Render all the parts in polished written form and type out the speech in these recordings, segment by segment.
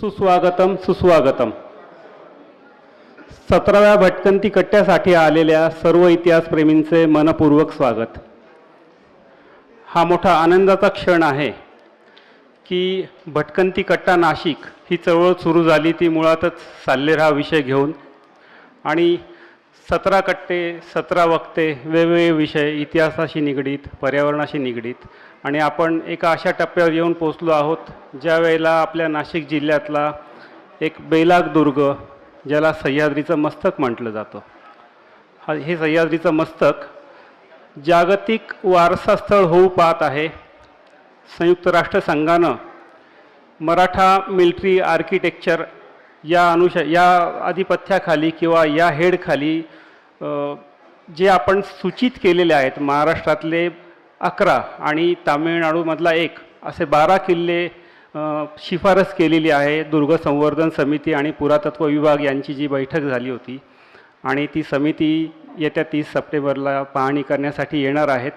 सुस्वागतम सुस्वागतम. 17व्या भटकंती कट्ट्यासाठी आलेल्या सर्व इतिहासप्रेमींचे मनपूर्वक स्वागत. हा मोठा आनंदाचा क्षण आहे की भटकंती कट्टा नाशिक ही चळवळ सुरू झाली ती मुळातच साल्लेर हा विषय घेऊन, आणि 17 कट्टे 17 वक्ते वेगवेगळे विषय इतिहासाशी निगडीत, पर्यावरणाशी निगडीत, आणि आपण एका अशा टप्प्यावर येऊन पोचलो आहोत ज्या वेळेला आपल्या नाशिक जिल्ह्यातला एक बेलाग दुर्ग, ज्याला सह्याद्रीचं मस्तक म्हटलं जातं, हे सह्याद्रीचं मस्तक जागतिक वारसा स्थळ होऊ पाहत आहे. संयुक्त राष्ट्रसंघानं मराठा मिलिटरी आर्किटेक्चर या आधिपत्याखाली किंवा या हेडखाली जे आपण सूचित केलेले आहेत महाराष्ट्रातले 11 आणि तामिळनाडूमधला 1 असे 12 किल्ले शिफारस केलेली आहे. दुर्ग संवर्धन समिती आणि पुरातत्व विभाग यांची जी बैठक झाली होती, आणि ती समिती येत्या 30 सप्टेंबरला पाहणी करण्यासाठी येणार आहेत.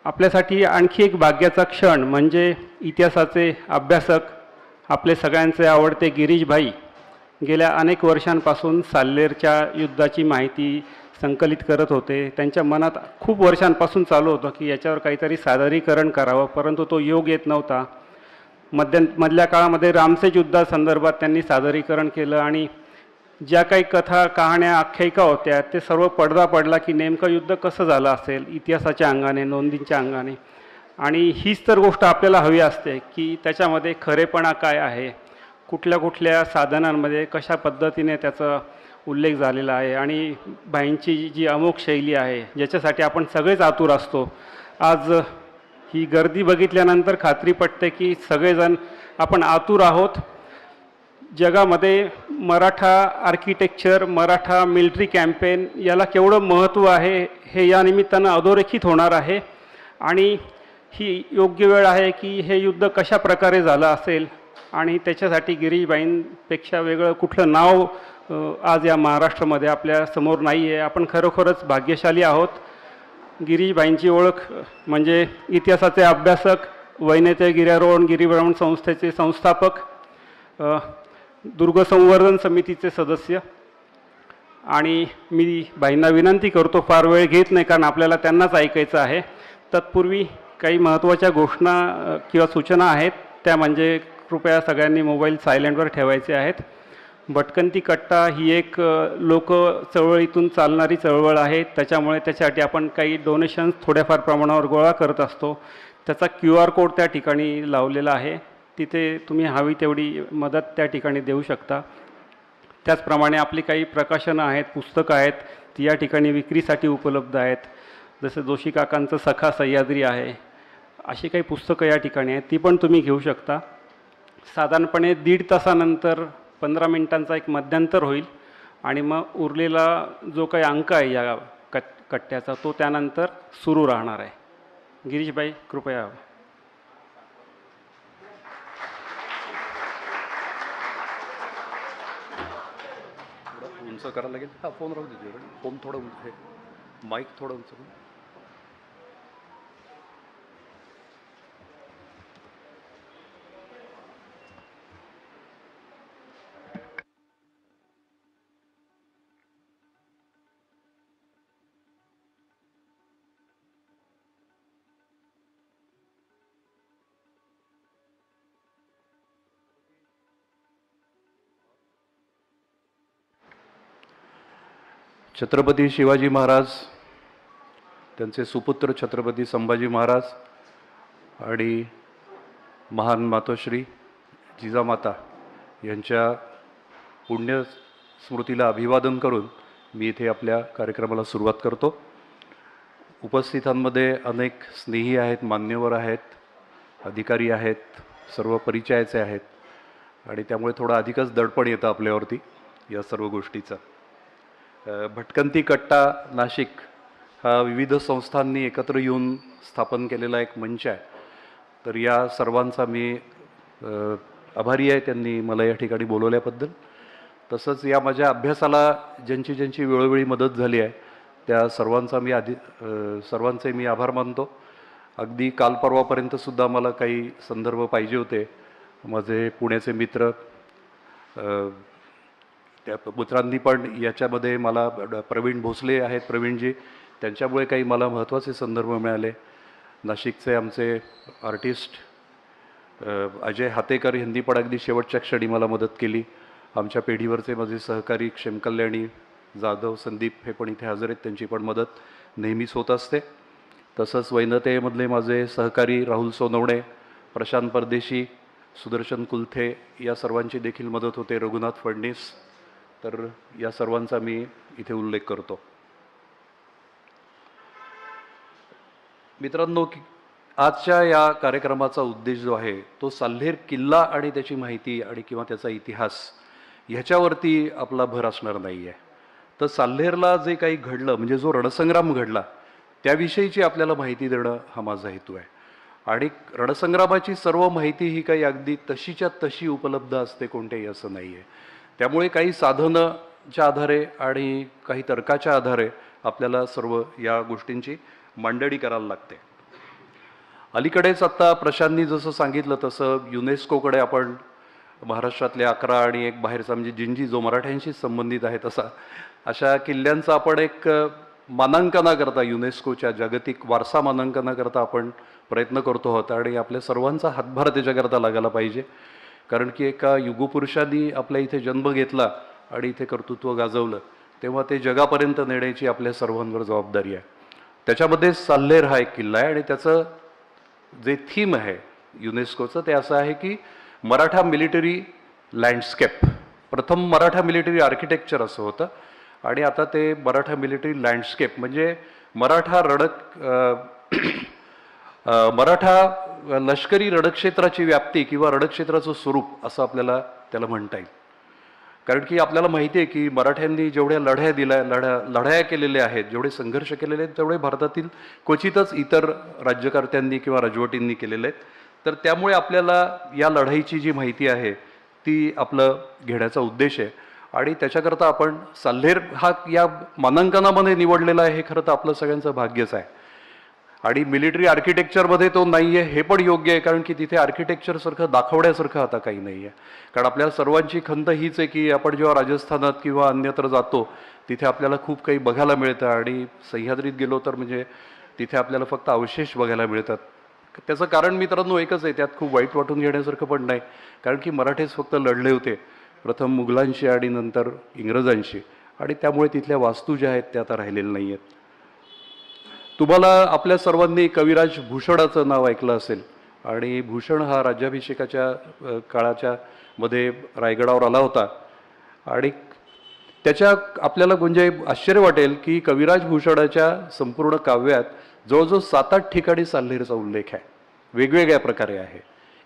आपल्यासाठी आणखी एक भाग्याचा क्षण म्हणजे इतिहासाचे अभ्यासक, आपले सगळ्यांचे आवडते गिरीशभाई गेल्या अनेक वर्षांपासून साल्लेरच्या युद्धाची माहिती संकलित करत होते. त्यांच्या मनात खूप वर्षांपासून चालू होतं की याच्यावर काहीतरी सादरीकरण करावं, परंतु तो योग येत नव्हता. मधल्या काळामध्ये रामसेज युद्धासंदर्भात त्यांनी सादरीकरण केलं, आणि ज्या काही कथा, कहाण्या, आख्यायिका होत्या ते सर्व पडदा पडला की नेमकं युद्ध कसं झालं असेल इतिहासाच्या अंगाने, नोंदींच्या अंगाने. आणि हीच तर गोष्ट आपल्याला हवी असते की त्याच्यामध्ये खरेपणा काय आहे, कुठल्या कुठल्या साधनांमध्ये कशा पद्धतीने त्याचा उल्लेख झालेला आहे, आणि भाईंची जी अमोघ शैली आहे ज्याच्यासाठी आपण सगळेच आतुर असतो. आज ही गर्दी बघितल्यानंतर खात्री पटते की सगळेजण आपण आतुर आहोत. जगामध्ये Maratha architecture, Maratha military campaign याला केवढं महत्त्व आहे हे या निमित्तानं अधोरेखित होणार आहे. आणि ही योग्य वेळ आहे की हे युद्ध कशा प्रकारे झालं असेल, आणि त्याच्यासाठी गिरीशबाईंपेक्षा वेगळं कुठलं नाव आज या महाराष्ट्रामध्ये आपल्या समोर नाही आहे. आपण खरोखरच भाग्यशाली आहोत. गिरीशबाईंची ओळख म्हणजे इतिहासाचे अभ्यासक, वैनेते गिर्यारोहण गिरिभ्रमण संस्थेचे संस्थापक, दुर्ग संवर्धन समितीचे सदस्य. आणि मी बाईंना विनंती करतो, फार वेळ घेत नाही कारण आपल्याला त्यांनाच ऐकायचं आहे. तत्पूर्वी काही महत्त्वाच्या घोषणा किंवा सूचना आहेत, त्या म्हणजे कृपया सगळ्यांनी मोबाईल सायलेंटवर ठेवायचे आहेत. भटकंती कट्टा ही एक लोक चळवळीतून चालणारी चळवळ आहे, त्याच्यामुळे त्याच्यासाठी आपण काही डोनेशन्स थोड्याफार प्रमाणावर गोळा करत असतो. त्याचा QR कोड त्या ठिकाणी लावलेला आहे, तिथे तुम्ही हवी तेवढी मदत त्या ठिकाणी देऊ शकता. त्याचप्रमाणे आपली काही प्रकाशनं आहेत, पुस्तकं आहेत, ती या ठिकाणी विक्रीसाठी उपलब्ध आहेत. जसं जोशी काकांचं सखा सह्याद्री आहे, अशी काही पुस्तकं या ठिकाणी आहेत, ती पण तुम्ही घेऊ शकता. साधारणपणे 1.5 तासानंतर 15 मिनिटांचा एक मध्यंतर होईल, आणि मग उरलेला जो काही अंक आहे या कट्ट्याचा तो त्यानंतर सुरू राहणार आहे. गिरीशबाई कृपया. उंच करायला लागेल. हा फोन राहू दे, फोन थोडं उंच आहे, माईक थोडं उंच. छत्रपती शिवाजी महाराज, त्यांचे सुपुत्र छत्रपती संभाजी महाराज आणि महान मातोश्री जिजामाता यांच्या पुण्य स्मृतीला अभिवादन करून मी इथे आपल्या कार्यक्रमाला सुरुवात करतो. उपस्थितांमध्ये अनेक स्नेही आहेत, मान्यवर आहेत, अधिकारी आहेत, सर्व परिचयाचे आहेत, आणि त्यामुळे थोडं अधिकच दडपण येतं आपल्यावरती या सर्व गोष्टीचं. भटकंती कट्टा नाशिक हा विविध संस्थांनी एकत्र येऊन स्थापन केलेला एक मंच आहे. तर या सर्वांचा मी आभारी आहे त्यांनी मला या ठिकाणी बोलवल्याबद्दल. तसंच या माझ्या अभ्यासाला ज्यांची ज्यांची वेळोवेळी मदत झाली आहे त्या सर्वांचे मी आभार मानतो. अगदी काल परवापर्यंतसुद्धा मला काही संदर्भ पाहिजे होते, माझे पुण्याचे मित्र, त्या मित्रांनी पण याच्यामध्ये मला प्रवीण भोसले आहेत, प्रवीणजी, त्यांच्यामुळे काही मला महत्त्वाचे संदर्भ मिळाले. नाशिकचे आमचे आर्टिस्ट अजय हातेकर यांनी पण अगदी शेवटच्या क्षणी मला मदत केली. आमच्या पिढीवरचे माझे सहकारी क्षेमकल्याणी जाधव, संदीप हे पण इथे हजर आहेत, त्यांची पण मदत नेहमीच होत असते. तसंच वैनतेमधले माझे सहकारी राहुल सोनवणे, प्रशांत परदेशी, सुदर्शन कुलथे या सर्वांची देखील मदत होते, रघुनाथ फडणीस, तर या सर्वांचा मी इथे उल्लेख करतो. मित्रांनो, आजच्या या कार्यक्रमाचा उद्देश जो आहे तो साल्हेर किल्ला आणि त्याची माहिती आणि किंवा त्याचा इतिहास ह्याच्यावरती आपला भर असणार नाही आहे. तर साल्हेरला जे काही घडलं, म्हणजे जो रणसंग्राम घडला त्याविषयीची आपल्याला माहिती देणं हा माझा हेतू आहे. आणि रणसंग्रामाची सर्व माहिती ही काही अगदी तशीच्या तशी उपलब्ध असते कोणत्याही असं नाही आहे. त्यामुळे काही साधनाच्या आधारे आणि काही तर्काच्या आधारे आपल्याला सर्व या गोष्टींची मांडणी करायला लागते. अलीकडेच आत्ता प्रशांतनी जसं सांगितलं तसं युनेस्कोकडे आपण महाराष्ट्रातले 11 आणि एक बाहेरचा म्हणजे जिंजी जो मराठ्यांशी संबंधित आहे तसा अशा किल्ल्यांचा आपण एक मानांकनाकरता, युनेस्कोच्या जागतिक वारसा मानांकनाकरता आपण प्रयत्न करतो आहोत. आणि आपल्या सर्वांचा हातभार त्याच्याकरता लागायला पाहिजे. कारण की एका युगपुरुषांनी आपल्या इथे जन्म घेतला आणि इथे कर्तृत्व गाजवलं, तेव्हा ते जगापर्यंत नेण्याची आपल्या सर्वांवर जबाबदारी आहे. त्याच्यामध्ये साल्हेर हा एक किल्ला आहे आणि त्याचं जे थीम आहे युनेस्कोचं ते असं आहे की मराठा मिलिटरी लँडस्केप. प्रथम मराठा मिलिटरी आर्किटेक्चर असं होतं आणि आता ते मराठा मिलिटरी लँडस्केप म्हणजे मराठा लष्करी रणक्षेत्राची व्याप्ती किंवा रणक्षेत्राचं स्वरूप असं आपल्याला त्याला म्हणता येईल. कारण की आपल्याला माहिती आहे की मराठ्यांनी जेवढ्या लढ्या दिल्या, लढाया केलेल्या आहेत, जेवढे संघर्ष केलेले आहेत, तेवढे भारतातील क्वचितच इतर राज्यकर्त्यांनी किंवा राजवटींनी केलेले आहेत. तर त्यामुळे आपल्याला या लढाईची जी माहिती आहे ती आपलं घेण्याचा उद्देश आहे. आणि त्याच्याकरता आपण साल्हेर हा या मानांकनामध्ये निवडलेला आहे, हे खरं तर आपलं सगळ्यांचं भाग्यच आहे. आणि मिलिटरी आर्किटेक्चरमध्ये तो नाही आहे हे पण योग्य आहे, कारण की तिथे आर्किटेक्चरसारखं दाखवण्यासारखं आता काही नाही आहे. कारण आपल्याला सर्वांची खंत हीच आहे की आपण जेव्हा राजस्थानात किंवा अन्यत्र जातो तिथे आपल्याला खूप काही बघायला मिळतं आणि सह्याद्रीत गेलो तर म्हणजे तिथे आपल्याला फक्त अवशेष बघायला मिळतात. त्याचं कारण मित्रांनो एकच आहे, त्यात खूप वाईट वाटून घेण्यासारखं पण नाही. कारण की मराठेच फक्त लढले होते, प्रथम मुघलांशी आणि नंतर इंग्रजांशी, आणि त्यामुळे तिथल्या वास्तू ज्या आहेत त्या आता राहिलेल्या नाही आहेत. तुम्हाला आपल्या सर्वांनी कविराज भूषणाचं नाव ऐकलं असेल. आणि भूषण हा राज्याभिषेकाच्या काळाच्या मध्ये रायगडावर आला होता. आणि त्याच्या आपल्याला म्हणजे आश्चर्य वाटेल की कविराज भूषणाच्या संपूर्ण काव्यात जवळजवळ 7-8 ठिकाणी साल्हेरचा उल्लेख आहे, वेगवेगळ्या प्रकारे आहे.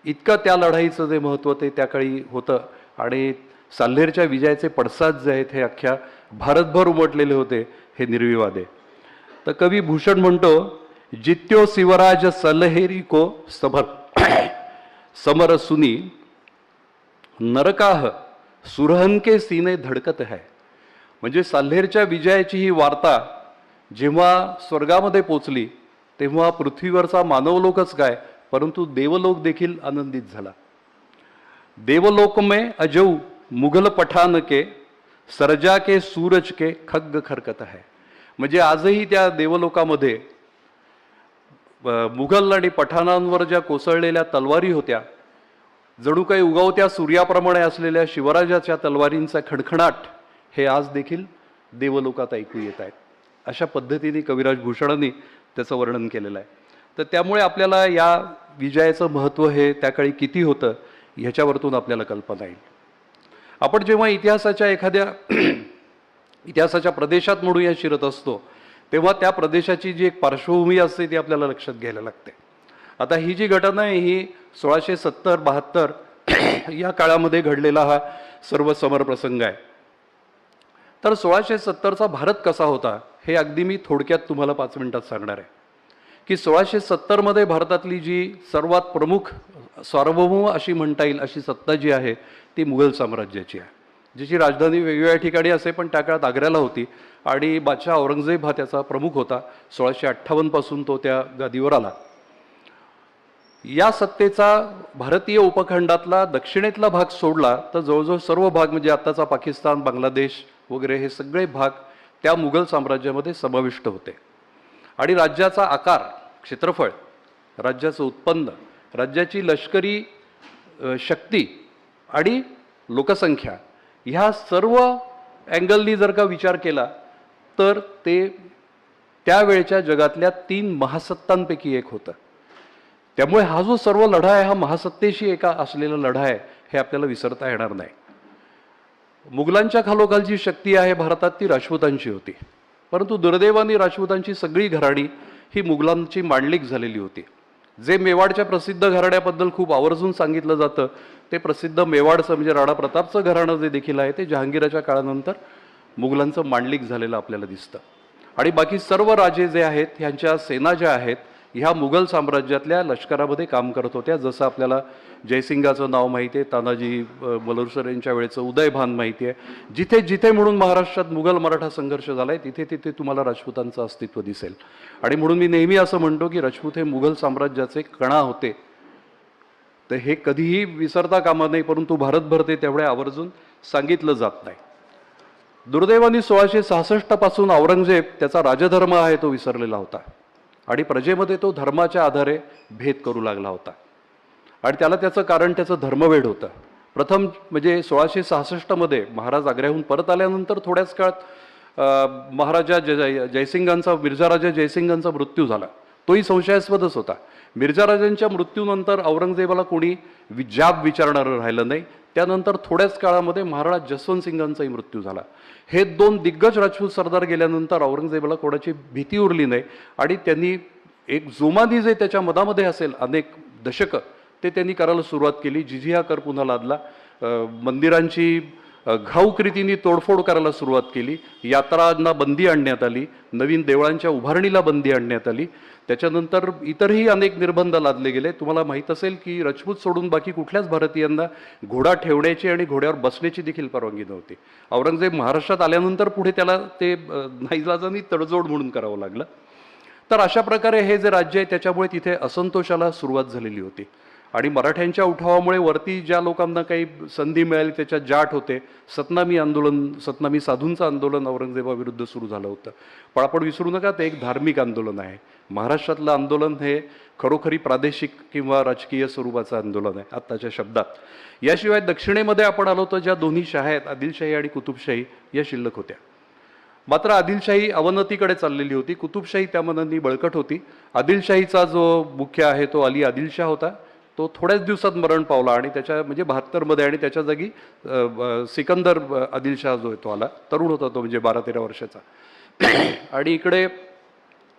इतकं त्या लढाईचं जे महत्त्व ते त्या काळी होतं. आणि साल्हेरच्या विजयाचे पडसाद जे आहेत हे अख्ख्या भारतभर उमटलेले होते, हे निर्विवाद आहे. तर कवी भूषण म्हणतो, जित्यो शिवराज सलहेरी को समर सुनी नरकाह सुरहन के सीने धडकत है. म्हणजे साल्हेरच्या विजयाची ही वार्ता जेव्हा स्वर्गामध्ये पोचली तेव्हा पृथ्वीवरचा मानवलोकच काय परंतु देवलोक देखील आनंदित झाला. देवलोक में अजऊ मुघल पठान के सरजा के सूरज के खग्ग खरकत है. म्हणजे आजही त्या देवलोकामध्ये मुघल आणि पठाणांवर ज्या कोसळलेल्या तलवारी होत्या, जणू काही उगवत्या सूर्याप्रमाणे असलेल्या शिवराजाच्या तलवारींचा खणखणाट हे आज देखील देवलोकात ऐकू येत आहेत. अशा पद्धतीने कविराज भूषणांनी त्याचं वर्णन केलेलं आहे. तर त्यामुळे आपल्याला या विजयाचं महत्त्व हे त्या काळी किती होतं ह्याच्यावरतून आपल्याला कल्पना येईल. आपण जेव्हा इतिहासाच्या एखाद्या इतिहासाच्या प्रदेशात म्हणूया शिरत असतो तेव्हा त्या प्रदेशाची जी एक पार्श्वभूमी असते ती आपल्याला लक्षात घ्यायला लागते. आता ही जी घटना आहे ही 1670-72 या काळामध्ये घडलेला हा सर्व समरप्रसंग आहे. तर 1670चा भारत कसा होता हे अगदी मी थोडक्यात तुम्हाला 5 मिनिटात सांगणार आहे. की 1670मध्ये भारतातली जी सर्वात प्रमुख सार्वभौम अशी म्हणता येईल अशी सत्ता जी आहे ती मुघल साम्राज्याची आहे, जिची राजधानी वेगवेगळ्या ठिकाणी असे पण त्या काळात आग्र्याला होती. आणि बादशाह औरंगजेब हा त्याचा प्रमुख होता. 1658 पासून तो त्या गादीवर आला. या सत्तेचा भारतीय उपखंडातला दक्षिणेतला भाग सोडला तर जवळजवळ सर्व भाग म्हणजे आत्ताचा पाकिस्तान, बांगलादेश वगैरे हे सगळे भाग त्या मुघल साम्राज्यामध्ये समाविष्ट होते. आणि राज्याचा आकार, क्षेत्रफळ, राज्याचं उत्पन्न, राज्याची लष्करी शक्ती आणि लोकसंख्या ह्या सर्व अँगलनी जर का विचार केला तर ते त्यावेळच्या जगातल्या 3 महासत्तांपैकी एक होतं. त्यामुळे हा जो सर्व लढा आहे हा महासत्तेशी एका असलेला लढा आहे हे आपल्याला विसरता येणार नाही. मुघलांच्या खालोखाल जी शक्ती आहे भारतात ती राजपूतांची होती, परंतु दुर्दैवाने राजपूतांची सगळी घराणी ही मुघलांची मांडलिक झालेली होती. जे मेवाडच्या प्रसिद्ध घराण्याबद्दल खूप आवर्जून सांगितलं जातं ते प्रसिद्ध मेवाडचं म्हणजे राणा प्रतापचं घराणं जे देखील आहे ते जहांगीराच्या काळानंतर मुघलांचं मांडलिक झालेलं आपल्याला दिसतं. आणि बाकी सर्व राजे जे आहेत ह्यांच्या सेना ज्या आहेत ह्या मुघल साम्राज्यातल्या लष्करामध्ये काम करत होत्या. जसं आपल्याला जयसिंगाचं नाव माहिती आहे, तानाजी मलुरसर यांच्या वेळेचं उदयभान माहिती आहे. जिथे जिथे म्हणून महाराष्ट्रात मुघल मराठा संघर्ष झाला आहे तिथे तिथे तुम्हाला राजपूतांचं अस्तित्व दिसेल. आणि म्हणून मी नेहमी असं म्हणतो की राजपूत हे मुघल साम्राज्याचे कणा होते. तर हे कधीही विसरता कामा नाही, परंतु भारतभर ते तेवढ्या आवर्जून सांगितलं जात नाही. दुर्दैवाने 1666 पासून औरंगजेब त्याचा राजधर्म आहे तो विसरलेला होता आणि प्रजेमध्ये तो धर्माच्या आधारे भेद करू लागला होता. आणि त्याला त्याचं कारण त्याचं धर्मवेढ होतं. प्रथम म्हणजे 1666 मध्ये महाराज आग्र्याहून परत आल्यानंतर थोड्याच काळात महाराजा जयसिंगांचा मिर्झाराजा जयसिंगांचा मृत्यू झाला. तोही संशयास्पदच होता. मिर्झाराजांच्या मृत्यूनंतर औरंगजेबाला कोणी जाब विचारणारं राहिलं नाही. त्यानंतर थोड्याच काळामध्ये महाराणा जसवंत सिंगांचाही मृत्यू झाला. हे 2 दिग्गज राजपूत सरदार गेल्यानंतर औरंगजेबाला कोणाची भीती उरली नाही आणि त्यांनी एक जोमानी जे त्याच्या मनामध्ये असेल अनेक दशकं ते त्यांनी करायला सुरुवात केली. जिझिया कर पुन्हा लादला, मंदिरांची घाऊक रीतीने तोडफोड करायला सुरुवात केली, यात्रांना बंदी आणण्यात आली, नवीन देवळांच्या उभारणीला बंदी आणण्यात आली. त्याच्यानंतर इतरही अनेक निर्बंध लादले गेले. तुम्हाला माहीत असेल की राजपूत सोडून बाकी कुठल्याच भारतीयांना घोडा ठेवण्याची आणि घोड्यावर बसण्याची देखील परवानगी नव्हती. औरंगजेब महाराष्ट्रात आल्यानंतर पुढे त्याला ते नाईलाजानी तडजोड म्हणून करावं लागलं. तर अशा प्रकारे हे जे राज्य आहे त्याच्यामुळे तिथे असंतोषाला सुरुवात झालेली होती. आणि मराठ्यांच्या उठावामुळे वरती ज्या लोकांना काही संधी मिळाली त्याच्यात जाट होते. सतनामी आंदोलन, सतनामी साधूंचं आंदोलन औरंगजेबाविरुद्ध सुरू झालं होतं. पण आपण विसरू नका ते एक धार्मिक आंदोलन आहे. महाराष्ट्रातलं आंदोलन हे खरोखरी प्रादेशिक किंवा राजकीय स्वरूपाचं आंदोलन आहे आत्ताच्या शब्दात. याशिवाय दक्षिणेमध्ये आपण आलो तर ज्या दोन्ही शाह्या आहेत आदिलशाही आणि कुतुबशाही या शिल्लक होत्या. मात्र आदिलशाही अवनतीकडे चाललेली होती, कुतुबशाही त्या मनाने बळकट होती. आदिलशाहीचा जो मुख्य आहे तो अली आदिलशाह होता. तो थोड्याच दिवसात मरण पावला आणि त्याच्या म्हणजे 72 मध्ये आणि त्याच्या जागी सिकंदर आदिलशाह जो आहे तो आला. तरुण होता तो म्हणजे 12-13 वर्षाचा. आणि इकडे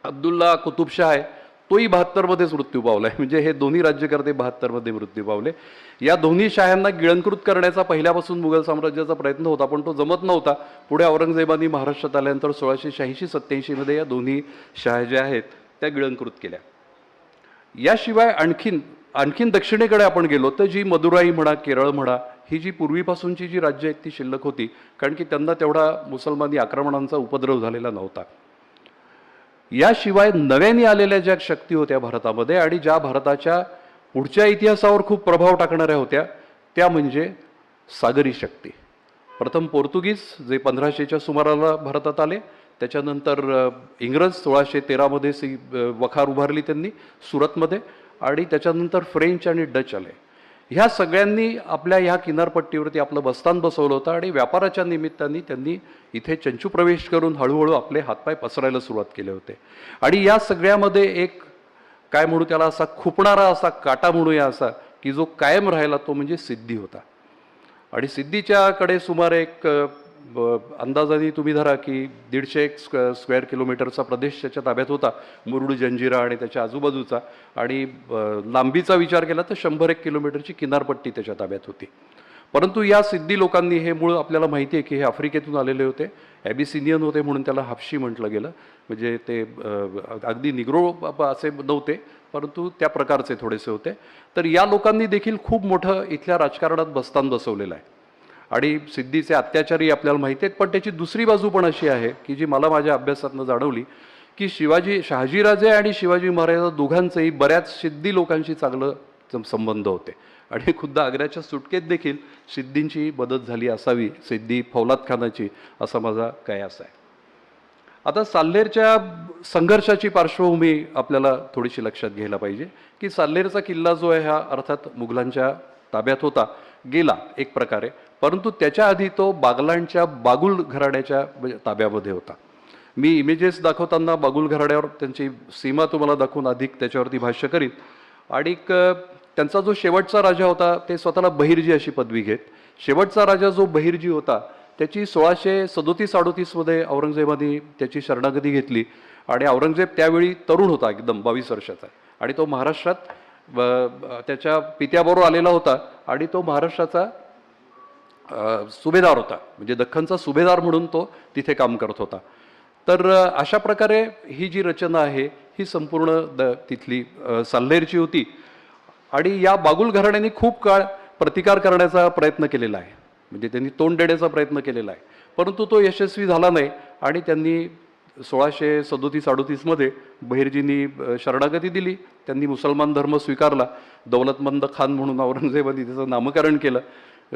अब्दुल्ला कुतुबशाह आहे तोही 72 मध्येच मृत्यू पावलाय. म्हणजे हे दोन्ही राज्यकर्ते 72 मध्ये मृत्यू पावले. या दोन्ही शाह्यांना गिळंकृत करण्याचा पहिल्यापासून मुघल साम्राज्याचा प्रयत्न होता पण तो जमत नव्हता. पुढे औरंगजेबानी महाराष्ट्रात आल्यानंतर 1686-87 मध्ये या दोन्ही शाह्या ज्या आहेत त्या गिळंकृत केल्या. याशिवाय आणखीन दक्षिणेकडे आपण गेलो तर जी मदुराई म्हणा, केरळ म्हणा, ही जी पूर्वीपासूनची जी राज्य आहेत ती शिल्लक होती कारण की त्यांना तेवढा मुसलमानी आक्रमणांचा उपद्रव झालेला नव्हता. याशिवाय नव्याने आलेल्या ज्या शक्ती होत्या भारतामध्ये आणि ज्या भारताच्या पुढच्या इतिहासावर खूप प्रभाव टाकणाऱ्या होत्या त्या म्हणजे सागरी शक्ती. प्रथम पोर्तुगीज जे 1500च्या सुमाराला भारतात आले. त्याच्यानंतर इंग्रज 1613 वखार उभारली त्यांनी सुरतमध्ये. आणि त्याच्यानंतर फ्रेंच आणि डच आले. ह्या सगळ्यांनी आपल्या ह्या किनारपट्टीवरती आपलं बस्तान बसवलं होतं आणि व्यापाराच्या निमित्ताने त्यांनी इथे चंचू प्रवेश करून हळूहळू आपले हातपाय पसरायला सुरुवात केले होते. आणि या सगळ्यामध्ये एक काय म्हणू त्याला असा खुपणारा असा काटा म्हणूया असा की जो कायम राहिला तो म्हणजे सिद्धी होता. आणि सिद्धीच्याकडे सुमारे एक अंदाजाने तुम्ही धरा की 150 स्क्वेअर किलोमीटरचा प्रदेश त्याच्या ताब्यात होता. मुरुड, जंजिरा आणि त्याच्या आजूबाजूचा. आणि लांबीचा विचार केला तर 100-1 किलोमीटरची किनारपट्टी त्याच्या ताब्यात होती. परंतु या सिद्धी लोकांनी हे मूळ आपल्याला माहिती आहे की हे आफ्रिकेतून आलेले होते. ॲबिसिनियन होते म्हणून त्याला हाबशी म्हटलं गेलं. म्हणजे ते अगदी निग्रो असे नव्हते परंतु त्या प्रकारचे थोडेसे होते. तर या लोकांनी देखील खूप मोठं इथल्या राजकारणात बस्तान बसवलेलं आहे. आणि सिद्धीचे अत्याचारी आपल्याला माहिती आहेत. पण त्याची दुसरी बाजू पण अशी आहे की जी मला माझ्या अभ्यासातनं जाणवली की शहाजीराजे आणि शिवाजी महाराज दोघांचेही बऱ्याच सिद्धी लोकांशी चांगलं संबंध होते आणि खुद्द आग्र्याच्या सुटकेत देखील सिद्धींची मदत झाली असावी, सिद्धी फौलाद खानाची, असा माझा कयास आहे. आता साल्हेरच्या संघर्षाची पार्श्वभूमी आपल्याला थोडीशी लक्षात घ्यायला पाहिजे की साल्हेरचा किल्ला जो आहे हा अर्थात मुघलांच्या ताब्यात होता, गेला एक प्रकारे, परंतु त्याच्या आधी तो बागलांच्या बागुल घराण्याच्या ताब्यामध्ये होता. मी इमेजेस दाखवताना बागुल घराण्यावर त्यांची सीमा तुम्हाला दाखवून अधिक त्याच्यावरती भाष्य करीन. आणि त्यांचा जो शेवटचा राजा होता ते स्वतःला बहिर्जी अशी पदवी घेत. शेवटचा राजा जो बहिर्जी होता त्याची 1637-38 मध्ये औरंगजेबाने त्याची शरणागती घेतली आणि औरंगजेब त्यावेळी तरुण होता, एकदम 22 वर्षाचा, आणि तो महाराष्ट्रात त्याच्या पित्याबरोबर आलेला होता आणि तो महाराष्ट्राचा सुभेदार होता, म्हणजे दख्खनचा सुभेदार म्हणून तो तिथे काम करत होता. तर अशा प्रकारे ही जी रचना आहे ही संपूर्ण तिथली साल्हेरची होती. आणि या बागुल घराण्याने खूप काळ प्रतिकार करण्याचा प्रयत्न केलेला आहे, म्हणजे त्यांनी तोंड देण्याचा प्रयत्न केलेला आहे, परंतु तो यशस्वी झाला नाही. आणि त्यांनी 1637-38 मध्ये बहिर्जींनी शरणागती दिली, त्यांनी मुसलमान धर्म स्वीकारला. दौलतमंद खान म्हणून औरंगजेबाने त्याचं नामकरण केलं,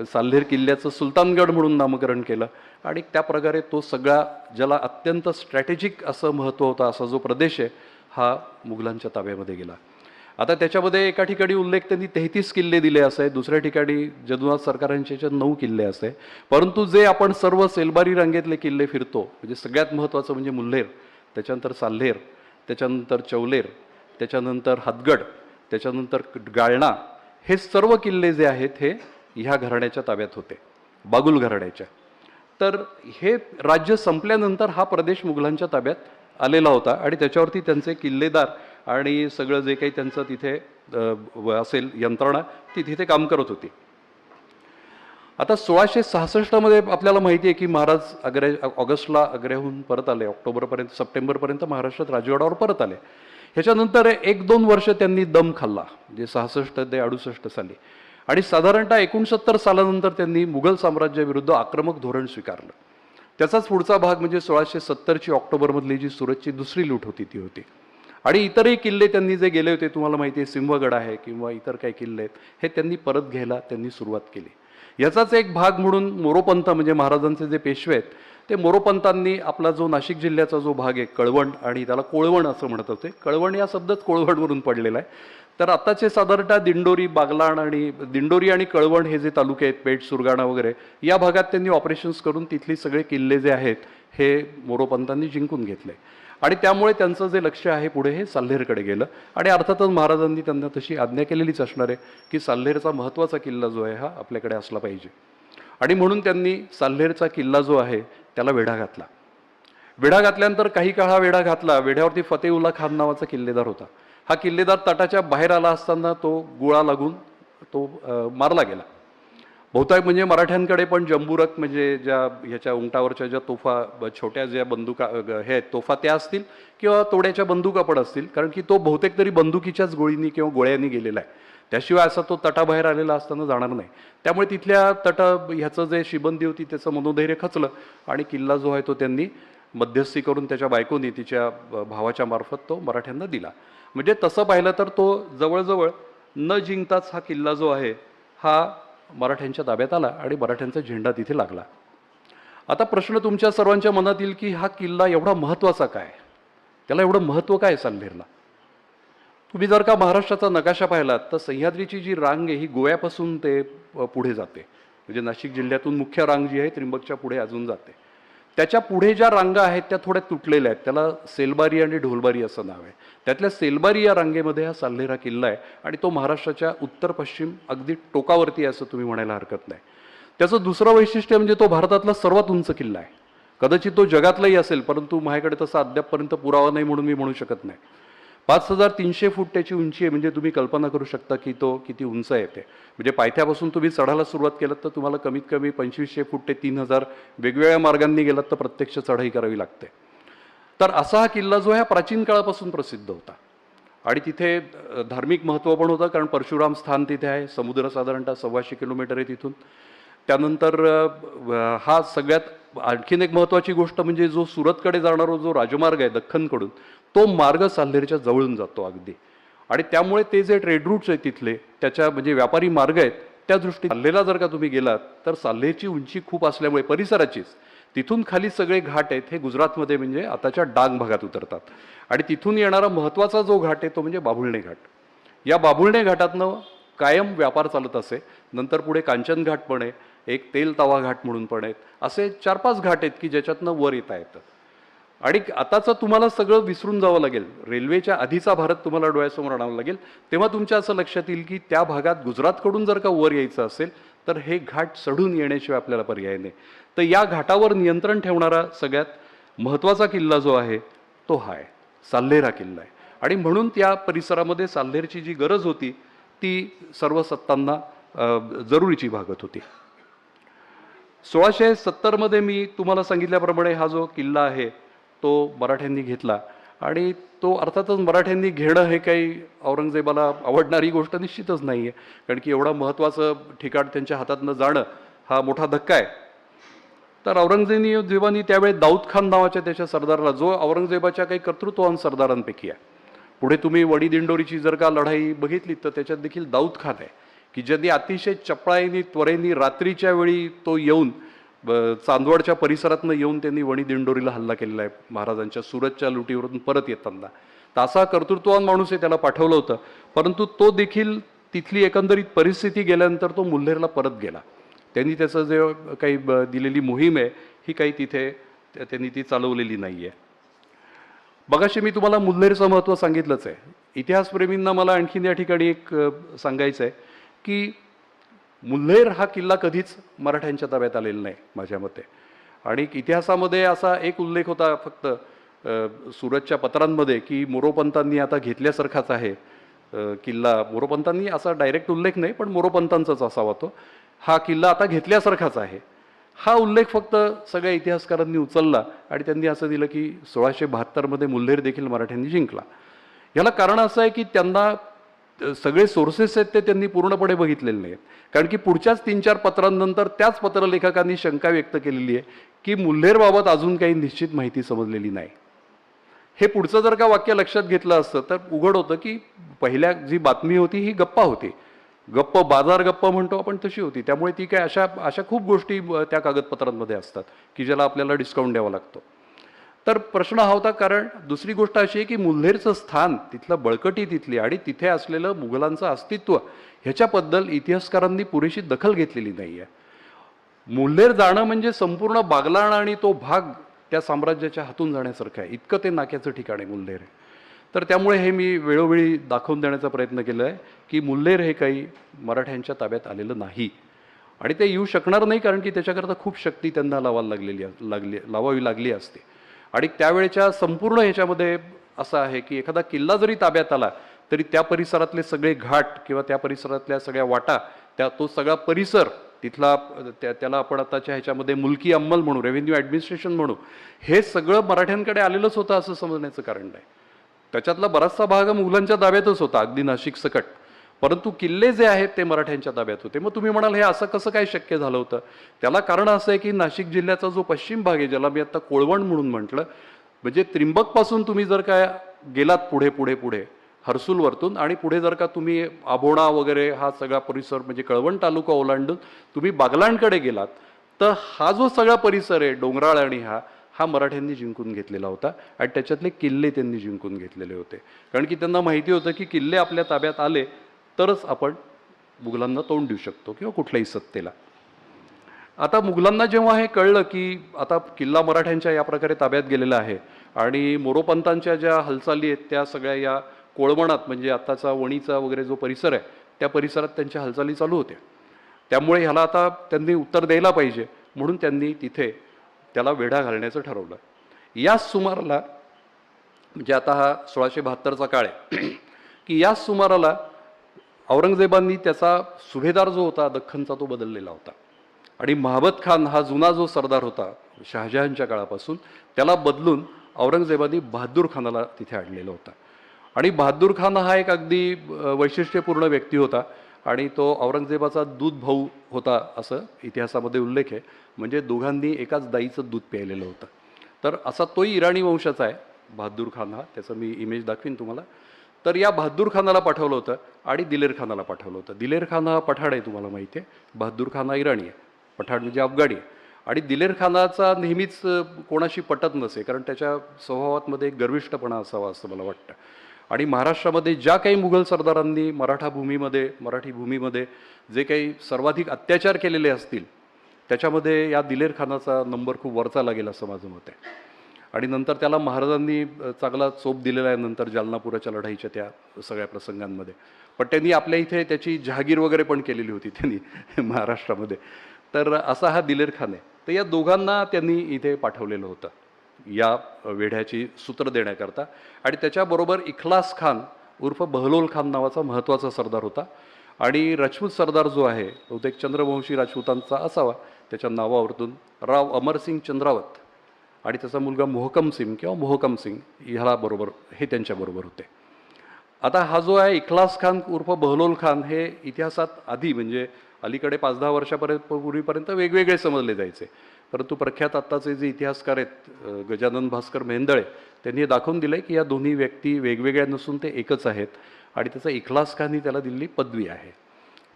साल्हेर किल्ल्याचं सुलतानगड म्हणून नामकरण केलं आणि त्या प्रकारे तो सगळा ज्याला अत्यंत स्ट्रॅटेजिक असं महत्त्व होता असा जो प्रदेश आहे हा मुघलांच्या ताब्यामध्ये गेला. आता त्याच्यामध्ये एका ठिकाणी उल्लेख त्यांनी 33 किल्ले दिले असे, दुसऱ्या ठिकाणी जदुनाथ सरकारांचे 9 किल्ले असे, परंतु जे आपण सर्व सेलबारी रांगेतले किल्ले फिरतो, म्हणजे सगळ्यात महत्त्वाचं म्हणजे मुल्हेर, त्याच्यानंतर साल्हेर, त्याच्यानंतर चौलेर, त्याच्यानंतर हदगड, त्याच्यानंतर गाळणा, हे सर्व किल्ले जे आहेत हे ह्या घराण्याच्या ताब्यात होते, बागुल घराण्याच्या. तर हे राज्य संपल्यानंतर हा प्रदेश मुघलांच्या ताब्यात आलेला होता आणि त्याच्यावरती त्यांचे किल्लेदार आणि सगळं जे काही त्यांचं तिथे असेल यंत्रणा ती तिथे काम करत होती. आता 1666 मध्ये आपल्याला माहिती आहे की महाराज ऑगस्टला आग्र्याहून परत आले, सप्टेंबरपर्यंत महाराष्ट्रात राजवाड्यावर परत आले. ह्याच्यानंतर 1-2 वर्ष त्यांनी दम खाल्ला, म्हणजे 66 ते 68 साली, आणि साधारणतः 69 सालानंतर त्यांनी मुघल साम्राज्याविरुद्ध आक्रमक धोरण स्वीकारलं. त्याचाच पुढचा भाग म्हणजे 1670ची ऑक्टोबरमधली जी सुरतची दुसरी लूट होती ती होती. आणि इतरही किल्ले त्यांनी जे गेले होते, तुम्हाला माहिती आहे सिंहगड आहे किंवा इतर काही किल्ले आहेत, हे त्यांनी परत घ्यायला त्यांनी सुरुवात केली. याचाच एक भाग म्हणून मोरोपंत, म्हणजे महाराजांचे जे पेशवे आहेत, ते मोरोपंतांनी आपला जो नाशिक जिल्ह्याचा जो भाग आहे कळवण, आणि त्याला कोळवण असं म्हणत होते, कळवण या शब्दच कोळवणवरून पडलेला आहे. तर आताचे साधारणतः दिंडोरी, बागलाण आणि दिंडोरी आणि कळवण हे जे तालुके आहेत, पेठ, सुरगाणा वगैरे, या भागात त्यांनी ऑपरेशन्स करून तिथली सगळे किल्ले जे आहेत हे मोरोपंतांनी जिंकून घेतले. आणि त्यामुळे त्यांचं जे लक्ष आहे पुढे हे साल्हेरकडे गेलं. आणि अर्थातच महाराजांनी त्यांना तशी आज्ञा केलेलीच असणार आहे की साल्हेरचा महत्त्वाचा किल्ला जो आहे हा आपल्याकडे असला पाहिजे. आणि म्हणून त्यांनी साल्हेरचा किल्ला जो आहे त्याला वेढा घातला. वेढा घातल्यानंतर काही काळ हा वेढा घातला. वेढ्यावरती फतेउल्ला खान नावाचा किल्लेदार होता. हा किल्लेदार तटाच्या बाहेर आला असताना तो गोळा लागून तो मारला गेला. बहुतांश म्हणजे मराठ्यांकडे पण जंबुरक, म्हणजे ज्या ह्याच्या उंटावरच्या ज्या तोफा, छोट्या ज्या बंदुका हे आहेत तोफा त्या असतील किंवा तोड्याच्या बंदुका पण असतील, कारण की तो बहुतेक तरी बंदुकीच्याच गोळींनी किंवा गोळ्यांनी गेलेला आहे. त्याशिवाय असा तो तटाबाहेर आलेला असताना जाणार नाही. त्यामुळे तिथल्या ह्याचं जे शिबंदी होती त्याचं मनोधैर्य खचलं आणि किल्ला जो आहे तो त्यांनी मध्यस्थी करून त्याच्या बायकोनी तिच्या भावाच्या मार्फत तो मराठ्यांना दिला. म्हणजे तसं पाहिलं तर तो जवळजवळ न जिंकताच हा किल्ला जो आहे हा मराठ्यांच्या ताब्यात आला आणि मराठ्यांचा झेंडा तिथे लागला. आता प्रश्न तुमच्या सर्वांच्या मनात येईल की हा किल्ला एवढा महत्त्वाचा काय, त्याला एवढं महत्त्व काय साल्हेरला. तुम्ही जर का महाराष्ट्राचा नकाशा पाहिलात तर सह्याद्रीची जी रांग आहे ही गोव्यापासून ते पुढे जाते, म्हणजे नाशिक जिल्ह्यातून मुख्य रांग जी आहे त्र्यंबकच्या पुढे अजून जाते. त्याच्या पुढे ज्या रांगा आहेत त्या थोड्या तुटलेल्या आहेत, त्याला सेलबारी आणि ढोलबारी असं नाव आहे. त्यातल्या सेलबारी या रांगेमध्ये हा साल्हेर हा किल्ला आहे आणि तो महाराष्ट्राच्या उत्तर पश्चिम अगदी टोकावरती आहे असं तुम्ही म्हणायला हरकत नाही. त्याचं दुसरं वैशिष्ट्य म्हणजे तो भारतातला सर्वात उंच किल्ला आहे. कदाचित तो जगातलाही असेल, परंतु माझ्याकडे तसा अद्यापपर्यंत पुरावा नाही म्हणून मी म्हणू शकत नाही. 5300 फूट त्याची उंची आहे, म्हणजे तुम्ही कल्पना करू शकता की तो किती उंच आहे ते. म्हणजे पायथ्यापासून तुम्ही चढायला सुरुवात केलं तर तुम्हाला कमीत कमी 2500 फूट ते 3000 वेगवेगळ्या मार्गांनी गेलात तर प्रत्यक्ष चढाई करावी लागते. तर असा हा किल्ला जो आहे प्राचीन काळापासून प्रसिद्ध होता आणि तिथे धार्मिक महत्त्व पण होतं, कारण परशुराम स्थान तिथे आहे. समुद्र साधारणतः 125 किलोमीटर आहे तिथून. त्यानंतर हा सगळ्यात आणखीन एक महत्त्वाची गोष्ट म्हणजे जो सुरतकडे जाणारा जो राजमार्ग आहे दख्खनकडून, तो मार्ग साल्हेरच्या जवळून जातो अगदी. आणि त्यामुळे ते जे ट्रेड रूट्स आहेत तिथले, त्याच्या म्हणजे व्यापारी मार्ग आहेत, त्या दृष्टीने साल्हेरला जर का तुम्ही गेलात तर साल्हेरची उंची खूप असल्यामुळे परिसराचीच, तिथून खाली सगळे घाट आहेत हे गुजरातमध्ये म्हणजे आताच्या डांग भागात उतरतात. आणि तिथून येणारा महत्त्वाचा जो घाट आहे तो म्हणजे बाभुळणे घाट. या बाभुळणे घाटातनं कायम व्यापार चालत असे. नंतर पुढे कांचन घाट पण आहे, एक तेल तवा घाट म्हणून पण आहेत. असे 4-5 घाट आहेत की ज्याच्यातनं वर येता येतं. आणि आताचं तुम्हाला सगळं विसरून जावं लागेल, रेल्वेच्या आधीचा भारत तुम्हाला डोळ्यासमोर आणावं लागेल. तेव्हा तुमच्या असं लक्षात येईल की त्या भागात गुजरातकडून जर का वर यायचं असेल तर हे घाट चढून येण्याशिवाय आपल्याला पर्याय नाही. तर या घाटावर नियंत्रण ठेवणारा सगळ्यात महत्त्वाचा किल्ला जो आहे तो हा आहे, साल्हेर हा किल्ला आहे. आणि म्हणून त्या परिसरामध्ये साल्हेरची जी गरज होती ती सर्व सत्तांना जरुरीची भागत होती. 1670 मी तुम्हाला सांगितल्याप्रमाणे हा जो किल्ला आहे तो मराठ्यांनी घेतला. आणि तो अर्थातच मराठ्यांनी घेणं हे काही औरंगजेबाला आवडणारी गोष्ट निश्चितच नाही आहे, कारण की एवढं महत्त्वाचं ठिकाण त्यांच्या हातातनं जाणं हा मोठा धक्का आहे. तर औरंगजेबानी त्यावेळी दाऊद खान नावाच्या त्याच्या सरदाराला, जो औरंगजेबाच्या काही कर्तृत्ववान सरदारांपैकी आहे, पुढे तुम्ही वडी दिंडोरीची जर का लढाई बघितली तर त्याच्यात देखील दाऊद खान आहे की ज्यांनी अतिशय चपळाईनी त्वरेनी रात्रीच्या वेळी तो येऊन चांदवडच्या परिसरातनं येऊन त्यांनी वणी दिंडोरीला हल्ला केलेला आहे महाराजांच्या सुरतच्या लुटीवरून परत येताना. तसा कर्तृत्ववान माणूस आहे, त्याला पाठवलं होतं. परंतु तो देखील तिथली एकंदरीत परिस्थिती गेल्यानंतर तो मुल्हेरला परत गेला. त्यांनी त्याचं जे काही दिलेली मोहीम आहे ही काही तिथे त्यांनी ती चालवलेली नाही आहे. बघाशी मी तुम्हाला मुल्हेरचं महत्त्व सांगितलंच आहे. इतिहासप्रेमींना मला आणखीन या ठिकाणी एक सांगायचं आहे की मुल्हेर हा किल्ला कधीच मराठ्यांच्या ताब्यात आलेला नाही माझ्या मते. आणि इतिहासामध्ये असा एक उल्लेख होता फक्त सुरतच्या पत्रांमध्ये की मोरोपंतांनी आता घेतल्यासारखाच आहे किल्ला. मोरोपंतांनी असा डायरेक्ट उल्लेख नाही, पण मोरोपंतांचाच असावा तो, हा किल्ला आता घेतल्यासारखाच आहे. हा उल्लेख फक्त सगळ्या इतिहासकारांनी उचलला आणि त्यांनी असं दिलं की 1672 मुल्हेर देखील मराठ्यांनी जिंकला. याला कारण असं आहे की त्यांना सगळे सोर्सेस आहेत ते त्यांनी पूर्णपणे बघितलेले नाहीत. कारण की पुढच्याच 3-4 पत्रांनंतर त्याच पत्रलेखकांनी शंका व्यक्त केलेली आहे की मुल्हेरबाबत अजून काही निश्चित माहिती समजलेली नाही. हे पुढचं जर का वाक्य लक्षात घेतलं असतं तर उघड होतं की पहिल्या जी बातमी होती ही गप्पा होती, गप्प बाजार गप्प म्हणतो आपण तशी होती. त्यामुळे ती काय अशा खूप गोष्टी त्या कागदपत्रांमध्ये असतात की ज्याला आपल्याला डिस्काउंट द्यावा लागतो. तर प्रश्न हा होता. कारण दुसरी गोष्ट अशी आहे की मुल्हेरचं स्थान, तिथलं बळकटी तिथली आणि तिथे असलेलं मुघलांचं अस्तित्व ह्याच्याबद्दल इतिहासकारांनी पुरेशी दखल घेतलेली नाही आहे. मुल्हेर जाणं म्हणजे संपूर्ण बागलाण आणि तो भाग त्या साम्राज्याच्या हातून जाण्यासारखं आहे, इतकं ते नाक्याचं ठिकाण आहे मुल्हेर. तर त्यामुळे हे मी वेळोवेळी दाखवून देण्याचा प्रयत्न केला आहे की मुल्हेर हे काही मराठ्यांच्या ताब्यात आलेलं नाही आणि ते येऊ शकणार नाही, कारण की त्याच्याकरता खूप शक्ती त्यांना लावावी लागली असते. आणि त्यावेळेच्या संपूर्ण ह्याच्यामध्ये असं आहे की एखादा किल्ला जरी ताब्यात आला तरी त्या परिसरातले सगळे घाट किंवा त्या परिसरातल्या सगळ्या वाटा, तो सगळा परिसर तिथला, त्याला आपण आताच्या ह्याच्यामध्ये मुलकी अंमल म्हणू, रेव्हेन्यू ॲडमिनिस्ट्रेशन म्हणू, हे सगळं मराठ्यांकडे आलेलंच होतं असं समजण्याचं कारण नाही. त्याच्यातला बराचसा भाग मुघलांच्या ताब्यातच होता, अगदी नाशिक सकट. परंतु किल्ले जे आहेत ते मराठ्यांच्या ताब्यात होते. मग तुम्ही म्हणाल हे असं कसं काय शक्य झालं होतं? त्याला कारण असं आहे की नाशिक जिल्ह्याचा जो पश्चिम भाग आहे, ज्याला मी आता कोळवण म्हणून म्हटलं, म्हणजे त्रिंबकपासून तुम्ही जर काय गेलात पुढे पुढे पुढे हर्सुलवरतून आणि पुढे जर का तुम्ही आभोणा वगैरे हा सगळा परिसर म्हणजे कळवण तालुका ओलांडून तुम्ही बागलाणकडे गेलात तर हा जो सगळा परिसर आहे डोंगराळ आणि हा मराठ्यांनी जिंकून घेतलेला होता. आणि त्याच्यातले किल्ले त्यांनी जिंकून घेतलेले होते, कारण की त्यांना माहिती होतं की किल्ले आपल्या ताब्यात आले तरच आपण मुघलांना तोंड देऊ शकतो किंवा कुठल्याही सत्तेला. आता मुघलांना जेव्हा हे कळलं की आता किल्ला मराठ्यांच्या या प्रकारे ताब्यात गेलेला आहे आणि मोरोपंतांच्या ज्या हालचाली आहेत त्या सगळ्या या कोळवणात म्हणजे आताचा वणीचा वगैरे जो परिसर आहे त्या परिसरात त्यांच्या हालचाली चालू होत्या, त्यामुळे ह्याला आता त्यांनी उत्तर द्यायला पाहिजे म्हणून त्यांनी तिथे त्याला वेढा घालण्याचं ठरवलं. याच सुमाराला म्हणजे आता हा 1672चा काळ आहे की याच सुमाराला औरंगजेबांनी त्याचा सुभेदार जो होता दख्खनचा तो बदललेला होता आणि महाबत खान हा जुना जो सरदार होता शहाजहानच्या काळापासून त्याला बदलून औरंगजेबांनी बहादूर खानाला तिथे आणलेला होता. आणि बहादूर खान हा एक अगदी वैशिष्ट्यपूर्ण व्यक्ती होता आणि तो औरंगजेबाचा दूध भाऊ होता असं इतिहासामध्ये उल्लेख आहे. म्हणजे दोघांनी एकाच दाईचं दूध प्यायलेलं होतं. तर असा तोही इराणी वंशाचा आहे बहादूर खान हा. त्याचं मी इमेज दाखवीन तुम्हाला. तर या बहादूर खानाला पाठवलं होतं आणि दिलेर खानाला पाठवलं होतं. दिलेर खान हा पठाण आहे, तुम्हाला माहिती आहे. बहादूर खान हा इराणी आहे, पठाण म्हणजे अफगाणी आहे. आणि दिलेर खानाचा नेहमीच कोणाशी पटत नसे, कारण त्याच्या स्वभावामध्ये एक गर्विष्ठपणा असावा असं मला वाटतं. आणि महाराष्ट्रामध्ये ज्या काही मुघल सरदारांनी मराठी भूमीमध्ये जे काही सर्वाधिक अत्याचार केलेले असतील, त्याच्यामध्ये या दिलेर खानाचा नंबर खूप वरचा लागेल असं माझं मत आहे. आणि नंतर त्याला महाराजांनी चांगला चोप दिलेला आहे नंतर जालनापुराच्या लढाईच्या त्या सगळ्या प्रसंगांमध्ये. पण त्यांनी आपल्या इथे त्याची जहागीर वगैरे पण केलेली होती त्यांनी महाराष्ट्रामध्ये. तर असा हा दिलेर खान आहे. तर या दोघांना त्यांनी इथे पाठवलेलं होतं या वेढ्याची सूत्र देण्याकरता. आणि त्याच्याबरोबर इखलास खान उर्फ बहलोल खान नावाचा महत्त्वाचा सरदार होता. आणि राजपूत सरदार जो आहे बहुतेक चंद्रवंशी राजपूतांचा असावा त्याच्या नावावरतून, राव अमरसिंग चंद्रावत, आणि त्याचा मुलगा मोहकम सिंग किंवा मोहकम सिंग ह्याला बरोबर हे त्यांच्याबरोबर होते. आता हा जो आहे इखलास खान उर्फ बहलोल खान हे इतिहासात आधी म्हणजे अलीकडे 5-10 वर्षापर्यंत पूर्वीपर्यंत वेगवेगळे समजले जायचे. परंतु प्रख्यात आत्ताचे जे इतिहासकार आहेत गजानन भास्कर मेहेंदळे, त्यांनी हे दाखवून दिलं आहे की या दोन्ही व्यक्ती वेगवेगळ्या नसून ते एकच आहेत. आणि त्याचा इखलास खान ही त्याला दिलेली पदवी आहे.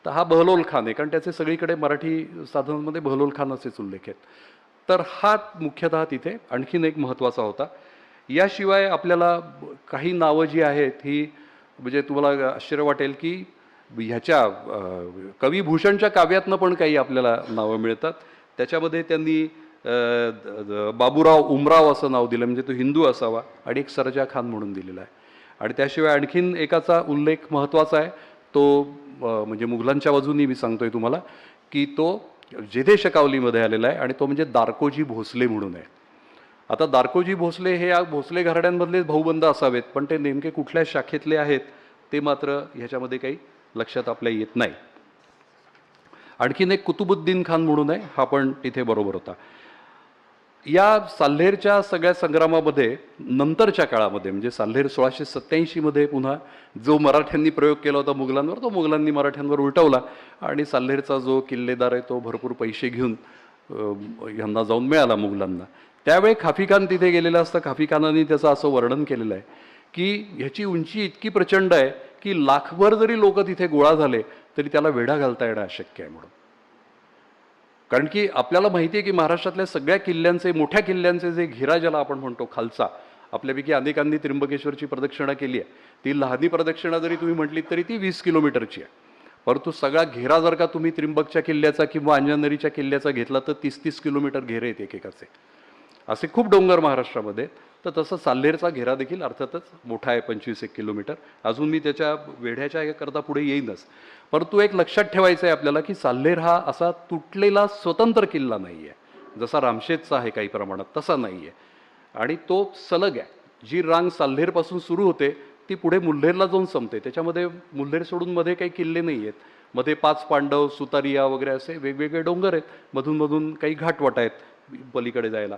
तर हा बहलोल खान आहे, कारण त्याचे सगळीकडे मराठी साधनांमध्ये बहलोल खान असेच उल्लेख आहेत. तर हा मुख्यतः तिथे आणखीन एक महत्त्वाचा होता. याशिवाय आपल्याला काही नावं जी आहेत ही म्हणजे तुम्हाला आश्चर्य वाटेल की ह्याच्या कविभूषणच्या काव्यातनं पण काही आपल्याला नावं मिळतात. त्याच्यामध्ये त्यांनी बाबूराव उमराव असं नाव दिलं, म्हणजे तो हिंदू असावा, आणि एक सरजा खान म्हणून दिलेला आहे. आणि त्याशिवाय आणखीन एकाचा उल्लेख महत्त्वाचा आहे तो म्हणजे मुघलांच्या बाजूनी मी सांगतोय तुम्हाला की तो जेधे शकावलीमध्ये आलेला आहे, आणि तो म्हणजे दारकोजी भोसले म्हणून आहे. आता दारकोजी भोसले हे या भोसले घराण्यांमधले भाऊबंद असावेत, पण ते नेमके कुठल्या शाखेतले आहेत ते मात्र ह्याच्यामध्ये काही लक्षात आपल्या येत नाही. आणखीन एक कुतुबुद्दीन खान म्हणून आहे, हा पण तिथे बरोबर होता. या साल्हेरच्या सगळ्या संग्रामामध्ये नंतरच्या काळामध्ये म्हणजे साल्हेर 1687 मध्ये पुन्हा जो मराठ्यांनी प्रयोग केला होता मुघलांवर, तो मुघलांनी मराठ्यांवर उलटवला. आणि साल्हेरचा जो किल्लेदार आहे तो भरपूर पैसे घेऊन ह्यांना जाऊन मिळाला मुघलांना. त्यावेळी खाफीखान तिथे गेलेला असता. खाफीखानाने त्याचं असं वर्णन केलेलं आहे की ह्याची उंची इतकी प्रचंड आहे की लाखभर जरी लोक तिथे गोळा झाले तरी त्याला वेढा घालता येणं अशक्य आहे म्हणून. कारण की आपल्याला माहिती आहे की महाराष्ट्रातल्या सगळ्या किल्ल्यांचे, मोठ्या किल्ल्यांचे जे घेरा ज्याला आपण म्हणतो खालचा, आपल्यापैकी अनेकांनी त्र्यंबकेश्वरची प्रदक्षिणा केली आहे. ती लहानी प्रदक्षिणा जरी तुम्ही म्हटली तरी ती 20 किलोमीटरची आहे. परंतु सगळा घेरा जर का तुम्ही त्र्यंबकच्या किल्ल्याचा किंवा अंजनेरीच्या किल्ल्याचा घेतला तर 30-30 किलोमीटर घेरे आहेत एकेकाचे. असे खूप डोंगर महाराष्ट्रामध्ये. तर तसं साल्हेरचा घेरा देखील अर्थातच मोठा आहे, 25-1 किलोमीटर. अजून मी त्याच्या वेढ्याच्या करता पुढे येईनच. परंतु एक लक्षात ठेवायचं आहे आपल्याला की साल्हेर हा असा तुटलेला स्वतंत्र किल्ला नाही आहे, जसा रामशेजचा आहे काही प्रमाणात, तसा नाही आहे. आणि तो सलग आहे. जी रांग साल्हेरपासून सुरू होते ती पुढे मुल्हेरला जाऊन संपते. त्याच्यामध्ये मुल्हेर सोडून मध्ये काही किल्ले नाही आहेत. मध्ये 5 पांडव, सुतारिया वगैरे असे वेगवेगळे डोंगर आहेत. मधून मधून काही घाटवाट आहेत पलीकडे जायला.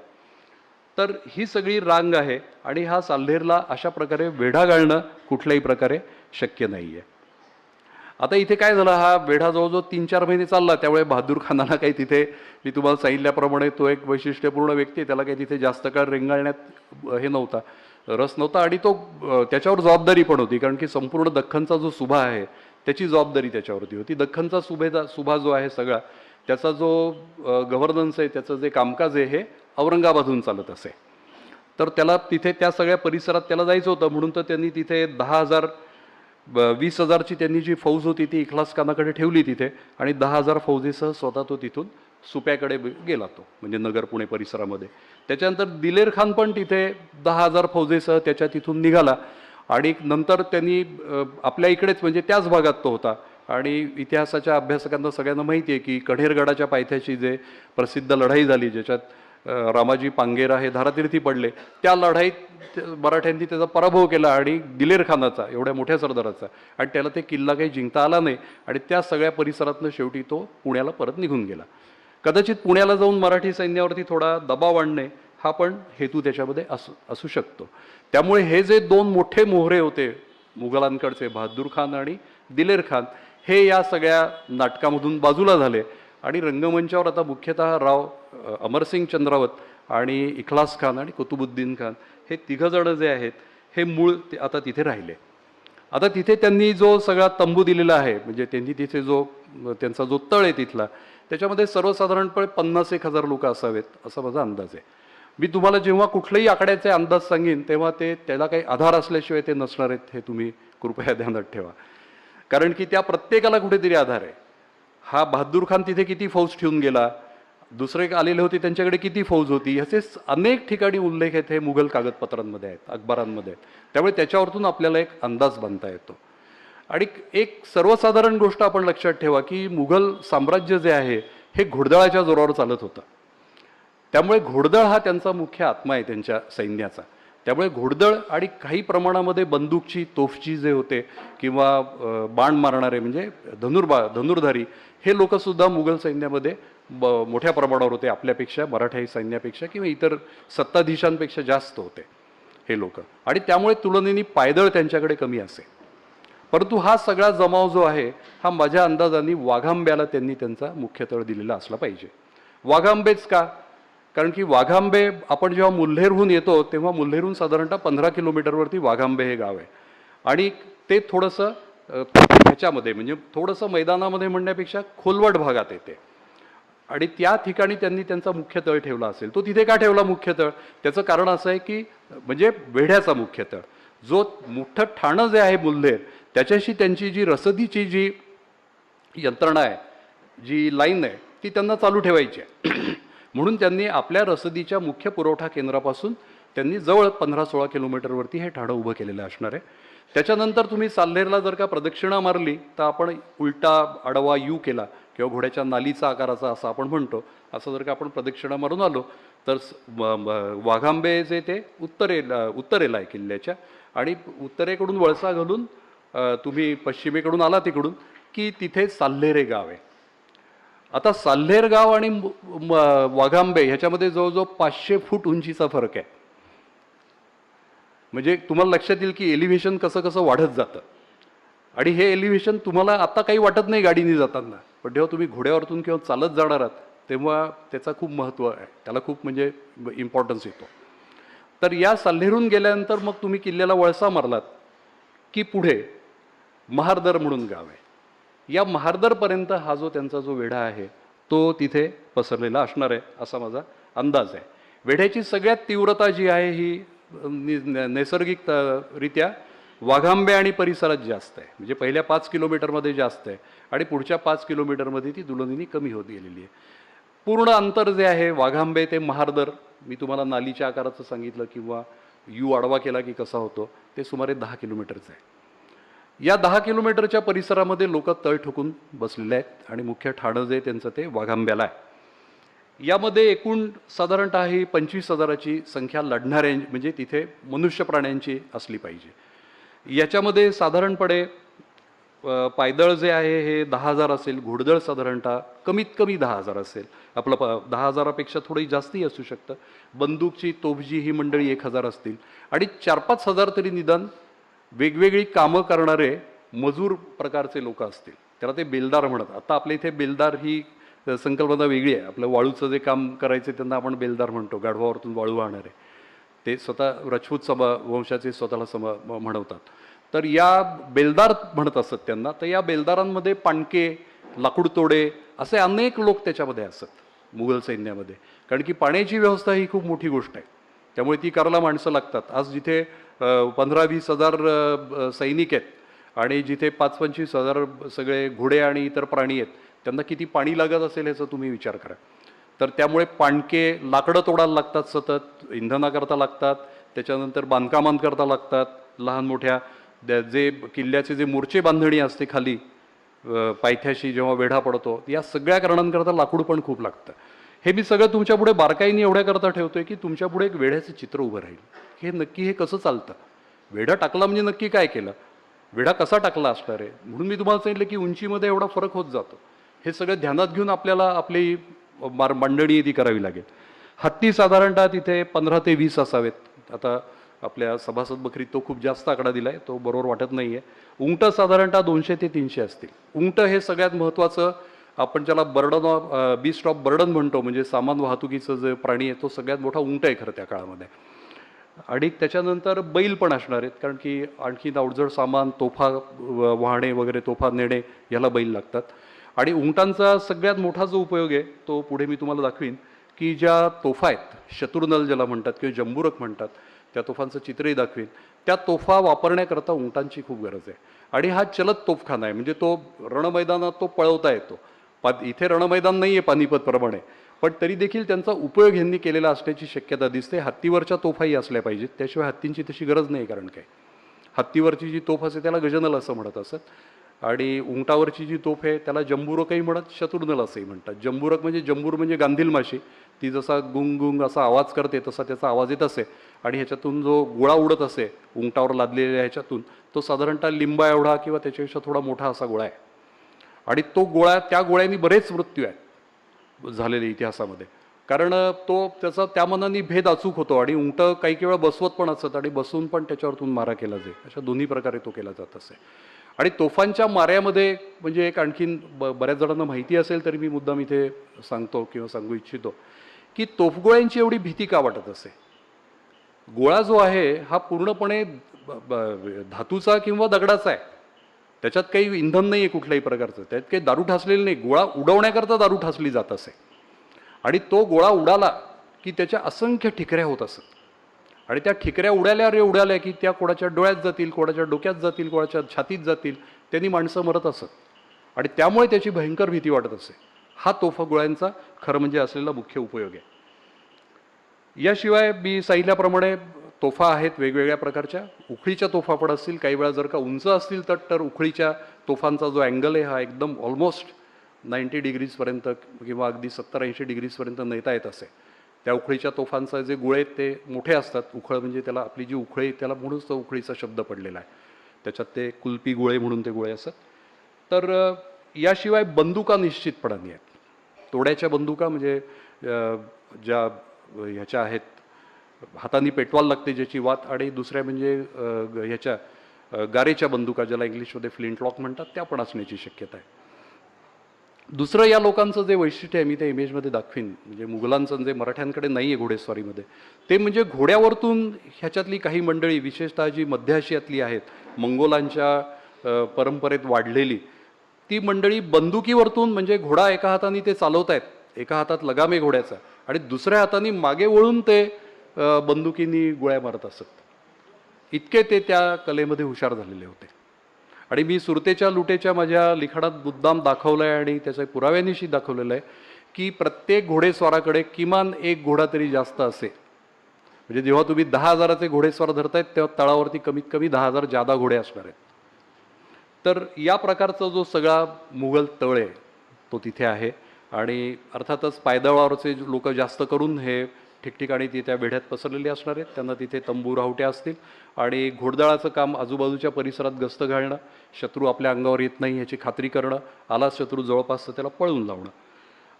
तर ही सगळी रांग आहे आणि हा साल्हेरला अशा प्रकारे वेढा घालणं कुठल्याही प्रकारे शक्य नाही आहे. आता इथे काय झालं, हा वेढा जवळजवळ 3-4 महिने चालला. त्यामुळे बहादूर खानाला काही तिथे, मी तुम्हाला सांगितल्याप्रमाणे तो एक वैशिष्ट्यपूर्ण व्यक्ती आहे, त्याला काही तिथे जास्त काळ रेंगाळण्यात हे नव्हता, रस नव्हता. आणि तो त्याच्यावर जबाबदारी पण होती, कारण की संपूर्ण दख्खनचा जो सुभा आहे त्याची जबाबदारी त्याच्यावरती होती. दख्खनचा सुभा जो आहे सगळा, त्याचा जो गव्हर्नन्स आहे, त्याचं जे कामकाज आहे हे औरंगाबादहून चालत असे. तर त्याला तिथे त्या सगळ्या परिसरात त्याला जायचं होतं. म्हणून तर त्यांनी तिथे 20,000ची त्यांनी जी फौज होती ती इखलास खानाकडे ठेवली तिथे. आणि 10,000 फौजेसह स्वतः तो तिथून सुप्याकडे गेला, तो म्हणजे नगर पुणे परिसरामध्ये. त्याच्यानंतर दिलेर खान पण तिथे 10,000 फौजेसह त्याच्या तिथून निघाला. आणि नंतर त्यांनी आपल्या इकडेच म्हणजे त्याच भागात तो होता. आणि इतिहासाच्या अभ्यासकांना सगळ्यांना माहिती आहे की कढेरगडाच्या पायथ्याची जे प्रसिद्ध लढाई झाली, ज्याच्यात रामाजी पांगेरा हे धारातीर्थी पडले, त्या लढाईत मराठ्यांनी त्याचा पराभव केला आणि दिलेर खानाचा, एवढ्या मोठ्या सरदाराचा. आणि त्याला ते किल्ला काही जिंकता आला नाही. आणि त्या सगळ्या परिसरातनं शेवटी तो पुण्याला परत निघून गेला. कदाचित पुण्याला जाऊन मराठी सैन्यावरती थोडा दबाव आणणे हा पण हेतू त्याच्यामध्ये असू शकतो. त्यामुळे हे जे 2 मोठे मोहरे होते मुघलांकडचे, बहादूर खान आणि दिलेर खान, हे या सगळ्या नाटकामधून बाजूला झाले आणि रंगमंचावर आता मुख्यतः अमरसिंग चंद्रावत आणि इखलास खान आणि कुतुबुद्दीन खान हे तिघंजणं जे आहेत हे मूळ आता तिथे राहिले. आता तिथे त्यांनी जो सगळा तंबू दिलेला आहे, म्हणजे त्यांनी तिथे त्यांचा जो तळ आहे तिथला, त्याच्यामध्ये सर्वसाधारणपणे 50-1,000 लोक असावेत असा माझा अंदाज आहे. मी तुम्हाला जेव्हा कुठल्याही आकड्याचे अंदाज सांगेन तेव्हा त्याला काही आधार असल्याशिवाय ते नसणार आहेत, हे तुम्ही कृपया ध्यानात ठेवा. कारण की त्या प्रत्येकाला कुठेतरी आधार आहे. हा बहादूर खान तिथे किती फौज ठेवून गेला, दुसरे आलेले होते त्यांच्याकडे किती फौज होती, ह्याचे अनेक ठिकाणी उल्लेख आहेत, हे मुघल कागदपत्रांमध्ये आहेत, अखबारांमध्ये आहेत. त्यामुळे त्याच्यावरतून आपल्याला एक अंदाज बांधता येतो. आणि एक सर्वसाधारण गोष्ट आपण लक्षात ठेवा की मुघल साम्राज्य जे आहे हे घोडदळाच्या जोरावर चालत होतं. त्यामुळे घोडदळ हा त्यांचा मुख्य आत्मा आहे त्यांच्या सैन्याचा. त्यामुळे घोडदळ आणि काही प्रमाणामध्ये बंदूकची तोफची जे होते किंवा बाण मारणारे म्हणजे धनुर्धारी हे लोकसुद्धा मुघल सैन्यामध्ये मोठ्या प्रमाणावर होते. आपल्यापेक्षा, मराठा सैन्यापेक्षा किंवा इतर सत्ताधीशांपेक्षा जास्त होते हे लोक. आणि त्यामुळे तुलनेने पायदळ त्यांच्याकडे कमी असे. परंतु हा सगळा जमाव जो आहे हा माझ्या अंदाजाने वाघांब्याला त्यांनी त्यांचा मुख्य तळ दिलेला असला पाहिजे. वाघांबेच का? कारण की वाघांबे आपण जेव्हा मुल्हेरहून येतो तेव्हा मुल्हेरहून साधारणतः 15 किलोमीटरवरती वाघांबे हे गाव आहे. आणि ते थोडंसं ह्याच्यामध्ये म्हणजे थोडंसं मैदानामध्ये म्हणण्यापेक्षा खोलवट भागात येते. आणि त्या ठिकाणी त्यांनी त्यांचा मुख्य तळ ठेवला असेल. तो तिथे का ठेवला मुख्य तळ? त्याचं कारण असं आहे की म्हणजे वेढ्याचा मुख्य तळ, जो मोठं ठाणं जे आहे मुल्हेर, त्याच्याशी त्यांची जी रसदीची जी यंत्रणा आहे, जी लाईन आहे, ती त्यांना चालू ठेवायची आहे. म्हणून त्यांनी आपल्या रसदीच्या मुख्य पुरवठा केंद्रापासून त्यांनी जवळ 15-16 किलोमीटरवरती हे ठाणं उभं केलेलं असणार आहे. त्याच्यानंतर तुम्ही साल्हेरला जर का प्रदक्षिणा मारली तर आपण उलटा आडवा यू केला किंवा घोड्याच्या नालीचा आकाराचा असं आपण म्हणतो, असं जर का आपण प्रदक्षिणा मारून आलो तर वाघांबे जे ते उत्तरेला आहे किल्ल्याच्या. आणि उत्तरेकडून वळसा घालून तुम्ही पश्चिमेकडून आला तिकडून की तिथे साल्हेर हे गाव आहे. आता साल्हेर गाव आणि वाघांबे ह्याच्यामध्ये जवळजवळ 500 फूट उंचीचा फरक आहे. म्हणजे तुम्हाला लक्षात येईल की एलिव्हेशन कसं कसं वाढत जातं. आणि हे एलिव्हेशन तुम्हाला आता काही वाटत नाही गाडीने जाताना, पण जेव्हा तुम्ही घोड्यावरतून किंवा चालत जाणार आहात तेव्हा त्याचा खूप महत्त्व आहे, त्याला खूप म्हणजे इम्पॉर्टन्स येतो. तर या साल्हेरून गेल्यानंतर मग तुम्ही किल्ल्याला वळसा मारलात की पुढे महारदर म्हणून गाव आहे. या महारदरपर्यंत हा जो त्यांचा जो वेढा आहे तो तिथे पसरलेला असणार आहे असा माझा अंदाज आहे. वेढ्याची सगळ्यात तीव्रता जी आहे ही नैसर्गिक रित्या वाघांबे आणि परिसरात जास्त आहे. म्हणजे पहिल्या 5 किलोमीटरमध्ये जास्त आहे आणि पुढच्या 5 किलोमीटरमध्ये ती तुलनेने कमी होत गेलेली आहे. पूर्ण अंतर जे आहे वाघांबे ते महारदर, मी तुम्हाला नालीच्या आकाराचं सांगितलं किंवा यू आडवा केला की कसा होतो, ते सुमारे 10 किलोमीटरचं आहे. या 10 किलोमीटरच्या परिसरामध्ये लोक तळ ठोकून बसलेले आहेत आणि मुख्य ठाणं जे त्यांचं ते वाघांब्याला आहे. यामध्ये एकूण साधारणतः ही 25,000ची संख्या लढणाऱ्या म्हणजे तिथे मनुष्य प्राण्यांची असली पाहिजे. याच्यामध्ये साधारणपणे पायदळ जे आहे हे 10,000 असेल, घोडदळ साधारणतः कमीत कमी 10,000 असेल, आपलं 10,000पेक्षा थोडी जास्तही असू शकतं. बंदूकची तोफजी ही मंडळी 1,000 असतील आणि 4-5 हजार तरी निदान वेगवेगळी कामं करणारे मजूर प्रकारचे लोक असतील. त्याला ते बेलदार म्हणत. आता आपल्या इथे बेलदार ही संकल्पना वेगळी आहे. आपलं वाळूचं जे काम करायचे त्यांना आपण बेलदार म्हणतो, गाढवावरतून वाळू आणणारे. ते स्वतः राजपूत वंशाचे स्वतःला म्हणवतात. तर या बेलदार म्हणत असत त्यांना. तर या बेलदारांमध्ये पाणके, लाकूड तोडे असे अनेक लोक त्याच्यामध्ये असत मुघल सैन्यामध्ये. कारण की पाण्याची व्यवस्था ही खूप मोठी गोष्ट आहे, त्यामुळे ती करायला माणसं लागतात. आज जिथे 15-20 हजार सैनिक आहेत आणि जिथे 5-25 हजार सगळे घोडे आणि इतर प्राणी आहेत, त्यांना किती पाणी लागत असेल याचा तुम्ही विचार करा. तर त्यामुळे पाणके, लाकडं तोडायला लागतात, सतत इंधनाकरता लागतात, त्याच्यानंतर बांधकामांकरता लागतात, लहान मोठ्या जे किल्ल्याचे जे मोर्चे बांधणी असते खाली पायथ्याशी जेव्हा वेढा पडतो, या सगळ्या कारणांकरता लाकूड पण खूप लागतं. हे मी सगळं तुमच्यापुढे बारकाईने एवढ्याकरता ठेवतोय की तुमच्यापुढे एक वेढ्याचं चित्र उभं राहील. हे नक्की हे कसं चालतं, वेढा टाकला म्हणजे नक्की काय केलं, वेढा कसा टाकला असणार आहे. म्हणून मी तुम्हाला सांगितलं की उंचीमध्ये एवढा फरक होत जातो. हे सगळं ध्यानात घेऊन आपल्याला आपली मांडणी ती करावी लागेल. हत्ती साधारणतः तिथे 15 ते 20 असावेत. आता आपल्या सभासद बखरीत तो खूप जास्त आकडा दिला आहे, तो बरोबर वाटत नाही आहे. उंट साधारणतः 200 ते 300 असतील. उंट हे सगळ्यात महत्त्वाचं, आपण ज्याला burden of beast of burden म्हणतो, म्हणजे सामान वाहतुकीचं जे प्राणी आहे तो सगळ्यात मोठा उंट आहे खरं त्या काळामध्ये. आणि त्याच्यानंतर बैल पण असणार आहेत, कारण की आणखी अवजड सामान, तोफा वाहणे वगैरे, तोफा नेणे, याला बैल लागतात. आणि उंटांचा सगळ्यात मोठा जो उपयोग आहे तो पुढे मी तुम्हाला दाखवीन, की ज्या तोफा आहेत, शत्रुनल ज्याला म्हणतात किंवा जंबुरक म्हणतात, त्या तोफांचं चित्रही दाखवीन. त्या तोफा वापरण्याकरता उंटांची खूप गरज आहे. आणि हा चलत तोफखाना आहे, म्हणजे तो रणमैदानात तो पळवता येतो. इथे रणमैदान नाही आहे पानिपतप्रमाणे, पण तरी देखील त्यांचा उपयोग ह्यांनी केलेला असण्याची शक्यता दिसते. हत्तीवरच्या तोफाही असल्या पाहिजेत, त्याशिवाय हत्तींची तशी गरज नाही. कारण काय, हत्तीवरची जी तोफ असते त्याला गजनल असं म्हणत असत, आणि उंटावरची जी तोफ आहे त्याला जंबुरकही म्हणत, शत्रुनल असंही म्हणतात. जंबुरक म्हणजे, जंबूर म्हणजे गांधील माशी, ती जसा गुंग गुंग असा आवाज करते तसा त्याचा आवाज येत असे, आणि ह्याच्यातून जो गोळा उडत असे उंटावर लादलेल्या ह्याच्यातून, तो साधारणतः लिंबा एवढा किंवा त्याच्यापेक्षा थोडा मोठा असा गोळा आहे. आणि तो गोळा, त्या गोळ्यांनी बरेच मृत्यू आहेत झालेले इतिहासामध्ये, कारण तो त्याचा त्या मनाने भेद अचूक होतो. आणि उंट काही वेळा बसवत पण असत आणि बसून पण त्याच्यावरतून मारा केला जाईल, अशा दोन्ही प्रकारे तो केला जात असे. आणि तोफांच्या माऱ्यामध्ये म्हणजे एक आणखीन बऱ्याच जणांना माहिती असेल तरी मी मुद्दाम इथे सांगतो किंवा सांगू इच्छितो, की तोफगोळ्यांची एवढी भीती का वाटत असे. गोळा जो आहे हा पूर्णपणे धातूचा किंवा दगडाचा आहे, त्याच्यात काही इंधन नाही आहे कुठल्याही प्रकारचं, त्यात काही दारू ठासलेलं नाही. गोळा उडवण्याकरता दारू ठासली जात असे, आणि तो गोळा उडाला की त्याच्या असंख्य ठिकऱ्या होत असत, आणि त्या ठिकऱ्या उडाल्या की त्या कोणाच्या डोळ्यात जातील, कोणाच्या डोक्यात जातील, कोणाच्या छातीत जातील, त्यांनी माणसं मरत असत. आणि त्यामुळे त्याची भयंकर भीती वाटत असे. हा तोफा गोळ्यांचा खरं म्हणजे असलेला मुख्य उपयोग आहे. याशिवाय मी सांगितल्याप्रमाणे तोफा आहेत वेगवेगळ्या प्रकारच्या. उखळीच्या तोफा पण असतील, काही वेळा जर का उंच असतील तर उखळीच्या तोफांचा जो अँगल आहे हा एकदम ऑलमोस्ट 90 डिग्रीजपर्यंत किंवा अगदी 70-80 डिग्रीजपर्यंत नेता येत असे. त्या उखळीच्या तोफांचा जे गोळे ते मोठे असतात. उखळ म्हणजे त्याला, आपली जी उखळी त्याला म्हणूनच तो उखळीचा शब्द पडलेला आहे. त्याच्यात ते कुल्पी गोळे म्हणून ते गोळे असतात. तर याशिवाय बंदुका निश्चितपणाने आहेत. तोड्याच्या बंदुका म्हणजे ज्या ह्याच्या आहेत, हाताने पेटवायला लागते ज्याची वात, आणि दुसऱ्या म्हणजे ह्याच्या गारेच्या बंदुका, ज्याला इंग्लिशमध्ये फ्लिंटलॉक म्हणतात, त्या पण असण्याची शक्यता आहे. दुसरं या लोकांचं जे वैशिष्ट्य आहे मी त्या इमेजमध्ये दाखवीन, म्हणजे मुघलांचं जे मराठ्यांकडे नाही आहे घोडेस्वारीमध्ये, ते म्हणजे घोड्यावरतून ह्याच्यातली काही मंडळी, विशेषतः जी मध्य आशियातली आहेत, मंगोलांच्या परंपरेत वाढलेली, ती मंडळी बंदुकीवरतून, म्हणजे घोडा एका हाताने ते चालवत आहेत, एका हातात लगाम आहे घोड्याचा आणि दुसऱ्या हाताने मागे वळून ते बंदुकीनी गोळ्या मारत असत. इतके ते त्या कलेमध्ये हुशार झालेले होते. आणि मी सुरतेच्या लुटेच्या माझ्या लिखाणात मुद्दाम दाखवलं आहे आणि त्याच्या पुराव्यानिशी दाखवलेलं आहे की प्रत्येक घोडेस्वाराकडे किमान एक घोडा तरी जास्त असे. म्हणजे जेव्हा तुम्ही 10,000चे घोडेस्वार धरतायत तेव्हा तळावरती कमीत कमी 10,000 जादा घोडे असणार आहेत. तर या प्रकारचा जो सगळा मुघल तळ आहे तो तिथे आहे. आणि अर्थातच पायदळावरचे लोक जास्त करून हे ठिकठिकाणी ती त्या बेढ्यात पसरलेले असणार आहेत. त्यांना तिथे तंबू रावट्या असतील आणि घोडदळाचं काम आजूबाजूच्या परिसरात गस्त घालणं, शत्रू आपल्या अंगावर येत नाही याची खात्री करणं, आला शत्रू जवळपास तर त्याला पळून लावणं.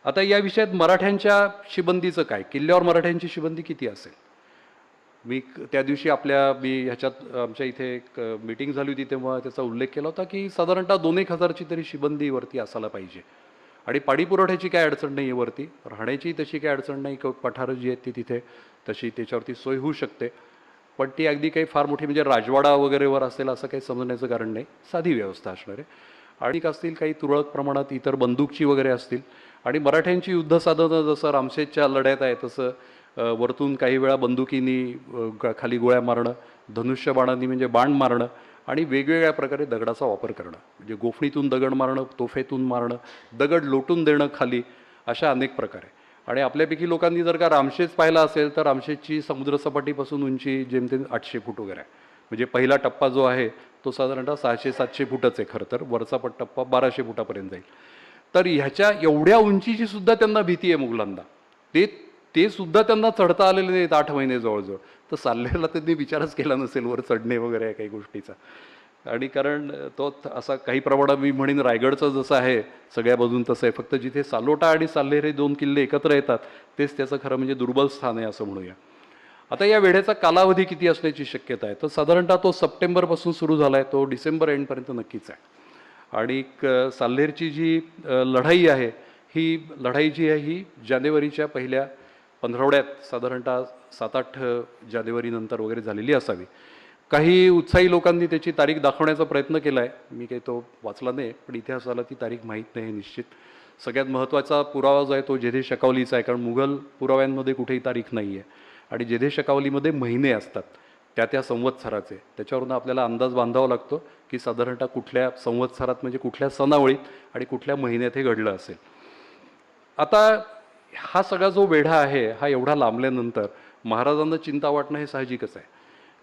आता या विषयात मराठ्यांच्या शिबंदीचं काय, किल्ल्यावर मराठ्यांची शिबंदी किती असेल? मी त्या दिवशी मी ह्याच्यात आमच्या इथे एक मीटिंग झाली होती तेव्हा त्याचा उल्लेख केला होता की साधारणतः 2,000-1,000ची तरी शिबंदी वरती असायला पाहिजे. आणि पाणी पुरवठ्याची काय अडचण नाही आहे वरती, राहण्याची तशी काय अडचण नाही, पठारं जी आहेत ती तिथे तशी त्याच्यावरती सोय होऊ शकते. पण ती अगदी काही फार मोठी म्हणजे राजवाडा वगैरेवर असेल असं काही समजण्याचं कारण नाही, साधी व्यवस्था असणार आहे. आणि असतील काही तुरळक प्रमाणात इतर बंदूकची वगैरे असतील. आणि मराठ्यांची युद्धसाधनं जसं रामशेजच्या लढ्यात आहे तसं वरतून काही वेळा बंदुकीनी खाली गोळ्या मारणं, धनुष्यबाणांनी म्हणजे बाण मारणं, आणि वेगवेगळ्या प्रकारे दगडाचा वापर करणं, म्हणजे गोफणीतून दगड मारणं, तोफेतून मारणं, दगड लोटून देणं खाली, अशा अनेक प्रकारे. आणि आपल्यापैकी लोकांनी जर का रामशेज पाहिला असेल तर रामशेजची समुद्रसपाटीपासून उंची जेमतेम 800 फूट वगैरे आहे. म्हणजे पहिला टप्पा जो आहे तो साधारणतः 600-700 फुटच आहे खरं तर, वरचा टप्पा 1200 फुटापर्यंत जाईल. तर ह्याच्या एवढ्या उंचीची सुद्धा त्यांना भीती आहे मुघलांना. ते सुद्धा त्यांना चढता आलेले नाहीत 8 महिने जवळजवळ. तर चाललेला त्यांनी विचारच केला नसेल वर चढणे वगैरे काही गोष्टीचा. आणि कारण तो असा काही प्रमाणात मी म्हणेन रायगडचं जसं आहे सगळ्या बाजून तसं आहे, फक्त जिथे सालोटा आणि साल्हेर हे 2 किल्ले एकत्र येतात तेच त्याचं खरं म्हणजे दुर्बल स्थान आहे असं म्हणूया. आता या वेढ्याचा कालावधी किती असण्याची शक्यता आहे? तर साधारणतः तो सप्टेंबरपासून सुरू झाला आहे, तो डिसेंबर एंडपर्यंत नक्कीच आहे. आणि साल्हेरची जी लढाई आहे, ही लढाई जी आहे ही जानेवारीच्या पहिल्या पंधरवड्यात साधारणतः 7-8 जानेवारीनंतर वगैरे झालेली असावी. काही उत्साही लोकांनी त्याची तारीख दाखवण्याचा प्रयत्न केला आहे, मी काही तो वाचला नाही, पण इतिहासाला ती तारीख माहीत नाही निश्चित. सगळ्यात महत्त्वाचा पुरावा जो आहे तो जेधे शकावलीचा आहे, कारण मुघल पुराव्यांमध्ये कुठेही तारीख नाही आहे आणि जेधे शकावलीमध्ये महिने असतात त्या संवत्सराचे. त्याच्यावरून आपल्याला अंदाज बांधावा लागतो की साधारणतः कुठल्या संवत्सरात म्हणजे कुठल्या सणावळीत आणि कुठल्या महिन्यात हे घडलं असेल. आता हा सगळा जो वेढा आहे हा एवढा लांबल्यानंतर महाराजांना चिंता वाटणं हे साहजिकच आहे,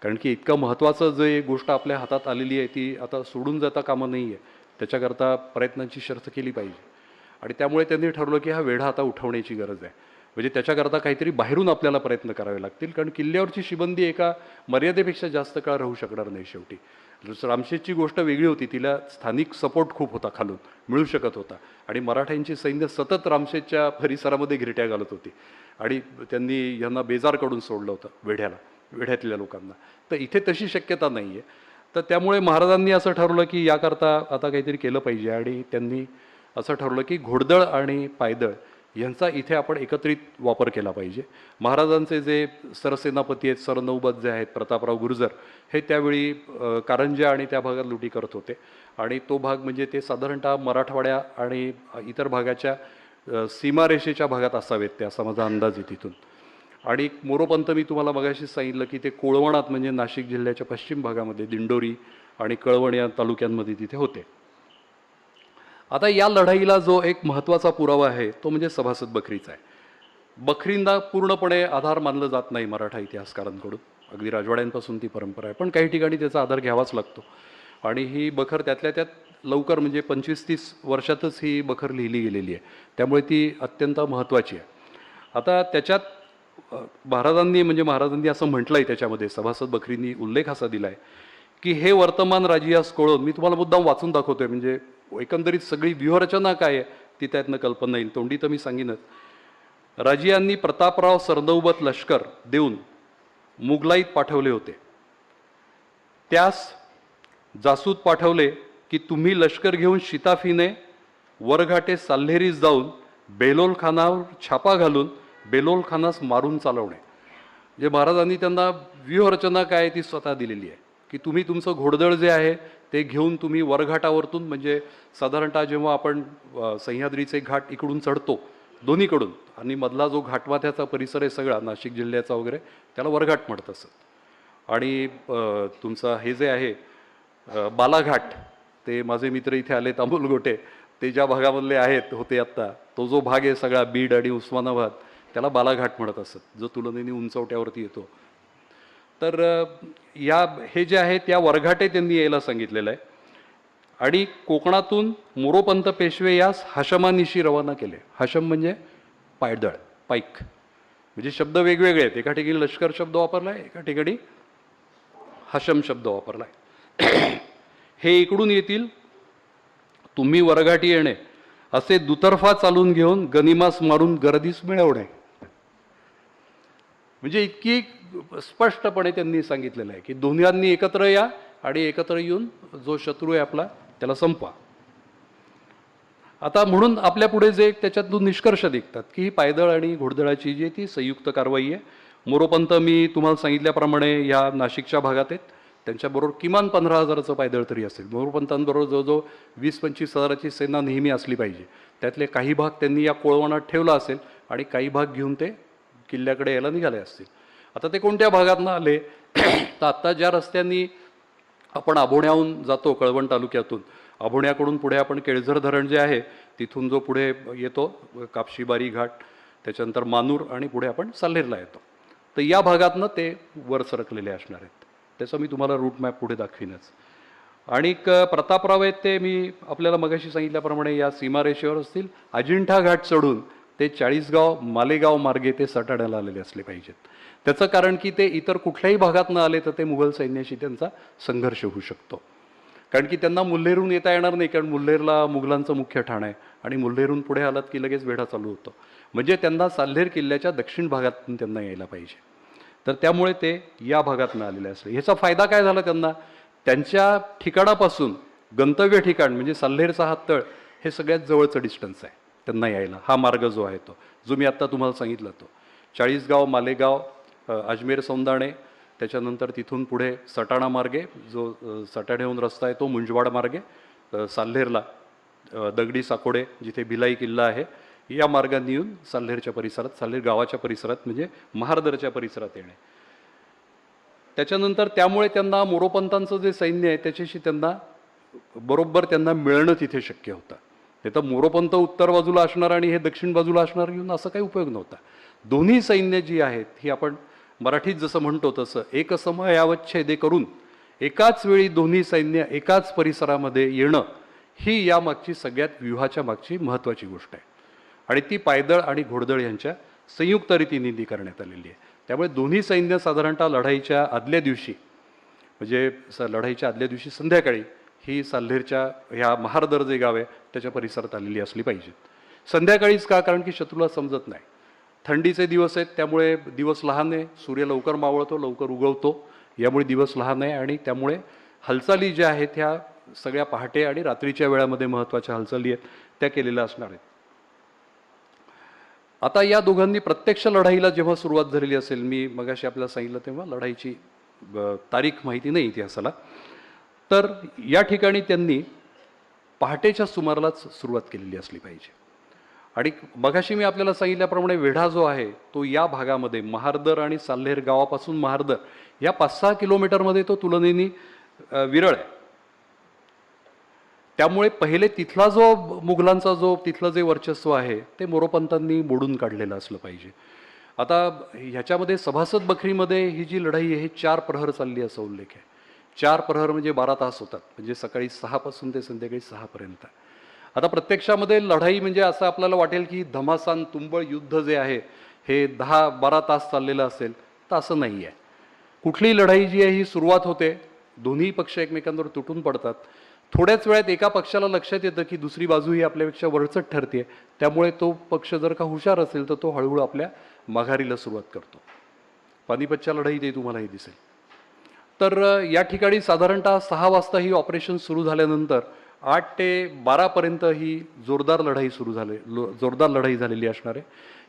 कारण की इतकं महत्त्वाचं जे गोष्ट आपल्या हातात आलेली आहे ती आता सोडून जाता कामा नाही आहे. त्याच्याकरता प्रयत्नांची शर्त केली पाहिजे आणि त्यामुळे त्यांनी ठरवलं की हा वेढा आता उठवण्याची गरज आहे. म्हणजे त्याच्याकरता काहीतरी बाहेरून आपल्याला प्रयत्न करावे लागतील, कारण किल्ल्यावरची शिबंदी एका मर्यादेपेक्षा जास्त काळ राहू शकणार नाही. शेवटी रामशेजची गोष्ट वेगळी होती, तिला स्थानिक सपोर्ट खूप होता, खालून मिळू शकत होता आणि मराठ्यांची सैन्य सतत रामशेजच्या परिसरामध्ये घिरट्या घालत होती आणि त्यांनी यांना बेजार काढून सोडलं होतं वेढ्यातल्या लोकांना. तर इथे तशी शक्यता नाही आहे. तर त्यामुळे महाराजांनी असं ठरवलं की याकरता आता काहीतरी केलं पाहिजे आणि त्यांनी असं ठरवलं की घोडदळ आणि पायदळ यांचा इथे आपण एकत्रित वापर केला पाहिजे. महाराजांचे जे सरसेनापती आहेत, सरनौबत जे आहेत प्रतापराव गुर्जर, हे त्यावेळी कारंजा आणि त्या भागात लुटी करत होते आणि तो भाग म्हणजे ते साधारणतः मराठवाड्या आणि इतर भागाच्या सीमारेषेच्या भागात असावेत ते, असा माझा अंदाज आहे तिथून. आणि मोरोपंत मी तुम्हाला मगाशीच सांगितलं की ते कोळवणात म्हणजे नाशिक जिल्ह्याच्या पश्चिम भागामध्ये दिंडोरी आणि कळवण या तालुक्यांमध्ये तिथे होते. आता या लढाईला जो एक महत्त्वाचा पुरावा आहे तो म्हणजे सभासद बखरीचा आहे. बखरींना पूर्णपणे आधार मानलं जात नाही मराठा इतिहासकारांकडून, अगदी राजवाड्यांपासून ती परंपरा आहे, पण काही ठिकाणी त्याचा आधार घ्यावाच लागतो. आणि ही बखर त्यातल्या त्यात लवकर म्हणजे 25-30 वर्षातच ही बखर लिहिली गेलेली आहे, त्यामुळे ती अत्यंत महत्त्वाची आहे. आता त्याच्यात महाराजांनी असं म्हटलं आहे, त्याच्यामध्ये सभासद बखरींनी उल्लेख असा दिला आहे की हे वर्तमान राजियास कळून, मी तुम्हाला मुद्दाम वाचून दाखवतोय म्हणजे एकंदरीत सगळी व्यूहरचना काय आहे ती त्यातनं कल्पना येईल, तोंडी तर मी सांगेनच. राजियांनी प्रतापराव सरनौबत लष्कर देऊन मुघलाईत पाठवले होते. त्यास जासूद पाठवले की तुम्ही लष्कर घेऊन शिताफीने वरघाटे साल्हेरीस जाऊन बेलोल खानावर छापा घालून बेलोल खानास मारून चालवणे. जे महाराजांनी त्यांना व्यूहरचना काय ती स्वतः दिलेली आहे की तुम्ही तुमचं घोडदळ जे आहे ते घेऊन तुम्ही वरघाटावरतून, म्हणजे साधारणतः जेव्हा आपण सह्याद्रीचे घाट इकडून चढतो दोन्हीकडून आणि मधला जो घाटमाथ्याचा परिसर आहे सगळा नाशिक जिल्ह्याचा वगैरे, त्याला वरघाट म्हणत असत. आणि तुमचा हे जे आहे बालाघाट, ते माझे मित्र इथे आले अमोल गोटे, ते ज्या भागामधले आहेत होते आत्ता, तो जो भाग आहे सगळा बीड आणि उस्मानाबाद, त्याला बालाघाट म्हणत असत, जो तुलनेने उंचवट्यावरती येतो. तर हे जे आहे त्या वरघाटे त्यांनी यायला सांगितलेलं आहे. आणि कोकणातून मोरोपंत पेशवे यास हाशमानिशी रवाना केले. हाशम म्हणजे पायदळ, पाईक, म्हणजे शब्द वेगवेगळे आहेत. एका ठिकाणी लष्कर शब्द वापरला आहे, एका ठिकाणी हाशम शब्द वापरला आहे. हे इकडून येतील, तुम्ही वरघाटी येणे, असे दुतर्फा चालून घेऊन गनिमास मारून गर्दीस मिळवणे. म्हणजे इतकी स्पष्टपणे त्यांनी सांगितलेलं आहे की दोन्हींनी एकत्र या आणि एकत्र येऊन जो शत्रू आहे आपला त्याला संपवा. आता म्हणून आपल्या पुढे जे त्याच्यातून निष्कर्ष निघतात की ही पायदळ आणि घोडदळाची जी ती संयुक्त कारवाई आहे. मोरोपंत मी तुम्हाला सांगितल्याप्रमाणे या नाशिकच्या भागात आहेत, त्यांच्याबरोबर किमान 15,000चं पायदळ तरी असेल. मोरोपंतांबरोबर जवळजवळ 20-25,000ची सेना नेहमी असली पाहिजे. त्यातले काही भाग त्यांनी या कोळवणात ठेवला असेल आणि काही भाग घेऊन ते किल्ल्याकडे यायला निघाले असतील. आता ते कोणत्या भागातनं आले तर आत्ता ज्या रस्त्यांनी आपण आभोण्याहून जातो, कळवण तालुक्यातून आभोण्याकडून पुढे आपण केळझर धरण जे आहे तिथून जो पुढे येतो कापशीबारी घाट, त्याच्यानंतर मानूर आणि पुढे आपण साल्हेरला येतो, तर या भागातनं ते वर सरकलेले असणार आहेत. त्याचा मी तुम्हाला रूट मॅप पुढे दाखवीनच. आणि प्रतापराव आहेत ते मी आपल्याला मगाशी सांगितल्याप्रमाणे या सीमारेषेवर असतील. अजिंठा घाट चढून ते 40गाव मालेगाव मार्गे ते सटाण्याला आलेले असले पाहिजेत. त्याचं कारण की ते इतर कुठल्याही भागात न आले तर ते मुघल सैन्याशी त्यांचा संघर्ष होऊ शकतो. कारण की त्यांना मुल्हेरून येता येणार नाही, कारण मुल्हेरला मुघलांचं मुख्य ठाण आहे आणि मुल्हेरून पुढे आलात की लगेच वेढा चालू होतो. म्हणजे त्यांना साल्हेर किल्ल्याच्या दक्षिण भागातून त्यांना यायला पाहिजे. तर त्यामुळे ते या भागातनं आलेले असले. ह्याचा फायदा काय झाला त्यांना, त्यांच्या ठिकाणापासून गंतव्य ठिकाण म्हणजे साल्हेरचा हा तळ हे सगळ्यात जवळचं डिस्टन्स आहे त्यांना यायला. हा मार्ग जो आहे तो, जो मी आत्ता तुम्हाला सांगितला, तो चाळीसगाव, मालेगाव, अजमेर, सौंदाणे, त्याच्यानंतर तिथून पुढे सटाणा मार्गे, जो सटाण्याहून रस्ता आहे तो मुंजवाड मार्गे साल्हेरला, दगडी साकोडे जिथे भिलाई किल्ला आहे, या मार्गाने येऊन साल्हेरच्या परिसरात, साल्हेर गावाच्या परिसरात म्हणजे महारदरच्या परिसरात येणे. त्याच्यानंतर त्यामुळे त्यांना मोरोपंतांचं जे सैन्य आहे त्याच्याशी त्यांना बरोबर त्यांना मिळणं तिथे शक्य होतं. नाही तर मोरोपंत उत्तर बाजूला असणार आणि हे दक्षिण बाजूला असणार घेऊन असं काही उपयोग नव्हता. दोन्ही सैन्य जी आहेत ही आपण मराठीत जसं म्हणतो तसं एक समयावच्छेदे करून एकाच वेळी दोन्ही सैन्य एकाच परिसरामध्ये येणं ही यामागची सगळ्यात व्यूहाच्या मागची महत्त्वाची गोष्ट आहे. आणि ती पायदळ आणि घोडदळ यांच्या संयुक्त रीतीने करण्यात आलेली आहे. त्यामुळे दोन्ही सैन्य साधारणतः लढाईच्या आदल्या दिवशी म्हणजे लढाईच्या आदल्या दिवशी संध्याकाळी ही साल्हेरच्या ह्या महारदर जे गाव आहे त्याच्या परिसरात आलेली असली पाहिजेत. संध्याकाळीच का, कारण की शत्रूला समजत नाही, थंडीचे दिवस आहेत, त्यामुळे दिवस लहान आहे, सूर्य लवकर मावळतो, लवकर उगवतो, यामुळे दिवस लहान आहे आणि त्यामुळे हालचाली ज्या आहेत ह्या सगळ्या पहाटे आणि रात्रीच्या वेळामध्ये महत्त्वाच्या हालचाली आहेत त्या केलेल्या असणार आहेत. आता या दोघांनी प्रत्यक्ष लढाईला जेव्हा सुरुवात झालेली असेल, मी मगाशी आपल्याला सांगितलं तेव्हा लढाईची तारीख माहिती नाही इतिहासाला, तर या ठिकाणी त्यांनी पहाटेच्या सुमारालाच सुरुवात केलेली असली पाहिजे. आणि मगाशी मी आपल्याला सांगितल्याप्रमाणे वेढा जो आहे तो या भागामध्ये महारदर आणि साल्हेर गावापासून महारदर या 5-6 किलोमीटरमध्ये तो तुलनेने विरळ आहे. त्यामुळे पहिले तिथला जो मुघलांचा जो तिथलं जे वर्चस्व आहे ते मोरोपंतांनी मोडून काढलेलं असलं पाहिजे. आता ह्याच्यामध्ये सभासद बखरीमध्ये ही जी लढाई आहे ही 4 प्रहर चालली असा उल्लेख आहे. 4 प्रहर म्हणजे 12 तास होतात, म्हणजे सकाळी 6 पासून ते संध्याकाळी 6 पर्यंत. आता प्रत्यक्षामध्ये लढाई म्हणजे असं आपल्याला वाटेल की धमासान तुंबळ युद्ध जे आहे हे 10-12 तास चाललेलं असेल, तर असं नाही आहे. कुठलीही लढाई जी आहे ही सुरुवात होते, दोन्ही पक्ष एकमेकांवर तुटून पडतात, थोड्याच वेळात एका पक्षाला लक्षात येतं की दुसरी बाजू ही आपल्यापेक्षा वरचढ ठरते, त्यामुळे तो पक्ष जर का हुशार असेल तर तो हळूहळू आपल्या माघारीला सुरुवात करतो. पानिपतच्या लढाईत हे तुम्हालाही दिसेल. तर या ठिकाणी साधारणतः 6 वाजता ही ऑपरेशन सुरू झाल्यानंतर 8 ते 12 पर्यंत ही जोरदार लढाई झालेली असणार आहे.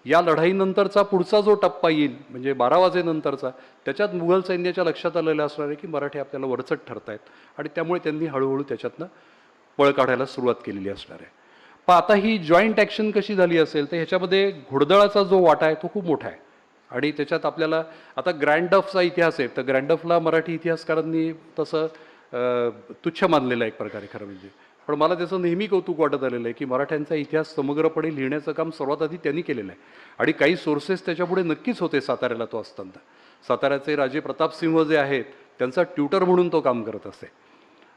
या लढाईनंतरचा पुढचा जो टप्पा येईल म्हणजे 12 वाजेनंतरचा, त्याच्यात मुघल सैन्याच्या लक्षात आलेलं असणार आहे की मराठी आपल्याला वरचढ ठरतायत आणि त्यामुळे त्यांनी हळूहळू त्याच्यातनं पळ काढायला सुरुवात केलेली असणार आहे. पण आता ही जॉईंट ॲक्शन कशी झाली असेल तर ह्याच्यामध्ये घोडदळाचा जो वाटा आहे तो खूप मोठा आहे. आणि त्याच्यात आपल्याला आता ग्रँडफचा इतिहास आहे, तर ग्रँडफला मराठी इतिहासकारांनी तसं तुच्छ मानलेलं आहे एक प्रकारे खरं म्हणजे. पण मला त्याचं नेहमी कौतुक वाटत आलेलं आहे की मराठ्यांचा इतिहास समग्रपणे लिहिण्याचं काम सर्वात आधी त्यांनी केलेलं आहे. आणि काही सोर्सेस त्याच्यापुढे नक्कीच होते. साताऱ्याला तो असताना साताऱ्याचे राजे प्रतापसिंह जे आहेत त्यांचा ट्युटर म्हणून तो काम करत असे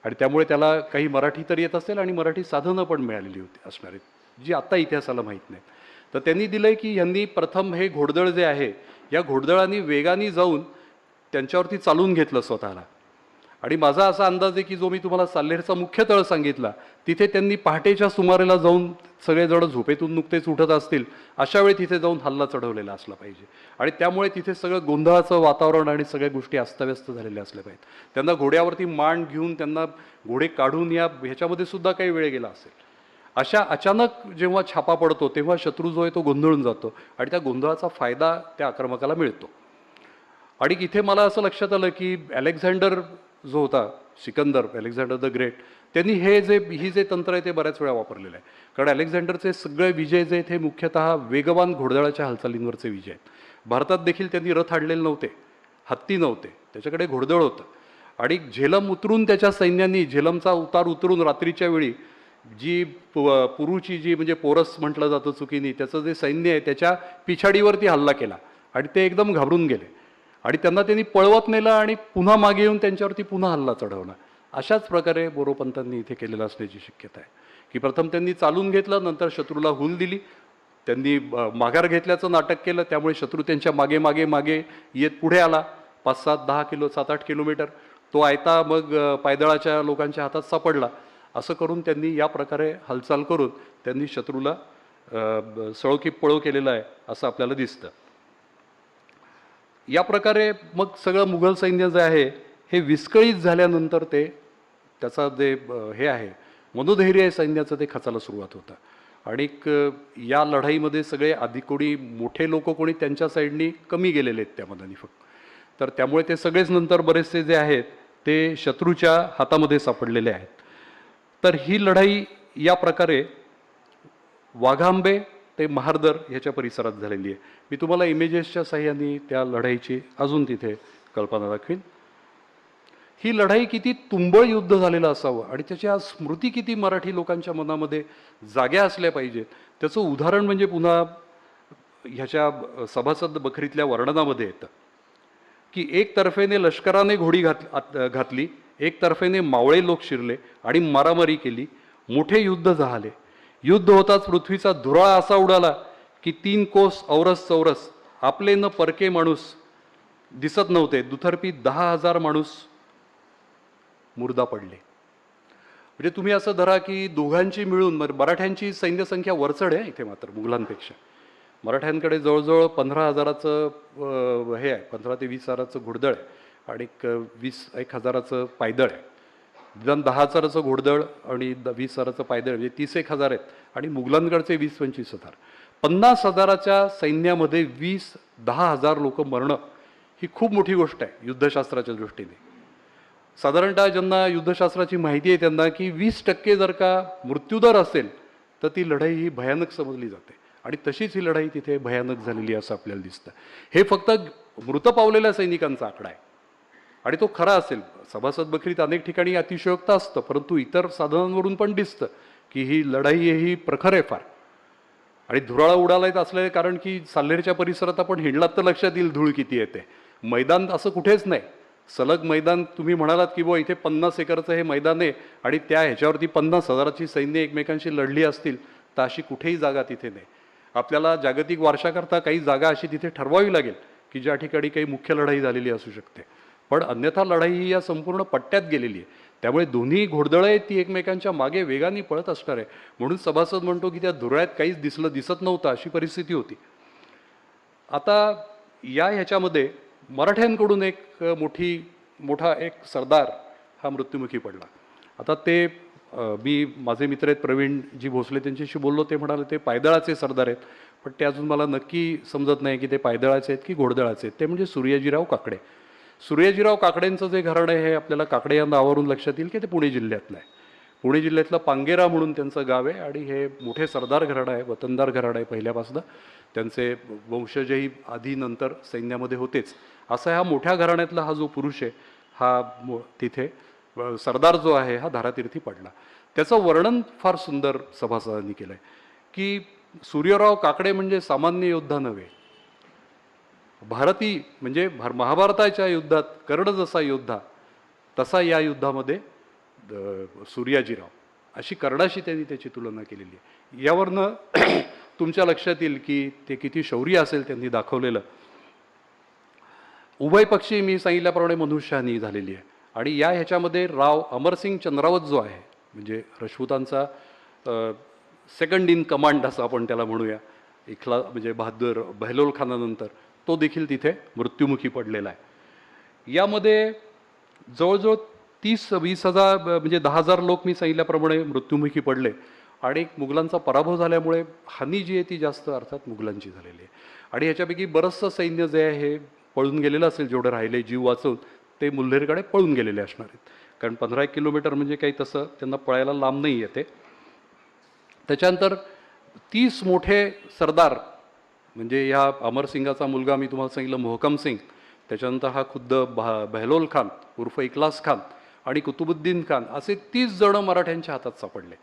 आणि त्यामुळे त्याला काही मराठी तर येत असेल आणि मराठी साधनं पण मिळालेली होती असणार आहेत जी आत्ता इतिहासाला माहीत नाहीत. तर त्यांनी दिलंय की यांनी प्रथम हे घोडदळ जे आहे या घोडदळांनी वेगाने जाऊन त्यांच्यावरती चालून घेतलं स्वतःला. आणि माझा असा अंदाज आहे की जो मी तुम्हाला साल्हेरचा मुख्य तळ सांगितला तिथे त्यांनी पहाटेच्या सुमारेला जाऊन सगळेजण झोपेतून नुकतेच उठत असतील अशा वेळी तिथे जाऊन हल्ला चढवलेला असला पाहिजे. आणि त्यामुळे तिथे सगळं गोंधळाचं वातावरण आणि सगळ्या गोष्टी अस्तव्यस्त झालेल्या असल्या पाहिजेत. त्यांना घोड्यावरती मान घेऊन त्यांना घोडे काढून ह्याच्यामध्ये सुद्धा काही वेळ गेला असेल. अशा अचानक जेव्हा छापा पडतो तेव्हा शत्रू जो आहे तो गोंधळून जातो आणि त्या गोंधळाचा फायदा त्या आक्रमकाला मिळतो. आणि इथे मला असं लक्षात आलं की अलेक्झांडर जो होता, सिकंदर, अलेक्झांडर द ग्रेट, त्यांनी ही जे तंत्र आहे ते बऱ्याच वेळा वापरलेलं आहे. कारण अलेक्झांडरचे सगळे विजय जे आहेत हे मुख्यतः वेगवान घोडदळाच्या हालचालींवरचे विजय आहेत. भारतात देखील त्यांनी रथ आणलेले नव्हते, हत्ती नव्हते, त्याच्याकडे घोडदळ होतं. आणि झेलम उतरून त्याच्या सैन्यांनी झेलमचा उतार उतरून रात्रीच्या वेळी जी पुरूची जी म्हणजे पोरस म्हटलं जातं चुकीने, त्याचं जे सैन्य आहे त्याच्या पिछाडीवरती हल्ला केला आणि ते एकदम घाबरून गेले आणि त्यांनी पळवत नेलं आणि पुन्हा मागे येऊन त्यांच्यावरती पुन्हा हल्ला चढवला. अशाच प्रकारे मोरोपंतांनी इथे केलेलं असण्याची शक्यता आहे की प्रथम त्यांनी चालून घेतलं, नंतर शत्रूला हुल दिली, त्यांनी माघार घेतल्याचं नाटक केलं, त्यामुळे शत्रू त्यांच्या मागे मागे मागे येत पुढे आला 7-8 किलोमीटर. तो आयता मग पायदळाच्या लोकांच्या हातात सापडला. असं करून त्यांनी या प्रकारे हालचाल करून त्यांनी शत्रूला सळो की पळो केलेला आहे असं आपल्याला दिसतं. या प्रकारे मग सगळं मुघल सैन्य जे आहे हे विस्कळीत झाल्यानंतर त्याचा जे हे आहे मनोधैर्य आहे सैन्याचं ते खचायला सुरुवात होतं. आणि या लढाईमध्ये सगळे आधी कोणी मोठे लोक कोणी त्यांच्या साईडनी कमी गेलेले आहेत त्या मनाने फक्त. तर त्यामुळे ते सगळेच नंतर बरेचसे जे आहेत ते शत्रूच्या हातामध्ये सापडलेले आहेत. तर ही लढाई या प्रकारे वाघांबे ते महारदर ह्याच्या परिसरात झालेली आहे. मी तुम्हाला इमेजेसच्या साह्याने त्या लढाईची अजून तिथे कल्पना दाखवीन. ही लढाई किती तुंबळ युद्ध झालेलं असावं आणि त्याच्या स्मृती किती मराठी लोकांच्या मनामध्ये जाग्या असल्या पाहिजेत त्याचं उदाहरण म्हणजे पुन्हा ह्याच्या सभासद बखरीतल्या वर्णनामध्ये येतं की एक तर्फेने लष्कराने घोडी घातली, एक तर्फेने मावळे लोक शिरले आणि मारामारी केली, मोठे युद्ध झाले. युद्ध होताच पृथ्वीचा धुराळा असा उडाला की 3 कोस औरस चौरस आपले न परके माणूस दिसत नव्हते. दुतर्फी 10,000 माणूस मुर्दा पडले. म्हणजे तुम्ही असं धरा की दोघांची मिळून मराठ्यांची सैन्य संख्या वरचढ आहे इथे मात्र मुघलांपेक्षा. मराठ्यांकडे जवळजवळ 15,000चं हे आहे, 15 ते 20,000चं घोडदळ आहे आणि 20,000 पायदळ आहे. निदान 10,000चं घोडदळ आणि 20,000चं पायदळ म्हणजे 30,000 आहेत आणि मुघलांकडचे 20-25,000. 50,000च्या सैन्यामध्ये 10,000 लोक मरणं ही खूप मोठी गोष्ट आहे युद्धशास्त्राच्या दृष्टीने. साधारणतः ज्यांना युद्धशास्त्राची माहिती आहे त्यांना की 20% जर का मृत्यूदर असेल तर ती लढाई ही भयानक समजली जाते आणि तशीच ही लढाई तिथे भयानक झालेली असं आपल्याला दिसतं. हे फक्त मृत पावलेल्या सैनिकांचा आकडा आहे आणि तो खरा असेल. सभासद बखरीत अनेक ठिकाणी अतिशयोक्ता असतं परंतु इतर साधनांवरून पण दिसतं की ही लढाई ही प्रखर आहे फार. आणि धुराळा उडालायत असलं कारण की साल्हेरच्या परिसरात आपण हिंडलात तर लक्षात येईल धूळ किती येते. मैदान असं कुठेच नाही, सलग मैदान. तुम्ही म्हणालात की बुवा इथे 50 एकरचं हे मैदान आहे आणि त्या ह्याच्यावरती 50,000ची सैन्य एकमेकांशी लढली असतील तर अशी कुठेही जागा तिथे नाही. आपल्याला जागतिक वारशाकरता काही जागा अशी तिथे ठरवावी लागेल की ज्या ठिकाणी काही मुख्य लढाई झालेली असू शकते. पण अन्यथा लढाई ही या संपूर्ण पट्ट्यात गेलेली आहे. त्यामुळे दोन्ही घोडदळं आहेत ती एकमेकांच्या मागे वेगाने पळत असणार आहे. म्हणून सभासद म्हणतो की त्या धुराळ्यात काहीच दिसत नव्हतं अशी परिस्थिती होती. आता ह्याच्यामध्ये मराठ्यांकडून एक मोठा एक सरदार हा मृत्युमुखी पडला. आता ते मी माझे मित्र आहेत प्रवीणजी भोसले त्यांच्याशी बोललो. ते म्हणाले ते पायदळाचे सरदार आहेत पण ते अजून मला नक्की समजत नाही की ते पायदळाचे आहेत की घोडदळाचे आहेत. ते म्हणजे सूर्याजीराव काकडे. सूर्याजीराव काकडेंचं जे घराणं आहे हे आपल्याला काकडे या नावावरून लक्षात येईल की ते पुणे जिल्ह्यातलं आहे. पुणे जिल्ह्यातलं पांगेरा म्हणून त्यांचं गाव आहे आणि हे मोठे सरदार घराणं आहे, वतनदार घराणं आहे पहिल्यापासून. त्यांचे वंशजही आधी नंतर सैन्यामध्ये होतेच. असा ह्या मोठ्या घराण्यातला हा जो पुरुष आहे हा तिथे सरदार जो आहे हा धारातीर्थी पडला. त्याचं वर्णन फार सुंदर सभासदांनी केलं आहे की सूर्यराव काकडे म्हणजे सामान्य योद्धा नव्हे. भारती म्हणजे महाभारताच्या युद्धात कर्ण जसा योद्धा तसा या युद्धामध्ये सूर्याजीराव अशी कर्णाशी त्यांनी त्याची तुलना केलेली आहे. यावरनं तुमच्या लक्षात येईल की ते किती शौर्य असेल त्यांनी दाखवलेलं. उभय पक्षी मी सांगितल्याप्रमाणे मनुष्यहानी झालेली आहे आणि ह्याच्यामध्ये राव अमरसिंग चंद्रावत जो आहे म्हणजे राजपूतांचा सेकंड इन कमांड असं आपण त्याला म्हणूया, इखला म्हणजे बहादूर बहलोल खानानंतर तो देखील तिथे मृत्युमुखी पडलेला आहे. यामध्ये जवळजवळ 30-20,000 म्हणजे 10,000 लोक मी सांगितल्याप्रमाणे मृत्युमुखी पडले आणि मुघलांचा पराभव झाल्यामुळे हानी जी आहे ती जास्त अर्थात मुघलांची झालेली आहे. आणि ह्याच्यापैकी बरंचसं सैन्य जे आहे हे पळून गेलेलं असेल, जेवढे राहिले जीव वाचवून ते मुल्हेरकडे पळून गेलेले असणार आहेत. कारण 15 किलोमीटर म्हणजे काही तसं त्यांना पळायला लांब नाही येते. त्याच्यानंतर 30 मोठे सरदार म्हणजे ह्या अमरसिंगाचा मुलगा मी तुम्हाला सांगितलं मोहकम सिंग, त्याच्यानंतर हा खुद्द बहलोल खान उर्फ इखलास खान आणि कुतुबुद्दीन खान असे 30 जण मराठ्यांच्या हातात सापडले.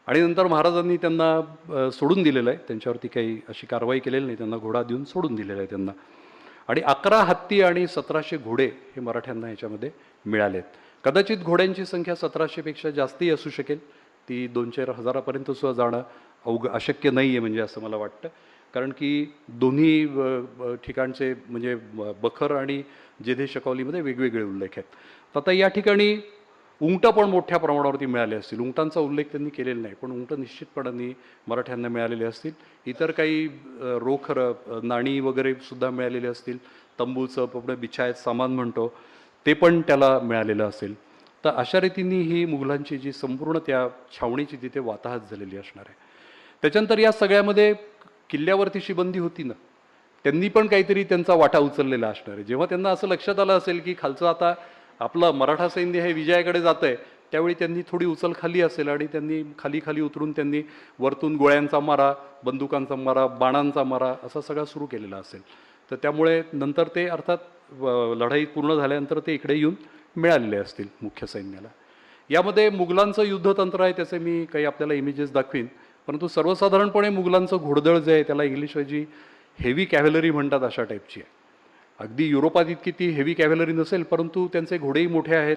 आणि नंतर महाराजांनी त्यांना सोडून दिलेलं आहे, त्यांच्यावरती काही अशी कारवाई केलेली नाही, त्यांना घोडा देऊन सोडून दिलेला आहे त्यांना. आणि 11 हत्ती आणि 1700 घोडे हे मराठ्यांना ह्याच्यामध्ये मिळाले आहेत. कदाचित घोड्यांची संख्या 1700पेक्षा जास्तही असू शकेल, ती 2-4 सुद्धा जाणं अशक्य नाही आहे म्हणजे असं मला वाटतं. कारण की दोन्ही ठिकाणचे म्हणजे बखर आणि जेधे शकावलीमध्ये वेगवेगळे उल्लेख आहेत. तर आता या ठिकाणी उंट पण मोठ्या प्रमाणावरती मिळाले असतील. उंटांचा उल्लेख त्यांनी केलेला नाही पण उंट निश्चितपणाने मराठ्यांना मिळालेले असतील. इतर काही रोख नाणी वगैरे सुद्धा मिळालेले असतील. तंबूचं आपण बिछायत सामान म्हणतो ते पण त्याला मिळालेलं असेल. तर अशा रीतीने ही मुघलांची जी संपूर्ण त्या छावणीची तिथे वाताहत झालेली असणार आहे. त्याच्यानंतर या सगळ्यामध्ये किल्ल्यावरती शिबंदी होती ना, त्यांनी पण काहीतरी त्यांचा वाटा उचललेला असणार आहे. जेव्हा त्यांना असं लक्षात आलं असेल की खालचं आता आपलं मराठा सैन्य हे विजयाकडे जात आहे, त्यावेळी त्यांनी थोडी उचल खाली असेल आणि त्यांनी खाली खाली उतरून त्यांनी वरतून गोळ्यांचा मारा, बंदुकांचा मारा, बाणांचा मारा असा सगळा सुरू केलेला असेल. तर त्यामुळे नंतर ते अर्थात लढाई पूर्ण झाल्यानंतर ते इकडे येऊन मिळालेले असतील मुख्य सैन्याला. यामध्ये मुघलांचं युद्धतंत्र आहे, त्याचे मी काही आपल्याला इमेजेस दाखवीन. परंतु सर्वसाधारणपणे मुघलांचं घोडदळ जे आहे त्याला इंग्लिशमध्ये हेवी कॅव्हलरी म्हणतात, अशा टाईपची आहे. अगदी युरोपात इतकी ती हेवी कॅव्हलरी नसेल, परंतु त्यांचे घोडेही मोठे आहेत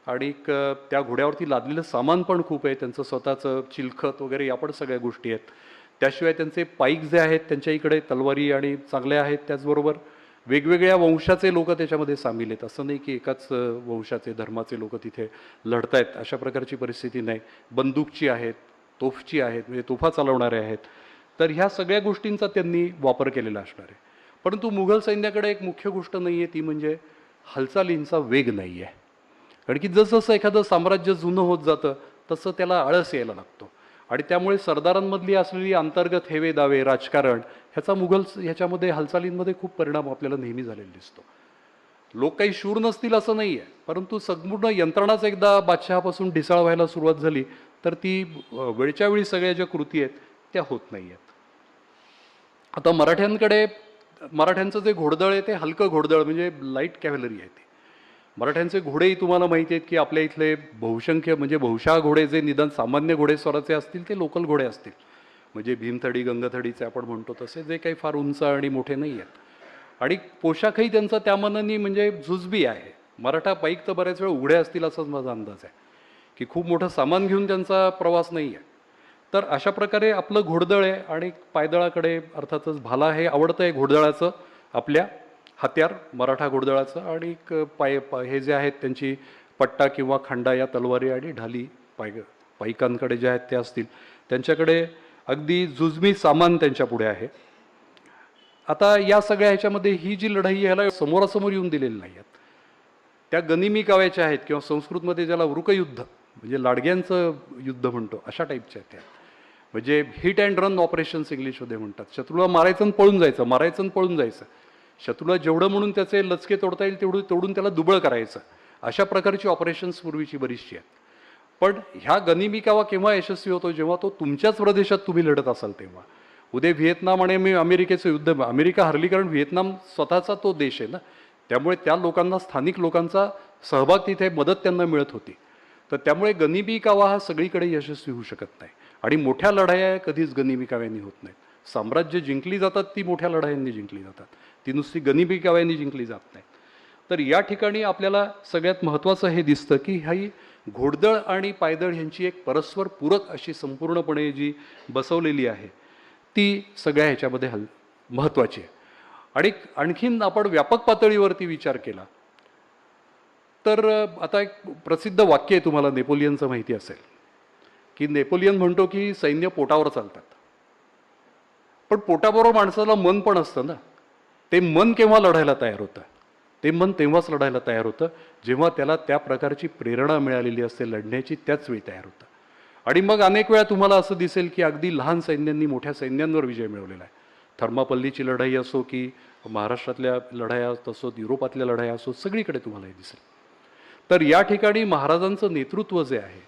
आणि त्या घोड्यावरती लादलेलं सामान पण खूप आहे. त्यांचं स्वतःचं चिलखत वगैरे या पण सगळ्या गोष्टी आहेत. त्याशिवाय त्यांचे पाईक जे आहेत त्यांच्या इकडे तलवारी आणि चांगल्या आहेत. त्याचबरोबर वेगवेगळ्या वंशाचे लोक त्याच्यामध्ये सामील आहेत. असं नाही की एकाच वंशाचे धर्माचे लोक तिथे लढत आहेत, अशा प्रकारची परिस्थिती नाही. बंदूकची आहेत, तोफची आहेत, म्हणजे तोफा चालवणारे आहेत. तर ह्या सगळ्या गोष्टींचा त्यांनी वापर केलेला असणार आहे. परंतु मुघल सैन्याकडे एक मुख्य गोष्ट नाही आहे, ती म्हणजे हालचालींचा वेग नाही आहे. कारण की जसजसं एखादं साम्राज्य जुनं होत जातं तसं त्याला आळस यायला लागतो आणि त्यामुळे सरदारांमधली असलेली अंतर्गत हेवे दावे, राजकारण ह्याचा ह्याच्यामध्ये हालचालींमध्ये खूप परिणाम आपल्याला नेहमी झालेला दिसतो. लोक काही शूर नसतील असं नाही आहे, परंतु संपूर्ण यंत्रणाच एकदा बादशहापासून ढिसाळ व्हायला सुरुवात झाली तर ती वेळच्या वेळी सगळ्या ज्या कृती आहेत त्या होत नाही आहेत. आता मराठ्यांचं जे घोडदळ आहे ते हलकं घोडदळ म्हणजे लाईट कॅव्हलरी आहे. ते मराठ्यांचे घोडेही तुम्हाला माहिती आहेत की आपल्या इथले बहुसंख्य म्हणजे बहुशः घोडे जे निदान सामान्य घोडेस्वाराचे असतील ते लोकल घोडे असतील, म्हणजे भीमथडी गंगथडीचे आपण म्हणतो तसे, जे काही फार उंच आणि मोठे नाही आहेत. आणि पोशाखही त्यांचा त्या मानाने म्हणजे जुजबी आहे. मराठा पाईक तर बऱ्याच वेळा उघडे असतील असाच माझा अंदाज आहे, की खूप मोठं सामान घेऊन त्यांचा प्रवास नाही आहे. तर अशा प्रकारे आपलं घोडदळ आहे आणि पायदळाकडे अर्थातच भाला हे आवडतं आहे घोडदळाचं, आपल्या हत्यार मराठा घोडदळाचं. आणि हे जे आहेत त्यांची पट्टा किंवा खंडा या तलवारी आणि ढाली पाईकांकडे ज्या आहेत त्या असतील, त्यांच्याकडे अगदी जुजमी सामान त्यांच्या पुढे आहे. आता या सगळ्या ह्याच्यामध्ये ही जी लढाई ह्याला समोरासमोर येऊन दिलेली नाही आहेत. त्या गनिमी काव्याच्या आहेत किंवा संस्कृतमध्ये ज्याला वृकयुद्ध म्हणजे लाडग्यांचं युद्ध म्हणतो अशा टाईपच्या आहेत त्या. म्हणजे हिट अँड रन ऑपरेशन्स इंग्लिशमध्ये म्हणतात. शत्रूला मारायचं आणि पळून जायचं, मारायचं आणि पळून जायचं. शत्रूला जेवढं म्हणून त्याचे लचके तोडता येईल तोडून त्याला दुबळ करायचं, अशा प्रकारची ऑपरेशन्स पूर्वीची बरीचशी आहेत. पण ह्या गनिमी कावा केव्हा यशस्वी होतो, जेव्हा तो तुमच्याच प्रदेशात तुम्ही लढत असाल तेव्हा. उद्या व्हिएतनाम आणि अमेरिकेचं युद्ध, अमेरिका हरली कारण व्हिएतनाम स्वतःचा तो देश आहे ना, त्यामुळे त्या लोकांना स्थानिक लोकांचा सहभाग तिथे मदत त्यांना मिळत होती. तर त्यामुळे गनिमी कावा हा सगळीकडे यशस्वी होऊ शकत नाही. आणि मोठ्या लढाया कधीच गनिमी काव्यांनी होत नाहीत. साम्राज्य जिंकली जातात ती मोठ्या लढायांनी जिंकली जातात, ती नुसती गनिमी काव्यांनी जिंकली जात नाही. तर या ठिकाणी आपल्याला सगळ्यात महत्त्वाचं हे दिसतं की ही घोडदळ आणि पायदळ ह्यांची एक परस्पर पूरक अशी संपूर्णपणे जी बसवलेली आहे ती सगळ्या ह्याच्यामध्ये महत्त्वाची आहे. आणि आणखीन आपण व्यापक पातळीवरती विचार केला तर आता एक प्रसिद्ध वाक्य आहे, तुम्हाला नेपोलियनचं माहिती असेल की नेपोलियन म्हणतो की सैन्य पोटावर चालतात. पण पोटाबरोबर माणसाला मन पण असतं ना. ते मन केव्हा लढायला तयार होतं, ते मन तेव्हाच लढायला तयार होतं जेव्हा त्याला त्या प्रकारची प्रेरणा मिळालेली असते लढण्याची, त्याच वेळी तयार होतं. आणि मग अनेक वेळा तुम्हाला असं दिसेल की अगदी लहान सैन्यांनी मोठ्या सैन्यांवर विजय मिळवलेला आहे. थर्मापल्लीची लढाई असो की महाराष्ट्रातल्या लढाया असोत, युरोपातल्या लढाया असोत, सगळीकडे तुम्हाला हे दिसेल. तर या ठिकाणी महाराजांचं नेतृत्व जे आहे,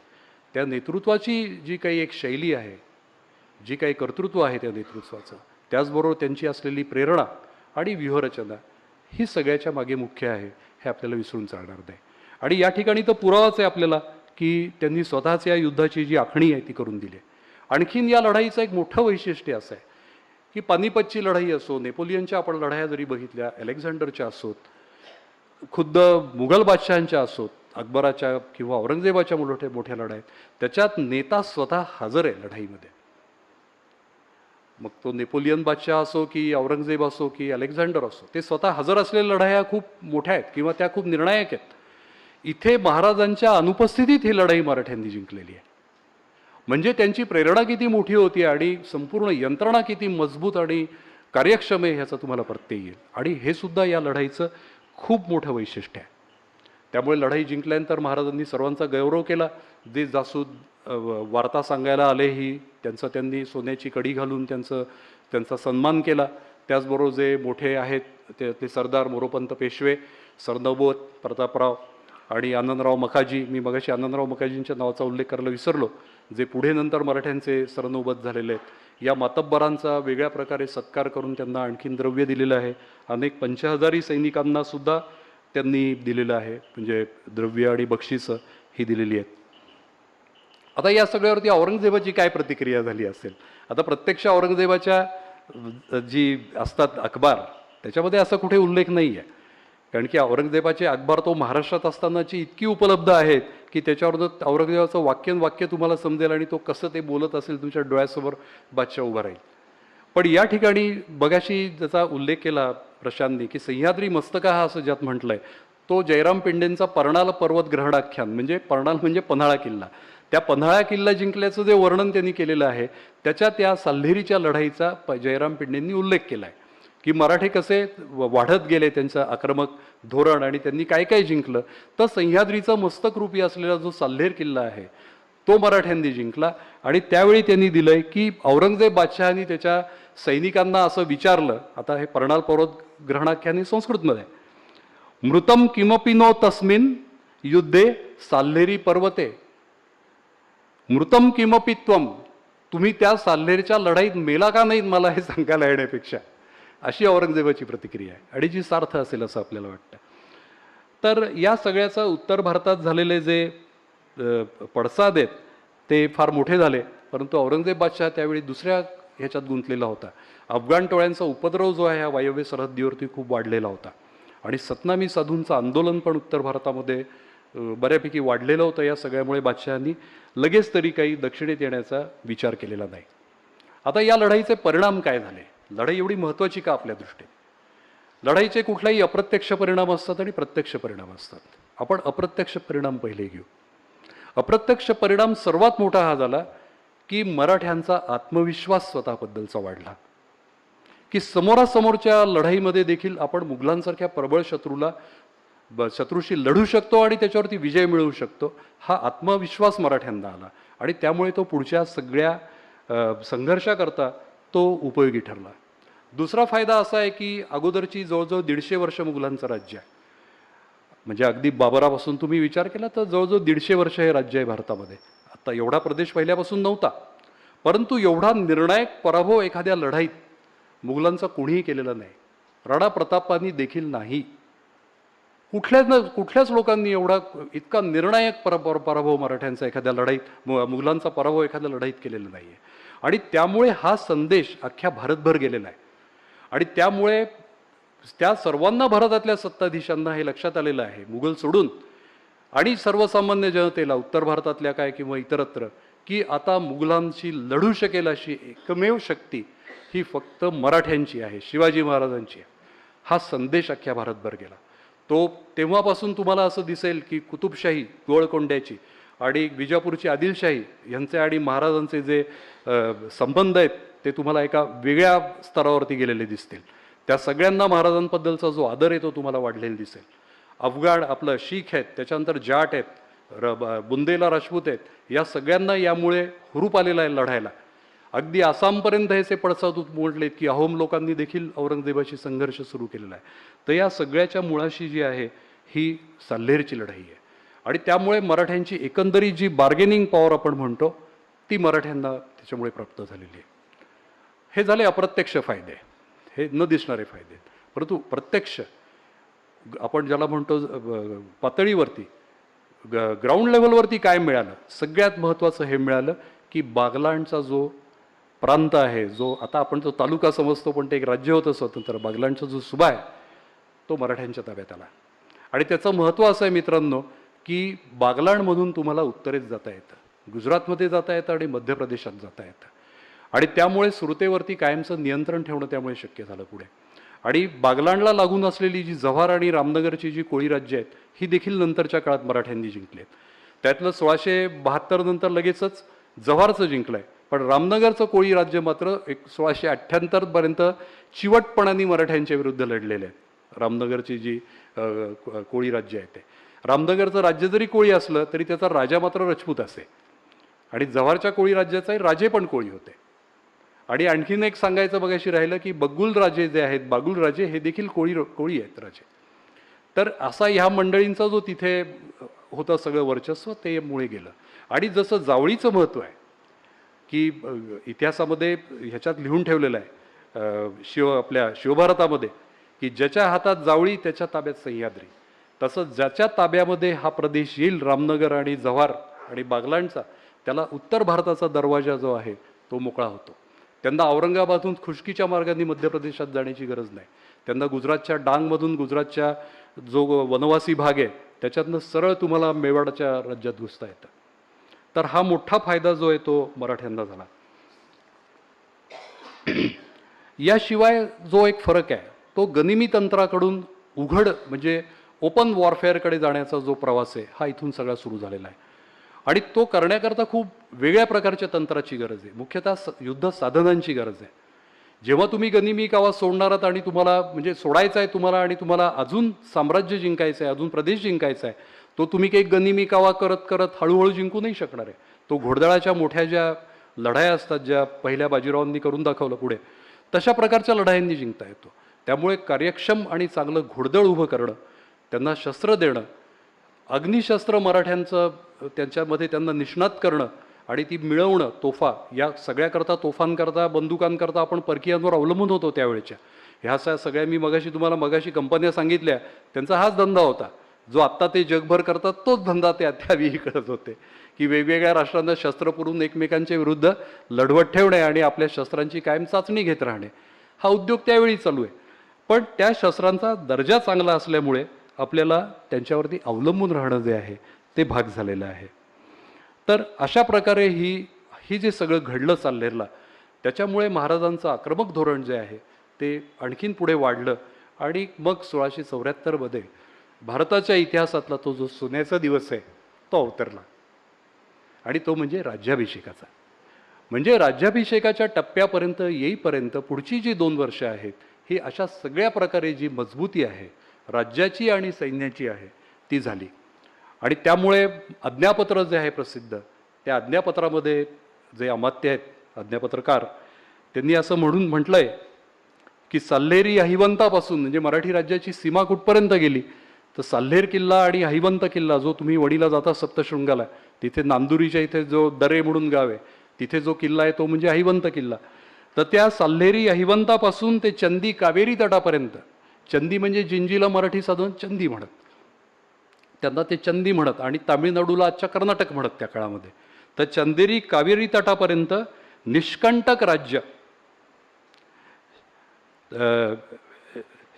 त्या नेतृत्वाची जी काही एक शैली आहे, जी काही कर्तृत्व आहे त्या नेतृत्वाचं, त्याचबरोबर त्यांची असलेली प्रेरणा आणि व्यूहरचना, ही सगळ्याच्या मागे मुख्य आहे, हे आपल्याला विसरून चालणार नाही. आणि या ठिकाणी तर पुरावाच आहे आपल्याला की त्यांनी स्वतःच या युद्धाची जी आखणी आहे ती करून दिली. आणखीन या लढाईचं एक मोठं वैशिष्ट्य असं आहे की पानिपतची लढाई असो, नेपोलियनच्या आपण लढाया जरी बघितल्या, अलेक्झांडरच्या असोत, खुद्द मुघल बादशहांच्या असोत, अकबराच्या किंवा औरंगजेबाच्या मोठ्या लढाई, त्याच्यात नेता स्वतः हजर आहे लढाईमध्ये. मग तो नेपोलियन बादशाह असो की औरंगजेब असो की अलेक्झांडर असो, ते स्वतः हजर असलेल्या लढाया खूप मोठ्या आहेत किंवा त्या खूप निर्णायक आहेत. इथे महाराजांच्या अनुपस्थितीत ही लढाई मराठ्यांनी जिंकलेली आहे. म्हणजे त्यांची प्रेरणा किती मोठी होती आणि संपूर्ण यंत्रणा किती मजबूत आणि कार्यक्षम आहे ह्याचा तुम्हाला प्रत्यय येईल. आणि हे सुद्धा या लढाईचं खूप मोठं वैशिष्ट्य आहे. त्यामुळे लढाई जिंकल्यानंतर महाराजांनी सर्वांचा गौरव केला. जे जासूद वार्ता सांगायला आलेही त्यांचा त्यांनी सोन्याची कडी घालून त्यांचा सन्मान केला. त्याचबरोबर जे मोठे आहेत ते सरदार मोरोपंत पेशवे, सरनौबत प्रतापराव आणि आनंदराव मकाजी, मी मगाशी आनंदराव मकाजींच्या नावाचा उल्लेख करायला विसरलो, जे पुढे नंतर मराठ्यांचे सरनौबत झालेले आहेत, या मातब्बरांचा वेगळ्या प्रकारे सत्कार करून त्यांना आणखीन द्रव्य दिलेलं आहे. अनेक पंचहजारी सैनिकांना सुद्धा त्यांनी दिलेलं आहे, म्हणजे द्रव्य आणि बक्षिसं ही दिलेली आहेत. आता या सगळ्यावरती औरंगजेबाची काय प्रतिक्रिया झाली असेल? आता प्रत्यक्ष औरंगजेबाच्या जी असतात अखबार, त्याच्यामध्ये असा कुठे उल्लेख नाही आहे. कारण की औरंगजेबाचे अखबार तो महाराष्ट्रात असतानाची इतकी उपलब्ध आहेत की त्याच्यावर औरंगजेबाचं वाक्य तुम्हाला समजेल आणि तो कसं ते बोलत असेल तुमच्या डोळ्यासमोर बादशाह उभा राहील. पण या ठिकाणी बघाशी ज्याचा उल्लेख केला प्रशांतनी, की सह्याद्री मस्तका हा असं ज्यात म्हटलंय, तो जयराम पेंडेंचा पर्णाल पर्वत ग्रहणाख्यान, म्हणजे पर्णाल म्हणजे पन्हाळा किल्ला, त्या पन्हाळा किल्ला जिंकल्याचं जे वर्णन त्यांनी केलेलं आहे त्याच्या त्या साल्हेरीच्या लढाईचा जयराम पेंडेंनी उल्लेख केला आहे, की मराठे कसे वाढत गेले त्यांचं आक्रमक धोरण आणि त्यांनी काय काय जिंकलं. तर सह्याद्रीचा मस्तकरूपी असलेला जो साल्हेर किल्ला आहे तो मराठ्यांनी जिंकला. आणि त्यावेळी त्यांनी दिलंय की औरंगजेब बादशहानी त्याच्या सैनिकांना असं विचारलं, आता हे पर्णाल पर्वत ग्रहणाख्यान संस्कृतमध्ये, मृतम किमपि नो तस्मिन युद्धे साल्हेरी पर्वते, मृतम किमपि त्वम, तुम्ही त्या साल्हेरच्या लढाईत मेला का नाहीत मला हे सांगायला येण्यापेक्षा, अशी औरंगजेबाची प्रतिक्रिया आहे आणि जी सार्थ असेल असं आपल्याला वाटतं. तर या सगळ्याचा उत्तर भारतात झालेले जे पडसाद आहेत ते फार मोठे झाले. परंतु औरंगजेब बादशाह त्यावेळी दुसऱ्या ह्याच्यात गुंतलेला होता. अफगाण टोळ्यांचा उपद्रव जो आहे ह्या वायव्य सरहद्दीवरती खूप वाढलेला होता आणि सतनामी साधूंचं आंदोलन पण उत्तर भारतामध्ये बऱ्यापैकी वाढलेलं होतं. या सगळ्यामुळे बादशहांनी लगेच तरी काही दक्षिणेत येण्याचा विचार केलेला नाही. आता या लढाईचे परिणाम काय झाले? लढाई एवढी महत्त्वाची का आपल्या दृष्टीने? लढाईचे कुठलाही अप्रत्यक्ष परिणाम असतात आणि प्रत्यक्ष परिणाम असतात. आपण अप्रत्यक्ष परिणाम पहिले घेऊ. अप्रत्यक्ष परिणाम सर्वात मोठा हा झाला की मराठ्यांचा आत्मविश्वास स्वतःबद्दलचा वाढला, की समोरासमोरच्या लढाईमध्ये देखील आपण मुघलांसारख्या प्रबळ शत्रूशी लढू शकतो आणि त्याच्यावरती विजय मिळवू शकतो, हा आत्मविश्वास मराठ्यांना आला. आणि त्यामुळे तो पुढच्या सगळ्या संघर्षाकरता तो उपयोगी ठरला. दुसरा फायदा असा आहे की अगोदरची जवळजवळ 150 वर्ष मुघलांचं राज्य आहे, म्हणजे अगदी बाबरापासून तुम्ही विचार केला तर जवळजवळ 150 वर्ष हे राज्य आहे भारतामध्ये. आता एवढा प्रदेश पहिल्यापासून नव्हता, परंतु एवढा निर्णायक पराभव एखाद्या लढाईत मुघलांचा कोणीही केलेला नाही. राणा प्रतापांनी देखील नाही, कुठल्याच लोकांनी इतका निर्णायक पराभव मराठ्यांचा एखाद्या लढाईत, मुघलांचा पराभव एखाद्या लढाईत केलेला नाही आहे. आणि त्यामुळे हा संदेश अख्ख्या भारतभर गेलेला आहे आणि त्यामुळे त्या सर्वांना भारतातल्या सत्ताधीशांना हे लक्षात आलेलं आहे, मुघल सोडून आणि सर्वसामान्य जनतेला उत्तर भारतातल्या काय किंवा इतरत्र, की आता मुघलांशी लढू शकेल अशी एकमेव शक्ती ही फक्त मराठ्यांची आहे, शिवाजी महाराजांची आहे. हा संदेश अख्ख्या भारतभर गेला. तो तेव्हापासून तुम्हाला असं दिसेल की कुतुबशाही गोळकोंड्याची आणि विजापूरची आदिलशाही यांचे आणि महाराजांचे जे संबंध आहेत ते तुम्हाला एका वेगळ्या स्तरावरती गेलेले दिसतील. त्या सगळ्यांना महाराजांबद्दलचा जो आदर आहे तो तुम्हाला वाढलेला दिसेल. अफगाण आपलं शीख आहेत, त्याच्यानंतर जाट आहेत, बुंदेला राजपूत आहेत, या सगळ्यांना यामुळे हुरूप आलेला आहे लढायला. अगदी आसामपर्यंत हे पडसाद उमटलेत की अहोम लोकांनी देखील औरंगजेबाशी संघर्ष सुरू केलेला आहे. तर या सगळ्याच्या मुळाशी जी आहे ही साल्हेरची लढाई आहे आणि त्यामुळे मराठ्यांची एकंदरीत जी बार्गेनिंग पॉवर आपण म्हणतो ती मराठ्यांना त्याच्यामुळे प्राप्त झालेली आहे. हे झाले अप्रत्यक्ष फायदे, हे न दिसणारे फायदे. परंतु प्रत्यक्ष आपण ज्याला म्हणतो पातळीवरती ग्राउंड लेवलवरती काय मिळालं? सगळ्यात महत्त्वाचं हे मिळालं की बागलाणचा जो प्रांत आहे, जो आता आपण जो तालुका समजतो पण ते एक राज्य होतं स्वतंत्र, बागलाणचा जो सुभा आहे तो मराठ्यांच्या ताब्यात आला. आणि त्याचं महत्त्व असं आहे मित्रांनो की बागलाणमधून तुम्हाला उत्तरेत जाता येतं, गुजरातमध्ये जाता येतं आणि मध्य प्रदेशात जाता येतं. आणि त्यामुळे सुरतेवरती कायमचं नियंत्रण ठेवणं त्यामुळे शक्य झालं पुढे. आणि बागलाणला लागून असलेली जी जव्हार आणि रामनगरची जी कोळी राज्य आहेत ही देखील नंतरच्या काळात मराठ्यांनी जिंकलेत. त्यातलं 1672 नंतर लगेचच जव्हारचं जिंकलंय. पण रामनगरचं कोळी राज्य मात्र 1678पर्यंत चिवटपणाने मराठ्यांच्या विरुद्ध लढलेले आहेत. रामनगरची जी कोळी राज्य आहे ते, रामनगरचं राज्य जरी कोळी असलं तरी त्याचा राजा मात्र राजपूत असे आणि जव्हारच्या कोळी राज्याचाही राजे पण कोळी होते. आणि आणखीन एक सांगायचं बघायशी राहिलं की बगुल राजे जे आहेत, बागुल राजे हे देखील कोळी आहेत राजे. तर असा ह्या मंडळींचा जो तिथे होतं सगळं वर्चस्व ते मुळे गेलं. आणि जसं जावळीचं महत्त्व आहे की इतिहासामध्ये ह्याच्यात लिहून ठेवलेलं आहे आपल्या शिवभारतामध्ये की ज्याच्या हातात जावळी त्याच्या ताब्यात सह्याद्री. तसं ज्याच्या ताब्यामध्ये हा प्रदेश येईल रामनगर आणि जव्हार आणि बागलांडचा, त्याला उत्तर भारताचा दरवाजा जो आहे तो मोकळा होतो. त्यांना औरंगाबादहून खुष्कीच्या मार्गाने मध्य प्रदेशात जाण्याची गरज नाही. त्यांना गुजरातच्या डांगमधून गुजरातच्या जो वनवासी भाग आहे त्याच्यातनं सरळ तुम्हाला मेवाडच्या राज्यात घुसता येतं. तर हा मोठा फायदा जो आहे तो मराठ्यांना झाला. याशिवाय जो एक फरक आहे तो गनिमी तंत्राकडून उघड म्हणजे ओपन वॉरफेअरकडे जाण्याचा जो प्रवास आहे हा इथून सगळा सुरू झालेला आहे. आणि तो करण्याकरता खूप वेगळ्या प्रकारच्या तंत्राची गरज आहे, मुख्यतः युद्ध साधनांची गरज आहे. जेव्हा तुम्ही गनिमी कावा सोडणार आहात आणि तुम्हाला म्हणजे सोडायचा आहे तुम्हाला आणि तुम्हाला अजून साम्राज्य जिंकायचं आहे, अजून प्रदेश जिंकायचा आहे, तो तुम्ही काही गनिमी कावा करत करत हळूहळू जिंकू नाही शकणार आहे. तो घोडदळाच्या मोठ्या ज्या लढाया असतात ज्या पहिल्या बाजीरावांनी करून दाखवलं पुढे, तशा प्रकारच्या लढायांनी जिंकता येतो. त्यामुळे कार्यक्षम आणि चांगलं घोडदळ उभं करणं, त्यांना शस्त्र देणं, अग्निशस्त्र मराठ्यांचं त्यांच्यामध्ये त्यांना निष्णात करणं आणि ती मिळवणं, तोफा या सगळ्याकरता, तोफांकरता, बंदुकांकरता आपण परकीयांवर अवलंबून होतो त्यावेळेच्या. ह्या सगळ्या मी मगाशी कंपन्या सांगितल्या त्यांचा हाच धंदा होता. जो आत्ता ते जगभर करतात तोच धंदा ते त्यावेळी करत होते की वेगवेगळ्या राष्ट्रांना शस्त्र पुरवून एकमेकांच्या विरुद्ध लढवत ठेवणे आणि आपल्या शस्त्रांची कायम चाचणी घेत राहणे, हा उद्योग त्यावेळी चालू आहे. पण त्या शस्त्रांचा दर्जा चांगला असल्यामुळे आपल्याला त्यांच्यावरती अवलंबून राहणं जे आहे ते भाग झालेलं आहे. तर अशा प्रकारे ही जे सगळं घडलं चाललेलं, त्याच्यामुळे महाराजांचं आक्रमक धोरण जे आहे ते आणखीन पुढे वाढलं आणि मग 1674मध्ये भारताच्या इतिहासातला तो जो सोन्याचा दिवस आहे तो अवतरला. आणि तो म्हणजे राज्याभिषेकाचा. म्हणजे राज्याभिषेकाच्या टप्प्यापर्यंत येईपर्यंत पुढची जी 2 वर्ष आहेत ही अशा सगळ्या प्रकारे जी मजबूती आहे राज्याची आणि सैन्याची आहे ती झाली. आणि त्यामुळे आज्ञापत्र जे आहे प्रसिद्ध, त्या आज्ञापत्रामध्ये जे अमात्य आहेत आज्ञापत्रकार, त्यांनी असं म्हटलंय की साल्हेरी अहिवंतापासून म्हणजे मराठी राज्याची सीमा कुठपर्यंत गेली तर साल्हेर किल्ला आणि अहिवंत किल्ला जो तुम्ही वडीला जाता सप्तशृंगाला, तिथे नांदुरीच्या इथे जो दरे म्हणून गाव आहे तिथे जो किल्ला आहे तो म्हणजे अहिवंत किल्ला. तर त्या साल्हेरी अहिवंतापासून ते चंदी कावेरी तटापर्यंत, चंदी म्हणजे जिंजीला मराठी साधून चंदी म्हणत, त्यांना ते चंदी म्हणत आणि तामिळनाडूला आजच्या कर्नाटक म्हणत त्या काळामध्ये. तर चंदेरी कावेरी तटापर्यंत निष्कंटक राज्य,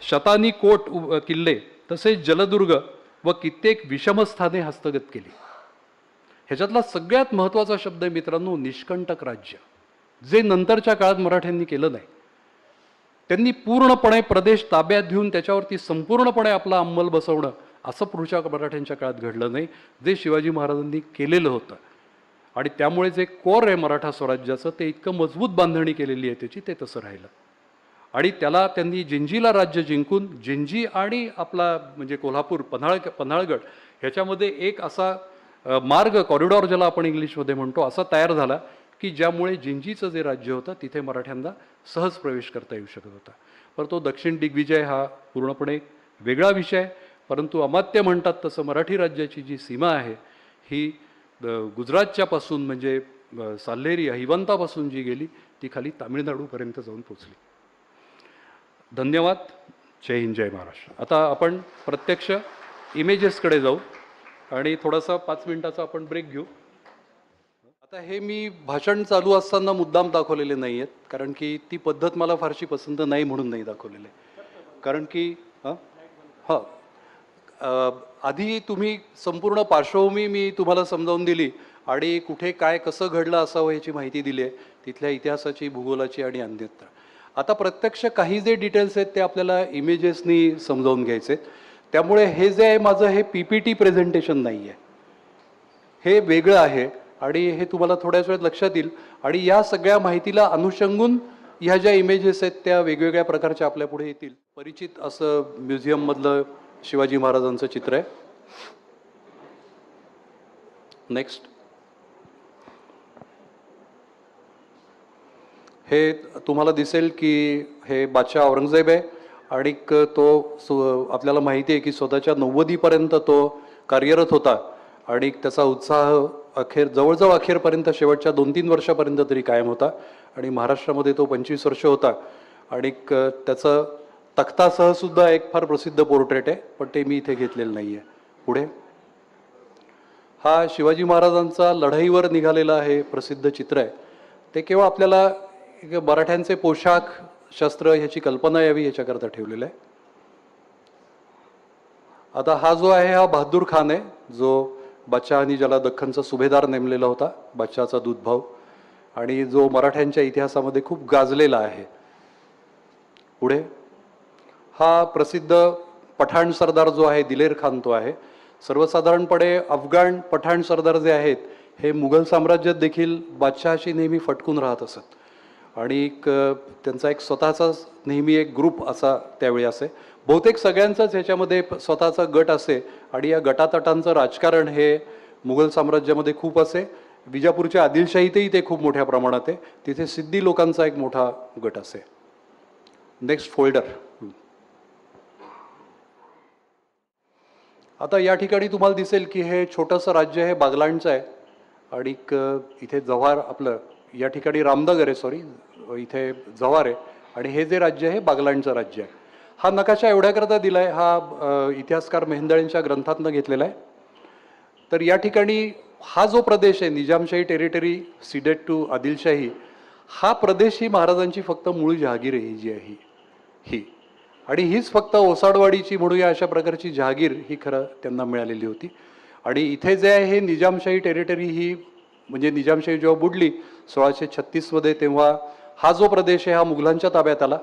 शतानी कोट किल्ले तसेच जलदुर्ग व कित्येक विषमस्थाने हस्तगत केली. ह्याच्यातला सगळ्यात महत्त्वाचा शब्द आहे मित्रांनो निष्कंटक राज्य, जे नंतरच्या काळात मराठ्यांनी केलं नाही. त्यांनी पूर्णपणे प्रदेश ताब्यात घेऊन त्याच्यावरती संपूर्णपणे आपला अंमल बसवणं असं पुढच्या मराठ्यांच्या काळात घडलं नाही, जे शिवाजी महाराजांनी केलेलं होतं. आणि त्यामुळे जे कोर आहे मराठा स्वराज्याचं ते इतकं मजबूत बांधणी केलेली आहे त्याची, ते तसं राहिलं. आणि त्याला त्यांनी जिंजीला राज्य जिंकून जिंजी आणि आपला म्हणजे कोल्हापूर पन्हाळगड ह्याच्यामध्ये एक असा मार्ग, कॉरिडॉर ज्याला आपण इंग्लिशमध्ये म्हणतो, असा तयार झाला की ज्यामुळे जिंजीचं जे राज्य होतं तिथे मराठ्यांना सहज प्रवेश करता येऊ शकत होता. पण तो दक्षिण दिग्विजय हा पूर्णपणे वेगळा विषय. परंतु अमात्य म्हणतात तसं मराठी राज्याची जी सीमा आहे ही गुजरातच्या पासून म्हणजे साल्हेरी अहिवंतापासून जी गेली ती खाली तामिळनाडूपर्यंत जाऊन पोचली. धन्यवाद. जय हिंद, जय महाराष्ट्र. आता आपण प्रत्यक्ष इमेजेसकडे जाऊ आणि थोडासा 5 मिनिटाचा आपण ब्रेक घेऊ. आता हे मी भाषण चालू असताना मुद्दाम दाखवलेले नाही आहेत, कारण की ती पद्धत मला फारशी पसंत नाही म्हणून नाही दाखवलेले. कारण की आधी तुम्ही संपूर्ण पार्श्वभूमी मी तुम्हाला समजावून दिली आणि कुठे काय कसं घडलं असावं याची माहिती दिली आहे, तिथल्या इतिहासाची, भूगोलाची आणि अन्यत्र. आता प्रत्यक्ष काही जे डिटेल्स आहेत ते आपल्याला इमेजेसनी समजावून घ्यायचे आहेत. त्यामुळे हे जे आहे माझं हे PPT प्रेझेंटेशन नाही आहे, हे वेगळं आहे. आणि हे तुम्हाला थोड्याच वेळात लक्षात येईल. आणि या सगळ्या माहितीला अनुषंगून ह्या ज्या इमेजेस आहेत त्या वेगवेगळ्या प्रकारच्या आपल्या पुढे येतील. परिचित असं म्युझियममधलं शिवाजी महाराजांचं चित्र आहे. नेक्स्ट. हे तुम्हाला दिसेल की हे बादशाह औरंगजेब आहे आणि आपल्याला माहिती आहे की स्वतःच्या 90पर्यंत तो कार्यरत होता आणि त्याचा उत्साह जवळजवळ अखेरपर्यंत शेवटच्या 2-3 वर्षापर्यंत तरी कायम होता. आणि महाराष्ट्रामध्ये तो 25 वर्ष होता. आणि त्याचं तख्तासह सुद्धा एक फार प्रसिद्ध पोर्ट्रेट आहे, पण ते मी इथे घेतलेलं नाही आहे. पुढे हा शिवाजी महाराजांचा लढाईवर निघालेला हे प्रसिद्ध चित्र आहे. ते केवळ आपल्याला मराठ्यांचे पोशाख शस्त्र ह्याची कल्पना यावी याच्याकरता ठेवलेलं आहे. आता हा जो आहे हा बहादूर खान आहे, जो बादशहानी ज्याला दख्खनचा सुभेदार नेमलेला होता, बादशहाचा दूध भाऊ, आणि जो मराठ्यांच्या इतिहासामध्ये खूप गाजलेला आहे. पुढे हा प्रसिद्ध पठाण सरदार जो आहे दिलेर खान तो आहे. सर्वसाधारणपणे अफगाण पठाण सरदार जे आहेत हे मुघल साम्राज्यात देखील बादशहाशी नेहमी फटकून राहत असत आणि त्यांचा एक स्वतःचा नेहमी एक ग्रुप असा त्यावेळी असे. बहुतेक सगळ्यांचाच ह्याच्यामध्ये स्वतःचा गट असे आणि या गटातटांचं राजकारण हे मुघल साम्राज्यामध्ये खूप असे. विजापूरच्या आदिलशाहीतही ते खूप मोठ्या प्रमाणात आहे. तिथे सिद्धी लोकांचा एक मोठा गट असे. Next folder. आता या ठिकाणी तुम्हाला दिसेल की हे छोटंसं राज्य हे बागलांडचं आहे आणि इथे जव्हार आपलं या ठिकाणी रामनगर आहे, सॉरी इथे जव्हार आहे आणि हे जे राज्य आहे बागलांडचं राज्य आहे. हा नकाशा एवढ्याकरता दिला आहे, हा इतिहासकार मेहेंदळेंच्या ग्रंथातनं घेतलेला आहे. तर या ठिकाणी हा जो प्रदेश आहे Nizamshahi territory ceded to Adilshahi, हा प्रदेश ही महाराजांची फक्त मूळ जहागीर आहे जी आहे ही, आणि हीच फक्त ओसाडवाडीची म्हणूया अशा प्रकारची जहागीर ही खरं त्यांना मिळालेली होती. आणि इथे जे आहे हे निजामशाही टेरिटरी ही म्हणजे निजामशाही जेव्हा बुडली 1636 तेव्हा हा जो प्रदेश आहे हा मुघलांच्या ताब्यात आला,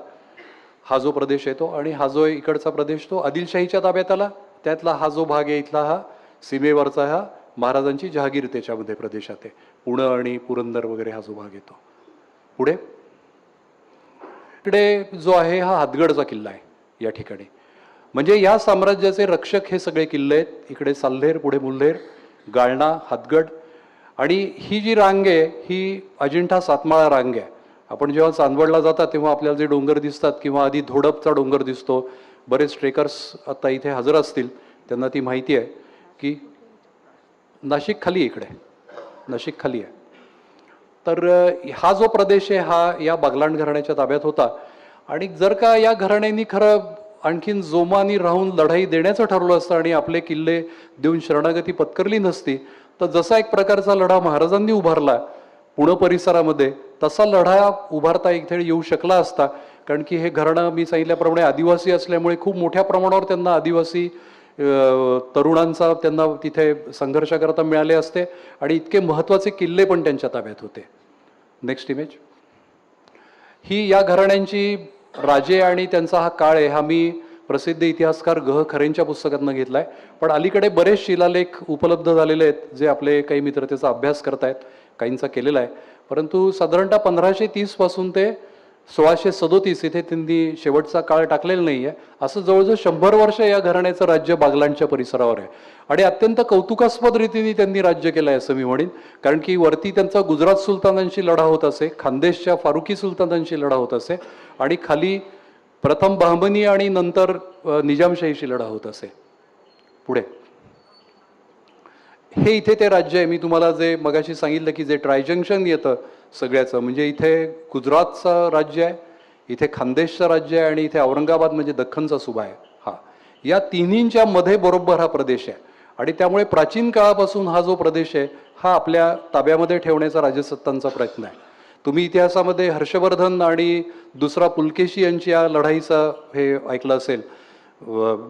हा जो प्रदेश आहे तो, आणि हा जो इकडचा प्रदेश तो आदिलशाहीच्या ताब्यात आला. त्यातला हा जो भाग आहे इथला हा सीमेवरचा हा महाराजांची जहागीर त्याच्यामध्ये प्रदेशात आहे. पुणे आणि पुरंदर वगैरे हा जो भाग येतो. पुढे इकडे जो आहे हा हातगडचा किल्ला आहे या ठिकाणी. म्हणजे या साम्राज्याचे रक्षक हे सगळे किल्ले आहेत. इकडे साल्हेर, पुढे मुल्हेर, गाळणा, हातगड, आणि ही जी रांग आहे ही अजिंठा सातमाळा रांग आहे. आपण जेव्हा चांदवडला जातात तेव्हा आपल्याला जे डोंगर दिसतात किंवा आधी धोडपचा डोंगर दिसतो, बरेच ट्रेकर्स आता इथे हजर असतील त्यांना ती माहिती आहे की नाशिक खाली इकडे, नाशिक खाली आहे. तर हा जो प्रदेश आहे हा या बागलांड घराण्याच्या ताब्यात होता. आणि जर का या घराण्यांनी खरं आणखीन जोमानी राहून लढाई देण्याचं ठरवलं असतं आणि आपले किल्ले देऊन शरणागती पत्करली नसती, तर जसा एक प्रकारचा लढा महाराजांनी उभारला पुणे परिसरामध्ये तसा लढा उभारता इथे येऊ शकला असता. कारण की हे घराणं मी सांगितल्याप्रमाणे आदिवासी असल्यामुळे खूप मोठ्या प्रमाणावर त्यांना आदिवासी तरुणांचा त्यांना तिथे संघर्ष करता मिळाले असते आणि इतके महत्त्वाचे किल्ले पण त्यांच्या ताब्यात होते. Next image. ही या घराण्यांची राजे आणि त्यांचा हा काळ आहे. हा मी प्रसिद्ध इतिहासकार ग खरेंच्या पुस्तकातनं घेतलाय, पण अलीकडे बरेच शिलालेख उपलब्ध झालेले आहेत जे आपले काही मित्र त्याचा अभ्यास करतायत, काहींचा केलेला आहे. परंतु साधारणतः 1530 पासून ते 1637 इथे त्यांनी शेवटचा काळ टाकलेला नाही आहे. असं जवळजवळ 100 वर्ष या घराण्याचं राज्य बागलांडच्या परिसरावर आहे आणि अत्यंत कौतुकास्पद रीतीने त्यांनी राज्य केलं आहे असं मी म्हणेन. कारण की वरती त्यांचा गुजरात सुलतानांशी लढा होत असे, खानदेशच्या फारुकी सुलतानांशी लढा होत असे आणि खाली प्रथम बहमनी आणि नंतर निजामशाहीशी लढा होत असे. पुढे हे इथे ते राज्य आहे. मी तुम्हाला जे मगाशी सांगितलं की जे ट्रायजंक्शन येतं सगळ्याचं, म्हणजे इथे गुजरातचं राज्य आहे, इथे खानदेशचं राज्य आहे आणि इथे औरंगाबाद म्हणजे दख्खनचा सुभा आहे. हा या तिन्हींच्या मध्ये बरोबर हा प्रदेश आहे आणि त्यामुळे प्राचीन काळापासून हा जो प्रदेश आहे हा आपल्या ताब्यामध्ये ठेवण्याचा राजसत्तांचा प्रयत्न आहे. तुम्ही इतिहासामध्ये हर्षवर्धन आणि दुसरा पुलकेशी यांची या लढाईचा हे ऐकलं असेल,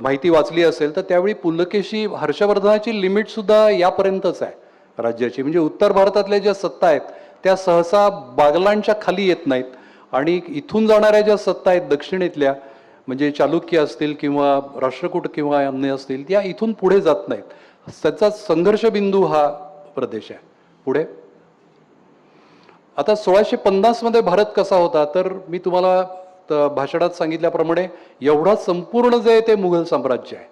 माहिती वाचली असेल, तर त्यावेळी पुलकेशी हर्षवर्धनाची लिमिट सुद्धा यापर्यंतच आहे राज्याची. म्हणजे उत्तर भारतातल्या ज्या सत्ता आहेत त्या सहसा बागलांडच्या खाली येत नाहीत आणि इथून जाणाऱ्या ज्या सत्ता आहेत दक्षिणेतल्या म्हणजे चालुक्य असतील किंवा राष्ट्रकूट किंवा अन्य असतील त्या इथून पुढे जात नाहीत. त्याचा संघर्ष बिंदू हा प्रदेश आहे. पुढे. आता 1650 मध्ये भारत कसा होता, तर मी तुम्हाला भाषणात सांगितल्याप्रमाणे एवढा संपूर्ण जे आहे ते मुघल साम्राज्य आहे.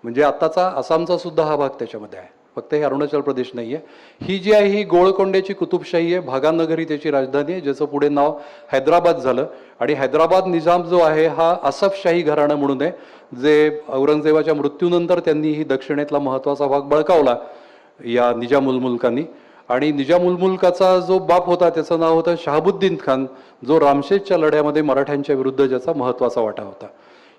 म्हणजे आत्ताचा आसामचा सुद्धा हा भाग त्याच्यामध्ये आहे, फक्त हे अरुणाचल प्रदेश नाही आहे. ही जी आहे ही गोळकोंड्याची कुतुबशाही आहे. भागानगर ही त्याची राजधानी आहे, ज्याचं पुढे नाव हैदराबाद झालं. आणि हैदराबाद निजाम जो आहे हा असफशाही घराणं म्हणून आहे, जे औरंगजेबाच्या मृत्यूनंतर त्यांनी ही दक्षिणेतला महत्त्वाचा भाग बळकावला या निजामुल मुल्कांनी. आणि निजामुल मुल्काचा जो बाप होता त्याचं नाव होतं शहाबुद्दीन खान, जो रामशेजच्या लढ्यामध्ये मराठ्यांच्या विरुद्ध ज्याचा महत्त्वाचा वाटा होता.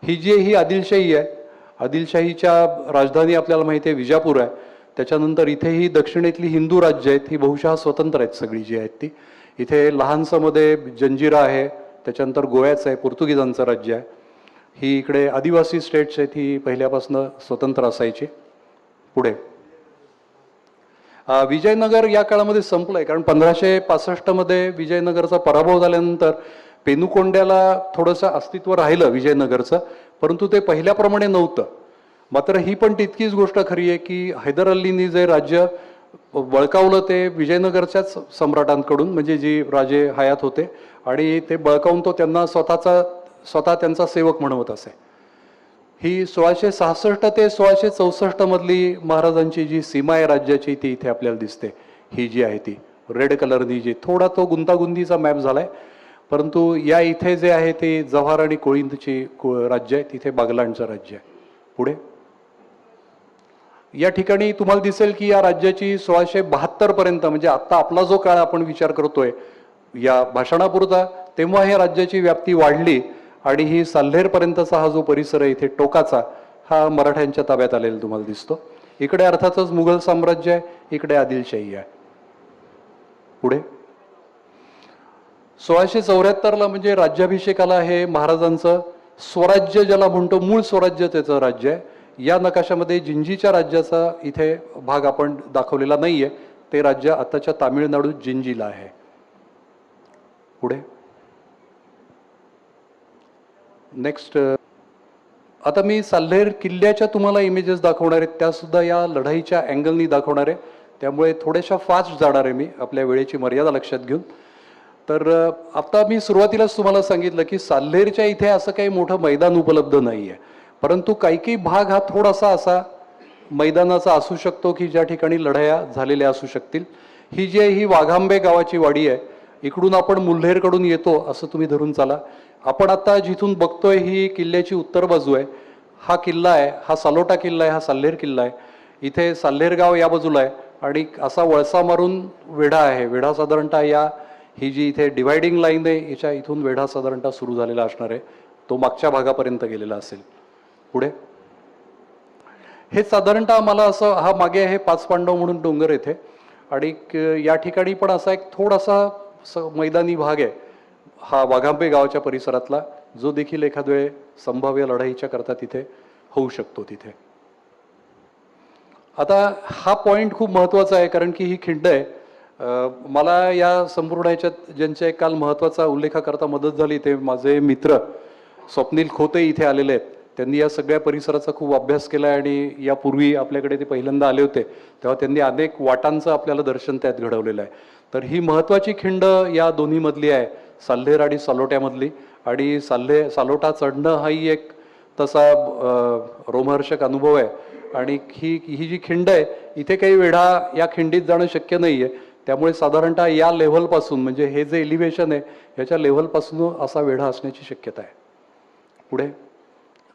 ही जी ही आदिलशाही आहे. आदिलशाहीच्या राजधानी आपल्याला माहिती आहे विजापूर आहे. त्याच्यानंतर इथे ही दक्षिणेतली हिंदू राज्य आहेत, ही बहुशः स्वतंत्र आहेत सगळी जी आहेत ती. इथे लहानसं मध्ये जंजिरा आहे, त्याच्यानंतर गोव्याचं आहे, पोर्तुगीजांचं राज्य आहे. ही इकडे आदिवासी स्टेट्स आहेत, ही पहिल्यापासून स्वतंत्र असायची. पुढे विजयनगर या काळामध्ये संपलंय, कारण 1565 मध्ये विजयनगरचा पराभव झाल्यानंतर पेनुकोंड्याला थोडंसं अस्तित्व राहिलं विजयनगरचं, परंतु ते पहिल्याप्रमाणे नव्हतं. मात्र ही पण तितकीच गोष्ट खरी आहे की हैदर अल्लींनी जे राज्य बळकावलं ते विजयनगरच्याच सम्राटांकडून, म्हणजे जी राजे हयात होते, आणि ते बळकावून तो त्यांना स्वतः त्यांचा सेवक म्हणवत असे. ही 1666 ते 1664 मधली महाराजांची जी सीमा आहे राज्याची ती इथे आपल्याला दिसते. ही जी आहे ती रेड कलरनी, जी थोडा तो गुंतागुंतीचा मॅप झालाय, परंतु या इथे जे आहे ते जव्हार आणि कोळिंदची राज्य आहे, तिथे बागलांडचं राज्य आहे. पुढे या ठिकाणी तुम्हाला दिसेल की या राज्याची 1672 पर्यंत, म्हणजे आता आपला जो काळ आपण विचार करतोय या भाषणापुरता, तेव्हा या राज्याची व्याप्ती वाढली आणि ही साल्हेर पर्यंतचा हा जो परिसर आहे इथे टोकाचा, हा मराठ्यांच्या ताब्यात आलेला तुम्हाला दिसतो. इकडे अर्थातच मुघल साम्राज्य आहे, इकडे आदिलशाही आहे. पुढे 1674ला म्हणजे राज्याभिषेकाला हे महाराजांचं स्वराज्य ज्याला म्हणतो, मूळ स्वराज्य त्याचं राज्य आहे. या नकाशामध्ये जिंजीच्या राज्याचा इथे भाग आपण दाखवलेला नाहीये, ते राज्य आताच्या तामिळनाडू जिंजीला आहे. पुढे नेक्स्ट, आता मी साल्हेर किल्ल्याच्या तुम्हाला इमेजेस दाखवणार आहेत, त्या सुद्धा या लढाईच्या अँगलनी दाखवणार आहे, त्यामुळे थोड्याशा फास्ट जाणार आहे मी आपल्या वेळेची मर्यादा लक्षात घेऊन. तर आता मी सुरुवातीलाच तुम्हाला सांगितलं की साल्हेरच्या इथे असं काही मोठं मैदान उपलब्ध नाही आहे, परंतु काही भाग हा थोडासा असा मैदानाचा असू शकतो की ज्या ठिकाणी लढाया झालेल्या असू शकतील. ही जी आहे ही वाघांबे गावाची वाडी आहे. इकडून आपण मुल्हेरकडून येतो असं तुम्ही धरून चाला. आपण आता जिथून बघतोय ही किल्ल्याची उत्तर बाजू आहे. हा किल्ला आहे, हा सालोटा किल्ला आहे, हा साल्हेर किल्ला आहे. इथे साल्हेर गाव या बाजूला आहे आणि असा वळसा मारून वेढा आहे. वेढा साधारणतः ही जी इथे डिवायडिंग लाईन आहे याच्या इथून वेढा साधारणतः सुरू झालेला असणार आहे, तो मागच्या भागापर्यंत गेलेला असेल. पुढे हे साधारणतः मला असं, हा मागे आहे 5 पांडव म्हणून डोंगर येथे, आणि या ठिकाणी पण असा एक थोडासा मैदानी भाग आहे हा वाघांबे गावाच्या परिसरातला, जो देखील एखाद वेळे संभाव्य लढाईच्या करता तिथे होऊ शकतो. तिथे आता हा पॉइंट खूप महत्वाचा आहे, कारण की ही खिंड आहे. मला या संपूर्ण ह्याच्यात ज्यांच्या एक काल महत्वाचा उल्लेखाकरता मदत झाली ते माझे मित्र स्वप्नील खोते इथे आलेले आहेत. त्यांनी या सगळ्या परिसराचा खूप अभ्यास केला आणि यापूर्वी आपल्याकडे ते पहिल्यांदा आले होते तेव्हा त्यांनी अनेक वाटांचं आपल्याला दर्शन त्यात घडवलेलं आहे. तर ही महत्वाची खिंड या दोन्ही मधली आहे, साल्हेर आणि सालोट्यामधली. आणि सालोटा चढणं हाही एक तसा रोमहर्षक अनुभव आहे. आणि ही जी खिंड आहे इथे काही वेढा या खिंडीत जाणं शक्य नाहीये, त्यामुळे साधारणतः या लेव्हलपासून, म्हणजे हे जे एलिव्हेशन आहे याच्या लेव्हलपासून असा वेढा असण्याची शक्यता आहे. पुढे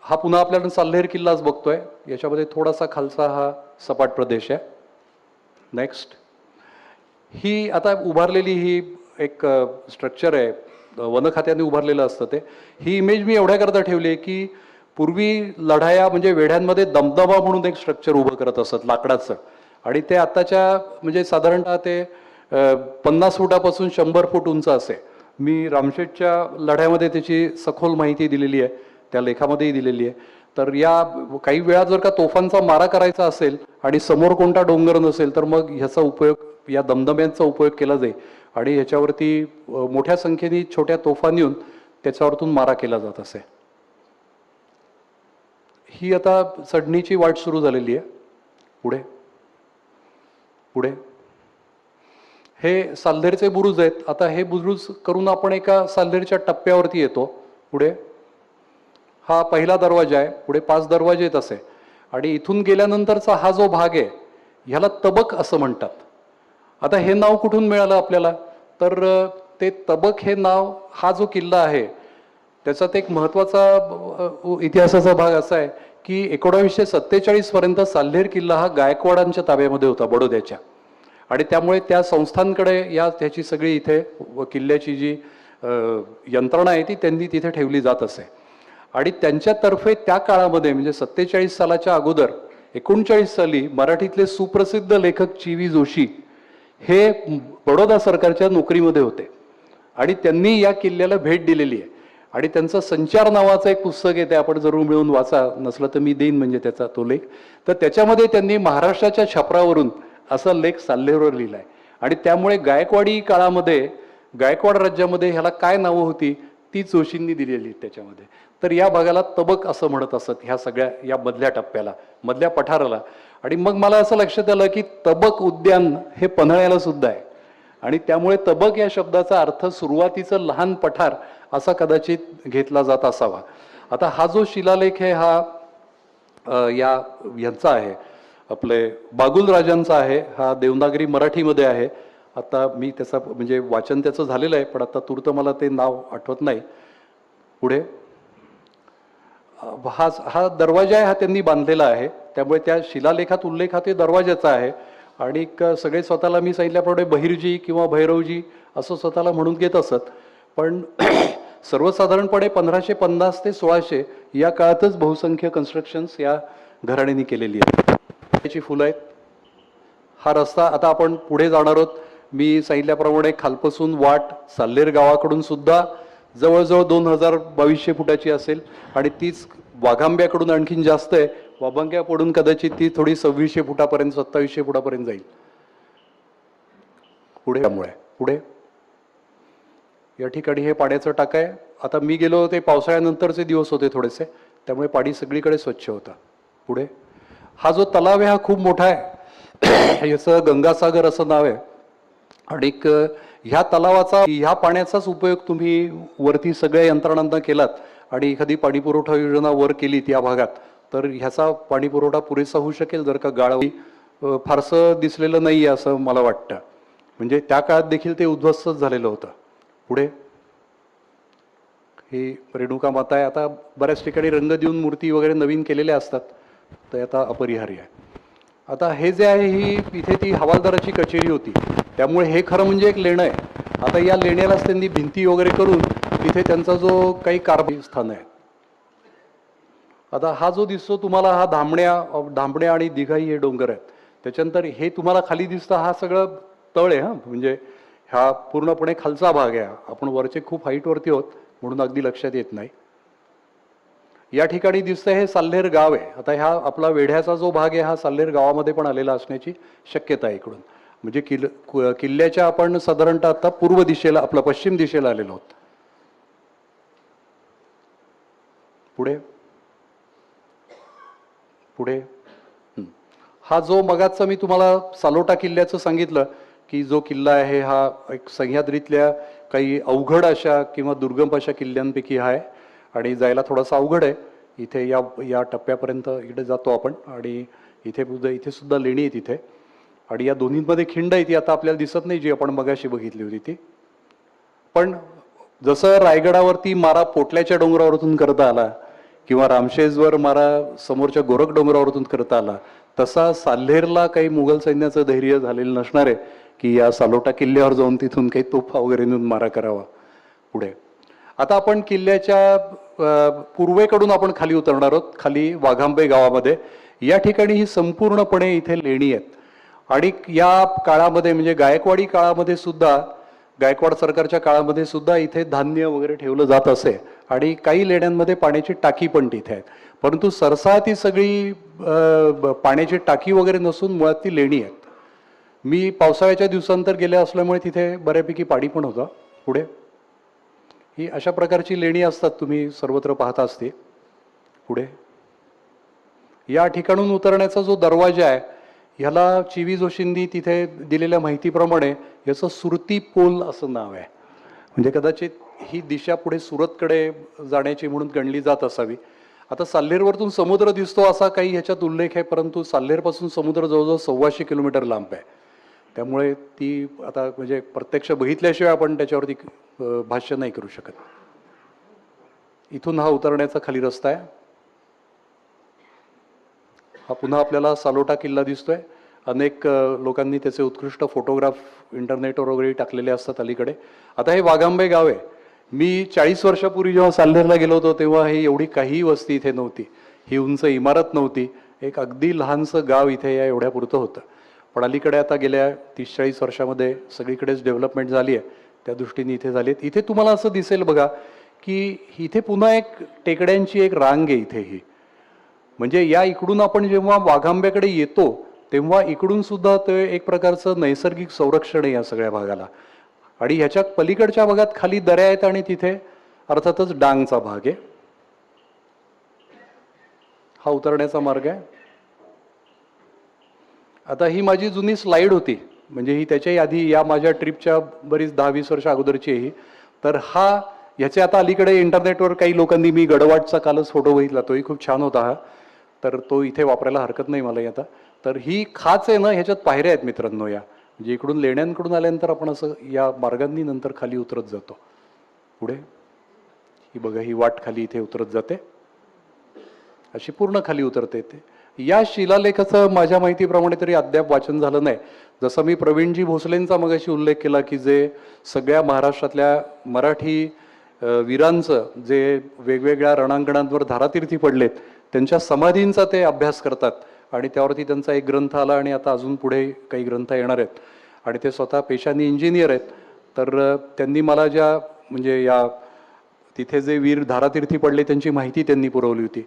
हा पुन्हा आपल्याला साल्हेर किल्लाच बघतोय, याच्यामध्ये थोडासा खालचा हा सपाट प्रदेश आहे. नेक्स्ट, ही आता उभारलेली ही एक स्ट्रक्चर आहे, वन खात्याने उभारलेलं असतं ते. ही इमेज मी एवढ्याकरता ठेवली आहे की पूर्वी लढाया म्हणजे वेढ्यांमध्ये दमदमा म्हणून एक स्ट्रक्चर उभं करत असत लाकडाचं, आणि ते आत्ताच्या म्हणजे साधारणतः ते 50 फुटापासून 100 फूट उंच असे. मी रामशेजच्या लढ्यामध्ये त्याची सखोल माहिती दिलेली आहे, त्या लेखामध्येही दिलेली आहे. तर या काही वेळा जर का तोफांचा मारा करायचा असेल आणि समोर कोणता डोंगर नसेल तर मग ह्याचा उपयोग, या दमदम्यांचा उपयोग केला जाईल आणि ह्याच्यावरती मोठ्या संख्येने छोट्या तोफा नेऊन त्याच्यावरतून मारा केला जात असे. ही आता चढणीची वाट सुरू झालेली आहे. पुढे पुढे हे साल्हेरचे बुरुज आहेत. आता हे बुरुज करून आपण एका साल्हेरच्या टप्प्यावरती येतो. पुढे हा पहिला दरवाजा आहे, पुढे 5 दरवाजे आहेत असे, आणि इथून गेल्यानंतरचा हा जो भाग आहे ह्याला तबक असं म्हणतात. आता हे नाव कुठून मिळालं आपल्याला, तर ते तबक हे नाव, हा जो किल्ला आहे त्याच्यात एक महत्त्वाचा इतिहासाचा भाग असा आहे की 1947 पर्यंत साल्हेर किल्ला हा गायकवाडांच्या ताब्यामध्ये होता, बडोद्याच्या, आणि त्यामुळे त्या संस्थांकडे त्याची सगळी इथे किल्ल्याची जी यंत्रणा आहे ती त्यांनी तिथे ठेवली जात असे. आणि त्यांच्यातर्फे त्या काळामध्ये म्हणजे 47 सालाच्या अगोदर 39 साली मराठीतले सुप्रसिद्ध लेखक चि.वी. जोशी हे बडोदा सरकारच्या नोकरीमध्ये होते आणि त्यांनी या किल्ल्याला भेट दिलेली आहे. आणि त्यांचं संचार नावाचं एक पुस्तक आहे, ते आपण जरूर मिळून वाचा, नसलं तर मी देईन म्हणजे त्याचा तो लेख. तर त्याच्यामध्ये त्यांनी महाराष्ट्राच्या छपरावरून असा लेख साल्हेरवर लिहिला आहे. आणि त्यामुळे गायकवाडी काळामध्ये, गायकवाड राज्यामध्ये ह्याला काय नावं होती ती जोशींनी दिलेली त्याच्यामध्ये. तर या भागाला तबक असं म्हणत असत, ह्या सगळ्या या मधल्या टप्प्याला, मधल्या पठाराला. आणि मग मला असं लक्षात आलं की तबक उद्यान हे पन्हाळ्याला सुद्धा आहे, आणि त्यामुळे तबक या शब्दाचा अर्थ सुरुवातीचं लहान पठार असा कदाचित घेतला जात असावा. आता हा जो शिलालेख आहे हा यांचा आहे, आपले बागुल राजांचा आहे. हा देवनागरी मराठीमध्ये आहे. आता मी त्याचा म्हणजे वाचन त्याचं झालेलं आहे, पण आता तूर्त मला ते नाव आठवत नाही. पुढे हा दरवाजा आहे, हा त्यांनी बांधलेला आहे, त्यामुळे त्या शिलालेखात उल्लेख हा ते दरवाजाचा आहे. आणि सगळे स्वतःला मी सांगितल्याप्रमाणे बहिर्जी किंवा भैरवजी असं स्वतःला म्हणून घेत असत. पण सर्वसाधारणपणे 1550 ते 1600 या काळातच बहुसंख्य कन्स्ट्रक्शन्स या घराण्यांनी केलेली आहेत. त्याची फुलं आहेत. हा रस्ता आता आपण पुढे जाणार आहोत. मी सांगितल्याप्रमाणे खालपासून वाट साल्हेर गावाकडून सुद्धा जवळजवळ 2200 फुटाची असेल, आणि तीच वाघांब्याकडून आणखीन जास्त आहे. वाघांब्याकडून कदाचित ती थोडी 2600 फुटापर्यंत 2700 फुटापर्यंत जाईल. पुढे त्यामुळे पुढे या ठिकाणी हे पाण्याचं टाक आहे. आता मी गेलो ते पावसाळ्यानंतरचे दिवस होते थोडेसे, त्यामुळे पाणी सगळीकडे स्वच्छ होतं. पुढे हा जो तलाव आहे हा खूप मोठा आहे, याचं गंगासागर असं नाव आहे. आणि ह्या तलावाचा, ह्या पाण्याचाच उपयोग तुम्ही वरती सगळ्या यंत्रणांना केलात आणि एखादी पाणीपुरवठा योजना वर केली त्या भागात, तर ह्याचा पाणीपुरवठा पुरेसा होऊ शकेल. जर का गाळावी फारसं दिसलेलं नाही आहे असं मला वाटतं, म्हणजे त्या काळात देखील ते उद्ध्वस्तच झालेलं होतं. पुढे ही रेणुका माता आहे. आता बऱ्याच ठिकाणी रंग देऊन मूर्ती वगैरे नवीन केलेल्या असतात, तर आता अपरिहार्य आहे. आता हे जे आहे, ही इथे ती हवालदाराची कचेरी होती, त्यामुळे हे खरं म्हणजे एक लेणं आहे. आता या लेण्यालाच त्यांनी भिंती वगैरे करून तिथे त्यांचा जो काही कारभारी स्थान आहे. आता हा जो दिसतो तुम्हाला, हा धामण्या आणि दिघाई हे डोंगर आहेत. त्याच्यानंतर हे तुम्हाला खाली दिसतं, हा सगळं तळ आहे. म्हणजे हा पूर्णपणे खालचा भाग आहे. आपण वरचे खूप हाईटवरती आहोत म्हणून अगदी लक्षात येत नाही. या ठिकाणी दिसतंय हे साल्हेर गाव आहे. आता ह्या आपला वेढ्याचा जो भाग आहे हा साल्हेर गावामध्ये पण आलेला असण्याची शक्यता आहे इकडून. म्हणजे किल्ल्याच्या आपण साधारणतः आता पूर्व दिशेला, आपला पश्चिम दिशेला आलेलो आहोत. पुढे पुढे हा जो मगाचा मी तुम्हाला सालोटा किल्ल्याचं सांगितलं की जो किल्ला आहे हा एक सह्याद्रीतल्या काही अवघड अशा किंवा दुर्गम अशा किल्ल्यांपैकी आहे, आणि जायला थोडासा अवघड आहे. इथे या टप्प्यापर्यंत इकडे जातो आपण, आणि इथे सुद्धा लेणी आहे तिथे, आणि या दोन्हींमध्ये खिंड आहे ती आता आपल्याला दिसत नाही, जी आपण मगाशी बघितली होती ती. पण जसं रायगडावरती मारा पोटल्याच्या डोंगरावरतून करता आला किंवा रामशेजवर मारा समोरच्या गोरख डोंगरावरतून करता आला, तसा साल्हेरला काही मुघल सैन्याचं धैर्य झालेलं नसणार आहे की या सालोटा किल्ल्यावर जाऊन तिथून काही तोफा वगैरे नेऊन मारा करावा. पुढे आता आपण किल्ल्याच्या पूर्वेकडून आपण खाली उतरणार आहोत, खाली वाघांबे गावामध्ये. या ठिकाणी ही संपूर्णपणे इथे लेणी आहेत. आणि या काळामध्ये म्हणजे गायकवाडी काळामध्ये सुद्धा, गायकवाड सरकारच्या काळामध्ये सुद्धा इथे धान्य वगैरे ठेवलं जात असे, आणि काही लेण्यांमध्ये पाण्याची टाकी पण तिथे आहेत. परंतु सरसा ती सगळी पाण्याची टाकी वगैरे नसून मुळात ती लेणी आहेत. मी पावसाळ्याच्या दिवसांतर गेल्या असल्यामुळे तिथे बऱ्यापैकी पाणी पण होतं. पुढे ही अशा प्रकारची लेणी असतात, तुम्ही सर्वत्र पाहता असते. पुढे या ठिकाणून उतरण्याचा जो दरवाजा आहे, ह्याला चिवी जोशींनी तिथे दिलेल्या माहितीप्रमाणे याचं सुरती पोल असं नाव आहे. म्हणजे कदाचित ही दिशा पुढे सुरतकडे जाण्याची म्हणून गणली जात असावी. आता साल्हेरवरतून समुद्र दिसतो असा काही ह्याच्यात उल्लेख आहे, परंतु साल्हेरपासून समुद्र जवळजवळ 125 किलोमीटर लांब आहे. त्यामुळे ती आता म्हणजे प्रत्यक्ष बघितल्याशिवाय आपण त्याच्यावरती भाष्य नाही करू शकत. इथून हा उतरण्याचा खाली रस्ता आहे. हा पुन्हा आपल्याला सालोटा किल्ला दिसतोय. अनेक लोकांनी त्याचे उत्कृष्ट फोटोग्राफ इंटरनेटवर वगैरे टाकलेले असतात अलीकडे. आता हे वाघांबे गाव आहे. मी 40 वर्षापूर्वी जेव्हा साल्हेरला गेलो होतो तेव्हा हे एवढी काही वस्ती इथे नव्हती. ही उंच इमारत नव्हती. एक अगदी लहानसं गाव इथे या एवढ्यापुरतं होतं. पण अलीकडे आता गेल्या 30-40 वर्षामध्ये सगळीकडेच डेव्हलपमेंट झाली आहे. त्या दृष्टीने इथे झाली आहे. इथे तुम्हाला असं दिसेल बघा की इथे पुन्हा एक टेकड्यांची एक रांग आहे इथे ही. म्हणजे या इकडून आपण जेव्हा वाघांब्याकडे येतो तेव्हा इकडून सुद्धा ते एक प्रकारचं नैसर्गिक संरक्षण आहे या सगळ्या भागाला. आणि ह्याच्या पलीकडच्या भागात खाली दऱ्या आहेत आणि तिथे अर्थातच डांगचा भाग आहे. हा उतरण्याचा मार्ग आहे. आता ही माझी जुनी स्लाइड होती, म्हणजे ही त्याच्याही आधी या माझ्या ट्रिपच्या बरीच 10-20 वर्ष अगोदरची आहे ही. तर हा ह्याचे आता अलीकडे इंटरनेटवर काही लोकांनी, मी गडवाटचा कालच फोटो बघितला, तोही खूप छान होता हा. तर तो इथे वापरायला हरकत नाही मला आता. तर ही खाच आहे ना, ह्याच्यात पायऱ्या आहेत मित्रांनो. या म्हणजे इकडून लेण्यांकडून आल्यानंतर आपण असं या मार्गांनी नंतर खाली उतरत जातो. पुढे ही बघा, ही वाट खाली इथे उतरत जाते, अशी पूर्ण खाली उतरते ते. या शिलालेखाचं माझ्या माहितीप्रमाणे तरी अद्याप वाचन झालं नाही. जसं मी प्रवीणजी भोसलेंचा मगाशी उल्लेख केला की जे सगळ्या महाराष्ट्रातल्या मराठी वीरांचं जे वेगवेगळ्या रणांगणांवर धारातीर्थी पडलेत त्यांच्या समाधींचा ते अभ्यास करतात आणि त्यावरती त्यांचा एक ग्रंथ आला आणि आता अजून पुढे काही ग्रंथ येणार आहेत. आणि ते स्वतः पेशाने इंजिनियर आहेत. तर त्यांनी मला ज्या म्हणजे या तिथे जे वीर धारातीर्थी पडले त्यांची माहिती त्यांनी पुरवली होती.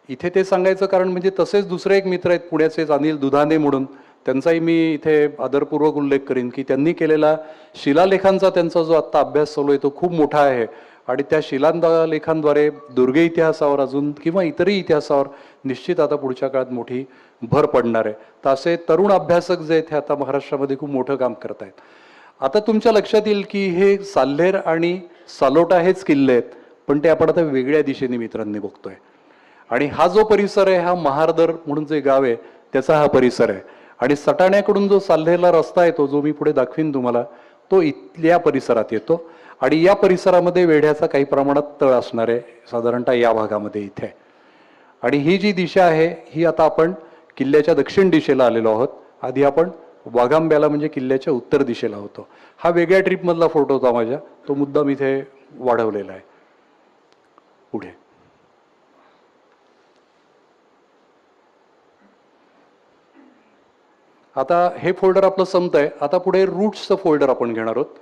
इथे ते सांगायचं कारण म्हणजे तसेच दुसरे एक मित्र आहेत पुण्याचेच, अनिल दुधाने म्हणून, त्यांचाही मी इथे आदरपूर्वक उल्लेख करीन की त्यांनी केलेला शिलालेखांचा त्यांचा जो आत्ता अभ्यास चालू आहे तो खूप मोठा आहे. आणि त्या शिलालेखांद्वारे दुर्गे इतिहासावर अजून किंवा इतरही इतिहासावर निश्चित आता पुढच्या काळात मोठी भर पडणार आहे. तर असे तरुण अभ्यासक जे आहेत हे आता महाराष्ट्रामध्ये खूप मोठं काम करत आहेत. आता तुमच्या लक्षात येईल की हे साल्हेर आणि सालोटा हेच किल्ले आहेत, पण ते आपण आता वेगळ्या दिशेने मित्रांनी बघतोय. आणि हा जो परिसर आहे हा महारदर म्हणून जे गाव आहे त्याचा हा परिसर आहे. आणि सटाण्याकडून जो साल्हेरला रस्ता येतो, जो मी पुढे दाखवीन तुम्हाला, तो इथल्या परिसरात येतो. आणि या परिसरामध्ये वेढ्याचा काही प्रमाणात तळ असणार आहे, साधारणतः या भागामध्ये इथे. आणि ही जी दिशा आहे ही आता आपण किल्ल्याच्या दक्षिण दिशेला आलेलो आहोत. आधी आपण वाघांब्याला म्हणजे किल्ल्याच्या उत्तर दिशेला होतो. हा वेगळ्या ट्रिपमधला फोटो होता माझ्या, तो मुद्दाम इथे वाढवलेला आहे. पुढे आता हे फोल्डर आपलं संपतंय. आता पुढे रूट्सचं फोल्डर आपण घेणार आहोत.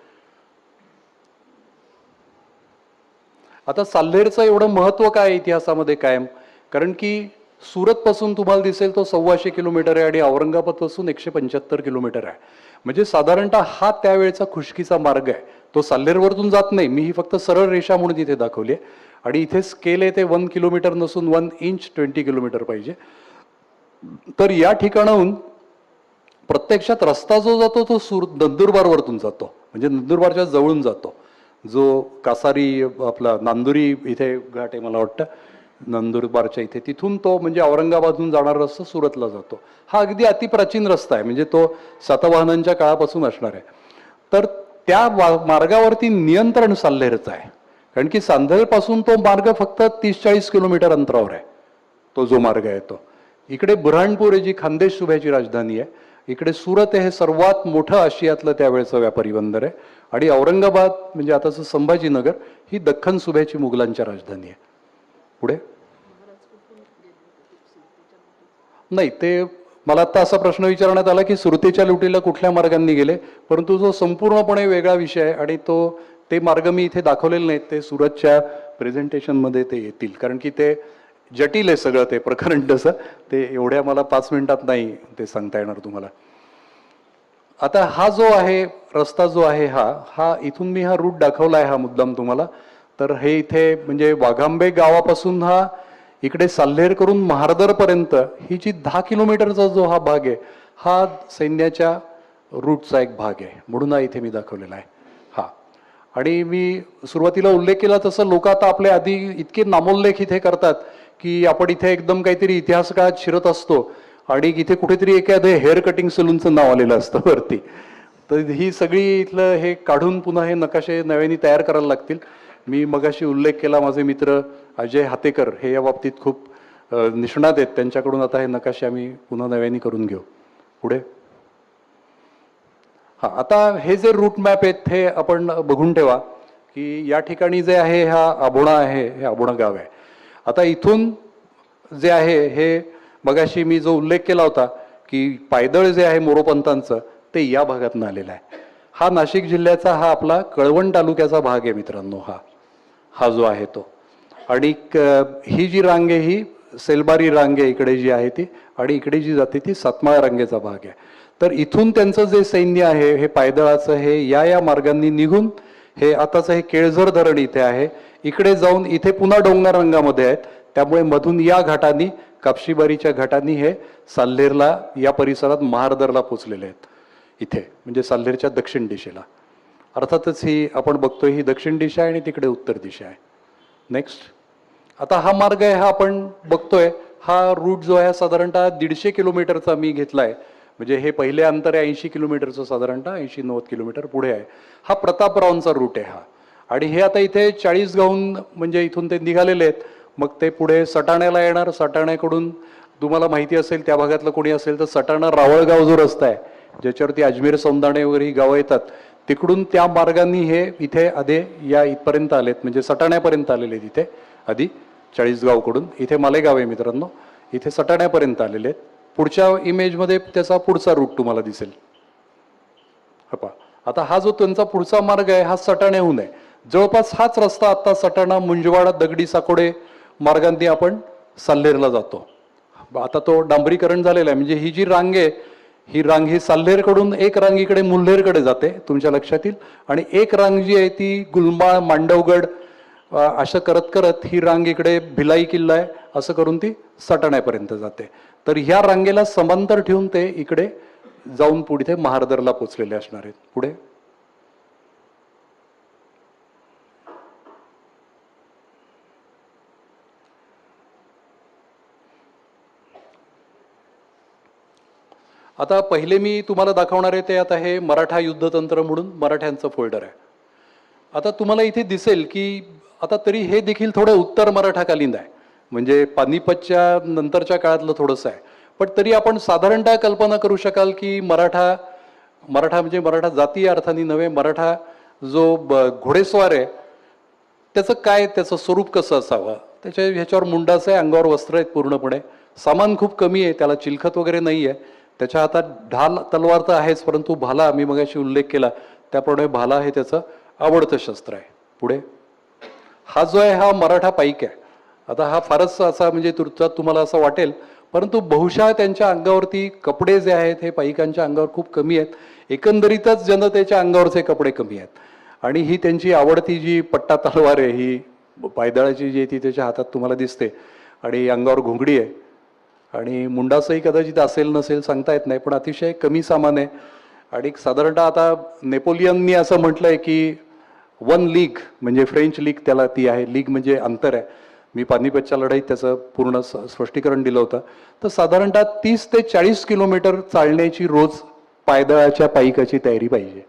आता साल्हेरचं एवढं महत्व काय इतिहासामध्ये कायम, कारण की सुरतपासून तुम्हाला दिसेल तो 125 किलोमीटर आहे आणि औरंगाबादपासून 175 किलोमीटर आहे. म्हणजे साधारणतः हा त्यावेळेचा खुशकीचा मार्ग आहे. तो साल्हेरवरतून जात नाही, मी ही फक्त सरळ रेषा म्हणून इथे दाखवली आहे. आणि इथे स्केल आहे ते 1 किलोमीटर नसून 1 इंच 20 किलोमीटर पाहिजे. तर या ठिकाणाहून प्रत्यक्षात रस्ता जो जातो तो नंदुरबारवरतून जातो, म्हणजे नंदुरबारच्या जवळून जातो. जो कासारी आपला नांदुरी इथे घाट आहे मला वाटतं, नंदुरबारच्या इथे, तिथून तो म्हणजे औरंगाबादहून जाणारा रस्ता सुरतला जातो. हा अगदी अतिप्राचीन रस्ता आहे, म्हणजे तो सातवाहनांच्या काळापासून असणार आहे. तर त्या मार्गावरती नियंत्रण साल्हेरचं आहे, कारण की साल्हेरपासून तो मार्ग फक्त 30-40 किलोमीटर अंतरावर आहे. तो जो मार्ग आहे तो इकडे बुऱ्हाणपूर आहे जी खानदेश सुभ्याची राजधानी आहे, इकडे सुरत आहे हे सर्वात मोठं आशियातलं त्यावेळेचं व्यापारी बंदर आहे. आणि औरंगाबाद म्हणजे आताचं संभाजीनगर ही दख्खन सुभ्याची मुघलांच्या राजधानी आहे. पुढे नाही, ते मला आता असा प्रश्न विचारण्यात आला की सुरतेच्या लुटीला कुठल्या मार्गांनी गेले, परंतु जो संपूर्णपणे वेगळा विषय आहे आणि ते मार्ग मी इथे दाखवलेले नाहीत. ते सुरतच्या प्रेझेंटेशनमध्ये ते येतील, कारण की ते जटिल आहे सगळं ते प्रकरण. तसं ते एवढ्या मला 5 मिनिटात नाही ते सांगता येणार तुम्हाला. आता हा जो आहे रस्ता जो आहे हा इथून मी हा रूट दाखवला आहे हा मुद्दाम तुम्हाला. तर हे इथे म्हणजे वाघांबे गावापासून हा इकडे साल्हेर करून महारदर पर्यंत ही जी 10 किलोमीटरचा जो हा भाग आहे हा सैन्याच्या रूटचा एक भाग आहे, म्हणून हा इथे मी दाखवलेला आहे हा. आणि मी सुरुवातीला उल्लेख केला तसं लोक आता आपले आधी इतके नामोल्लेख इथे करतात की आपण इथे एकदम काहीतरी इतिहास काळात शिरत असतो आणि इथे कुठेतरी एखादं हेअर कटिंग सलूनचं नाव आलेलं असतं वरती. तर ही सगळी इथलं हे काढून पुन्हा हे नकाशे नव्याने तयार करायला लागतील. मी मगाशी उल्लेख केला, माझे मित्र अजय हातेकर हे या बाबतीत खूप निष्णात आहेत, त्यांच्याकडून आता हे नकाशे आम्ही पुन्हा नव्याने करून घेऊ. पुढे हा, आता हे जे रूट मॅप आहेत हे आपण बघून ठेवा की या ठिकाणी जे आहे हा आबोणा आहे, हे आबोणा गाव आहे. आता इथून जे आहे हे मगाशी मी जो उल्लेख केला होता की पायदळ जे आहे मोरोपंतांचं ते या भागातून आलेलं आहे. हा नाशिक जिल्ह्याचा हा आपला कळवण तालुक्याचा भाग आहे मित्रांनो, हा जो आहे तो. आणि ही जी रांग आहे ही सेलबारी रांग आहे इकडे जी आहे ती, आणि इकडे जी जाते ती सातमाळा रांगेचा भाग आहे. तर इथून त्यांचं जे सैन्य आहे हे पायदळाचं हे या मार्गांनी निघून हे आताचं हे केळझर धरण इथे आहे, इकडे जाऊन इथे पुन्हा डोंगर रंगामध्ये आहेत. त्यामुळे मधून या घाटांनी कापशीबारीच्या घाटांनी हे साल्हेरला या परिसरात महारदरला पोचलेले आहेत इथे, म्हणजे साल्हेरच्या दक्षिण दिशेला. अर्थातच ही आपण बघतोय ही दक्षिण दिशा आहे आणि तिकडे उत्तर दिशा आहे. नेक्स्ट, आता हा मार्ग आहे हा आपण बघतोय, हा रूट जो आहे साधारणतः 150 किलोमीटरचा मी घेतलाय. म्हणजे हे पहिले अंतर आहे 80 किलोमीटरचं, साधारणतः 80-90 किलोमीटर पुढे आहे. हा प्रतापरावांचा रूट आहे हा. आणि हे आता इथे 40 गावून म्हणजे इथून ते निघालेले आहेत. मग ते पुढे सटाण्याला येणार. सटाण्याकडून तुम्हाला माहिती असेल त्या भागातलं कोणी असेल तर सटाणा रावळगाव जो रस्ता आहे ज्याच्यावरती अजमेर सौंदाणे वगैरे ही गावं येतात, तिकडून त्या मार्गाने हे इथे आधे या इथपर्यंत आलेत, म्हणजे सटाण्यापर्यंत आलेले आहेत. इथे आधी 40 गावकडून इथे मालेगाव आहे मित्रांनो, इथे सटाण्यापर्यंत आलेले आहेत. पुढच्या इमेजमध्ये त्याचा पुढचा रूट तुम्हाला दिसेल. आता हा जो त्यांचा पुढचा मार्ग आहे हा सटाण्याहून आहे. जवळपास हाच रस्ता आता सटाणा, मुंजवाडा, दगडी साकोडे मार्गांनी आपण साल्हेरला जातो. आता तो डांबरीकरण झालेला आहे. म्हणजे ही जी रांग आहे ही रांग ही साल्हेरकडून एक रांग इकडे मुल्हेरकडे जाते तुमच्या लक्षात येईल, आणि एक रांग जी आहे ती गुलमाळ, मांडवगड असं करत करत ही रांग इकडे भिलाई किल्ला आहे असं करून ती सटाण्यापर्यंत जाते. तर ह्या रांगेला समांतर ठेवून ते इकडे जाऊन पुढे महारदरला पोचलेले असणार आहेत. पुढे आता पहिले मी तुम्हाला दाखवणार आहे ते आता हे मराठा युद्धतंत्र म्हणून मराठ्यांचं फोल्डर आहे. आता तुम्हाला इथे दिसेल की आता तरी हे देखील थोडं उत्तर मराठाकालीन आहे, म्हणजे पानिपतच्या नंतरच्या काळातलं थोडंसं आहे. पण तरी आपण साधारणतः कल्पना करू शकाल की मराठा म्हणजे मराठा जातीय अर्थाने नव्हे, मराठा जो घोडेस्वार आहे त्याचं काय, त्याचं स्वरूप कसं असावं, ह्याच्यावर मुंडाचं आहे, अंगावर वस्त्र आहेत पूर्णपणे, सामान खूप कमी आहे, त्याला चिलखत वगैरे नाही आहे, त्याच्या हातात ढाल तलवार तर आहेच, परंतु भाला मी मगाशी उल्लेख केला त्याप्रमाणे भाला हे त्याचं आवडतं शस्त्र आहे. पुढे हा जो आहे हा मराठा पाईक आहे. आता हा फारच असा म्हणजे तुम्हाला असं वाटेल, परंतु बहुशः त्यांच्या अंगावरती कपडे जे आहेत हे पाईकांच्या अंगावर खूप कमी आहेत. एकंदरीतच जनतेच्या अंगावरचे कपडे कमी आहेत. आणि ही त्यांची आवडती जी पट्टा तलवार आहे ही पायदळाची जी ती त्याच्या हातात तुम्हाला दिसते, आणि अंगावर घोंगडी आहे, आणि मुंडासही कदाचित असेल नसेल सांगता येत नाही, पण अतिशय कमी सामान आहे. आणि साधारणतः आता नेपोलियननी असं म्हटलंय की 1 लीग म्हणजे फ्रेंच लीग त्याला ती आहे, लीग म्हणजे अंतर आहे. मी पानिपतच्या लढाईत त्याचं पूर्ण स्पष्टीकरण दिलं होतं. तर साधारणतः 30 ते 40 किलोमीटर चालण्याची रोज पायदळाच्या पाईकाची तयारी पाहिजे.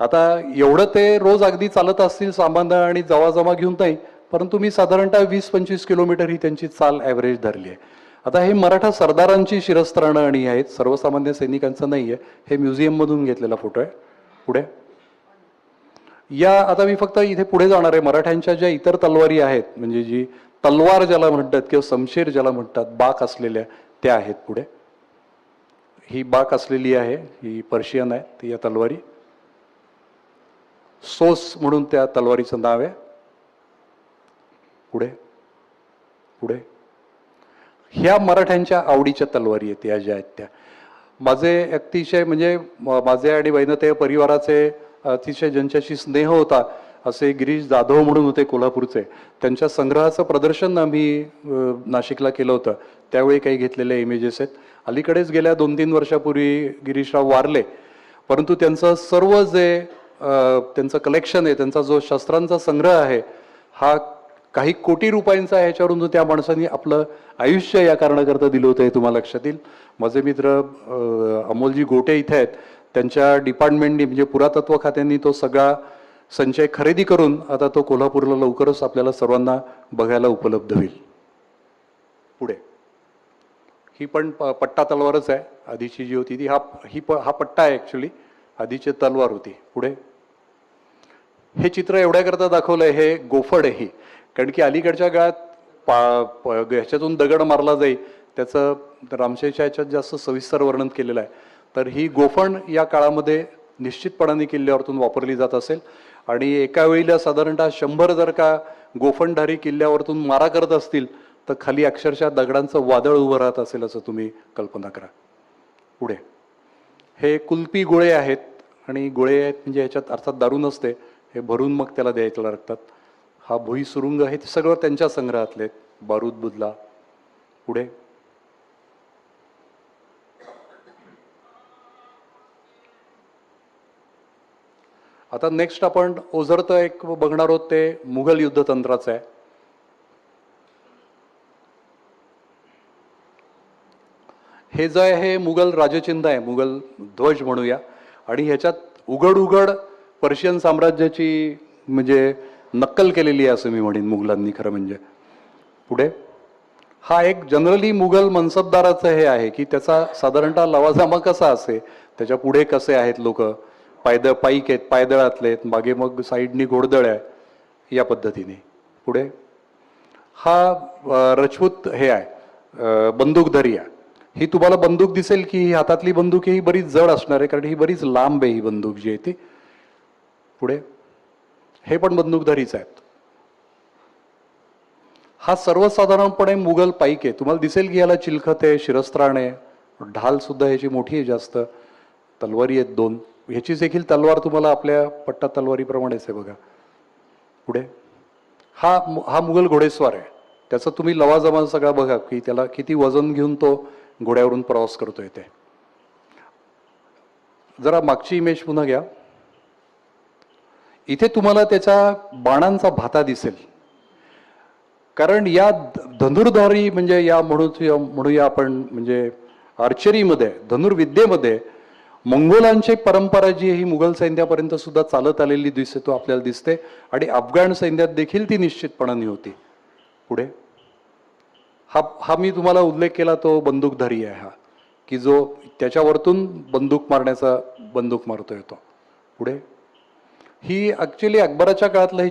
आता एवढं ते रोज अगदी चालत असतील सामान आणि जवाजमा घेऊन नाही, परंतु मी साधारणतः 20-25 किलोमीटर ही त्यांची चाल ॲव्हरेज धरली आहे. आता हे मराठा सरदारांची शिरस्त्राणं आणि आहेत, सर्वसामान्य सैनिकांचं नाही आहे. हे म्युझियममधून घेतलेला फोटो आहे. पुढे या आता मी फक्त इथे पुढे जाणार आहे. मराठ्यांच्या ज्या इतर तलवारी आहेत, म्हणजे जी तलवार ज्याला म्हणतात किंवा समशेर ज्याला म्हणतात, बाक असलेल्या त्या आहेत. पुढे ही बाक असलेली आहे, ही पर्शियन आहे ती या तलवारी. सोस म्हणून त्या तलवारीचं नाव आहे. पुढे पुढे ह्या मराठ्यांच्या आवडीच्या तलवारी आहेत या ज्या आहेत त्या. माझे अतिशय म्हणजे माझे आणि वैनतेय परिवाराचे अतिशय ज्यांच्याशी स्नेह होता असे गिरीश जाधव म्हणून होते कोल्हापूरचे, त्यांच्या संग्रहाचं प्रदर्शन आम्ही नाशिकला केलं होतं. त्यावेळी काही घेतलेले इमेजेस आहेत. अलीकडेच गेल्या 2-3 वर्षापूर्वी गिरीशराव वारले, परंतु त्यांचं सर्व जे त्यांचं कलेक्शन आहे, त्यांचा जो शस्त्रांचा संग्रह आहे, हा काही कोटी रुपयांचा आहे. ह्याच्यावरून त्या माणसांनी आपलं आयुष्य या कारणाकरता दिलं होतं, हे तुम्हाला लक्षात येईल. माझे मित्र अमोलजी गोटे इथे आहेत, त्यांच्या डिपार्टमेंटनी म्हणजे पुरातत्व खात्यांनी तो सगळा संचय खरेदी करून आता तो कोल्हापूरला लवकरच आपल्याला सर्वांना बघायला उपलब्ध होईल. पुढे ही पण पट्टा तलवारच आहे, आधीची जी होती ती. हा पट्टा आहे ॲक्च्युली, आधीची तलवार होती. पुढे हे चित्र एवढ्याकरता दाखवलंय, हे गोफड आहे ही, कारण की अलीकडच्या काळात ह्याच्यातून दगड मारला जाईल त्याचं रामशेच्या ह्याच्यात जास्त सविस्तर वर्णन केलेलं आहे. तर ही गोफण या काळामध्ये निश्चितपणाने किल्ल्यावरतून वापरली जात असेल आणि एका वेळेला साधारणतः 100 जर का गोफणधारी किल्ल्यावरतून मारा करत असतील तर खाली अक्षरशः दगडांचं वादळ उभं राहत असेल असं तुम्ही कल्पना करा. पुढे हे कुल्पी गोळे आहेत आणि गोळे आहेत म्हणजे ह्याच्यात अर्थात दारू नसते, हे भरून मग त्याला द्यायला लागतात. हा भुई सुरुंग आहे, ते सगळं त्यांच्या संग्रहातले आहेत. बारूद बुदला. पुढे आता नेक्स्ट आपण ओझरतं एक बघणार आहोत, ते मुघल युद्धतंत्राचं आहे. हे जे आहे हे मुघल राजचिन्ह आहे, मुघल ध्वज म्हणूया, आणि ह्याच्यात उघड उघड पर्शियन साम्राज्याची म्हणजे नक्कल केलेली आहे असं मी म्हणेन मुघलांनी खरं म्हणजे. पुढे हा एक जनरली मुघल मनसबदाराचं हे आहे की त्याचा साधारणतः लवाजमा कसा असे, त्याच्या पुढे कसे आहेत लोक, पाईक आहेत, पायदळातले आहेत, मागे मग साईडनी घोडदळ आहे, या पद्धतीने. पुढे हा रजपूत हे आहे, बंदूकधारी आहे. ही तुम्हाला बंदूक दिसेल की ही हातातली बंदूक ही बरीच जड असणार आहे, कारण ही बरीच लांब आहे ही बंदूक जी आहे ती. पुढे हे पण बंदूकधारीच आहेत. हा सर्वसाधारणपणे मुघल पाईक आहे. तुम्हाला दिसेल की याला चिलखत आहे, शिरस्त्राण आहे, ढाल सुद्धा ह्याची मोठी आहे जास्त, तलवारी आहेत 2. ह्याची देखील तलवार तुम्हाला आपल्या पट्टा तलवारीप्रमाणेच आहे बघा. पुढे हा मुघल घोडेस्वार आहे. त्याचा तुम्ही लवाजमा सगळा बघा की त्याला किती वजन घेऊन तो घोड्यावरून प्रवास करतोय ते. जरा मागची इमेज पुन्हा घ्या. इथे तुम्हाला त्याच्या बाणांचा भाता दिसेल, कारण या धनुर्धारी म्हणजे या म्हणूया आपण म्हणजे आर्चरीमध्ये, धनुर्विद्येमध्ये मंगोलांची परंपरा जी ही मुघल सैन्यापर्यंत सुद्धा चालत आलेली दिसते, तो आपल्याला दिसते, आणि अफगाण सैन्यात देखील ती निश्चितपणाने होती. पुढे हा मी तुम्हाला उल्लेख केला तो बंदूकधारी आहे, हा की जो त्याच्यावरतून बंदूक मारतोय तो. पुढे ही ऍक्च्युली अकबराच्या काळातलं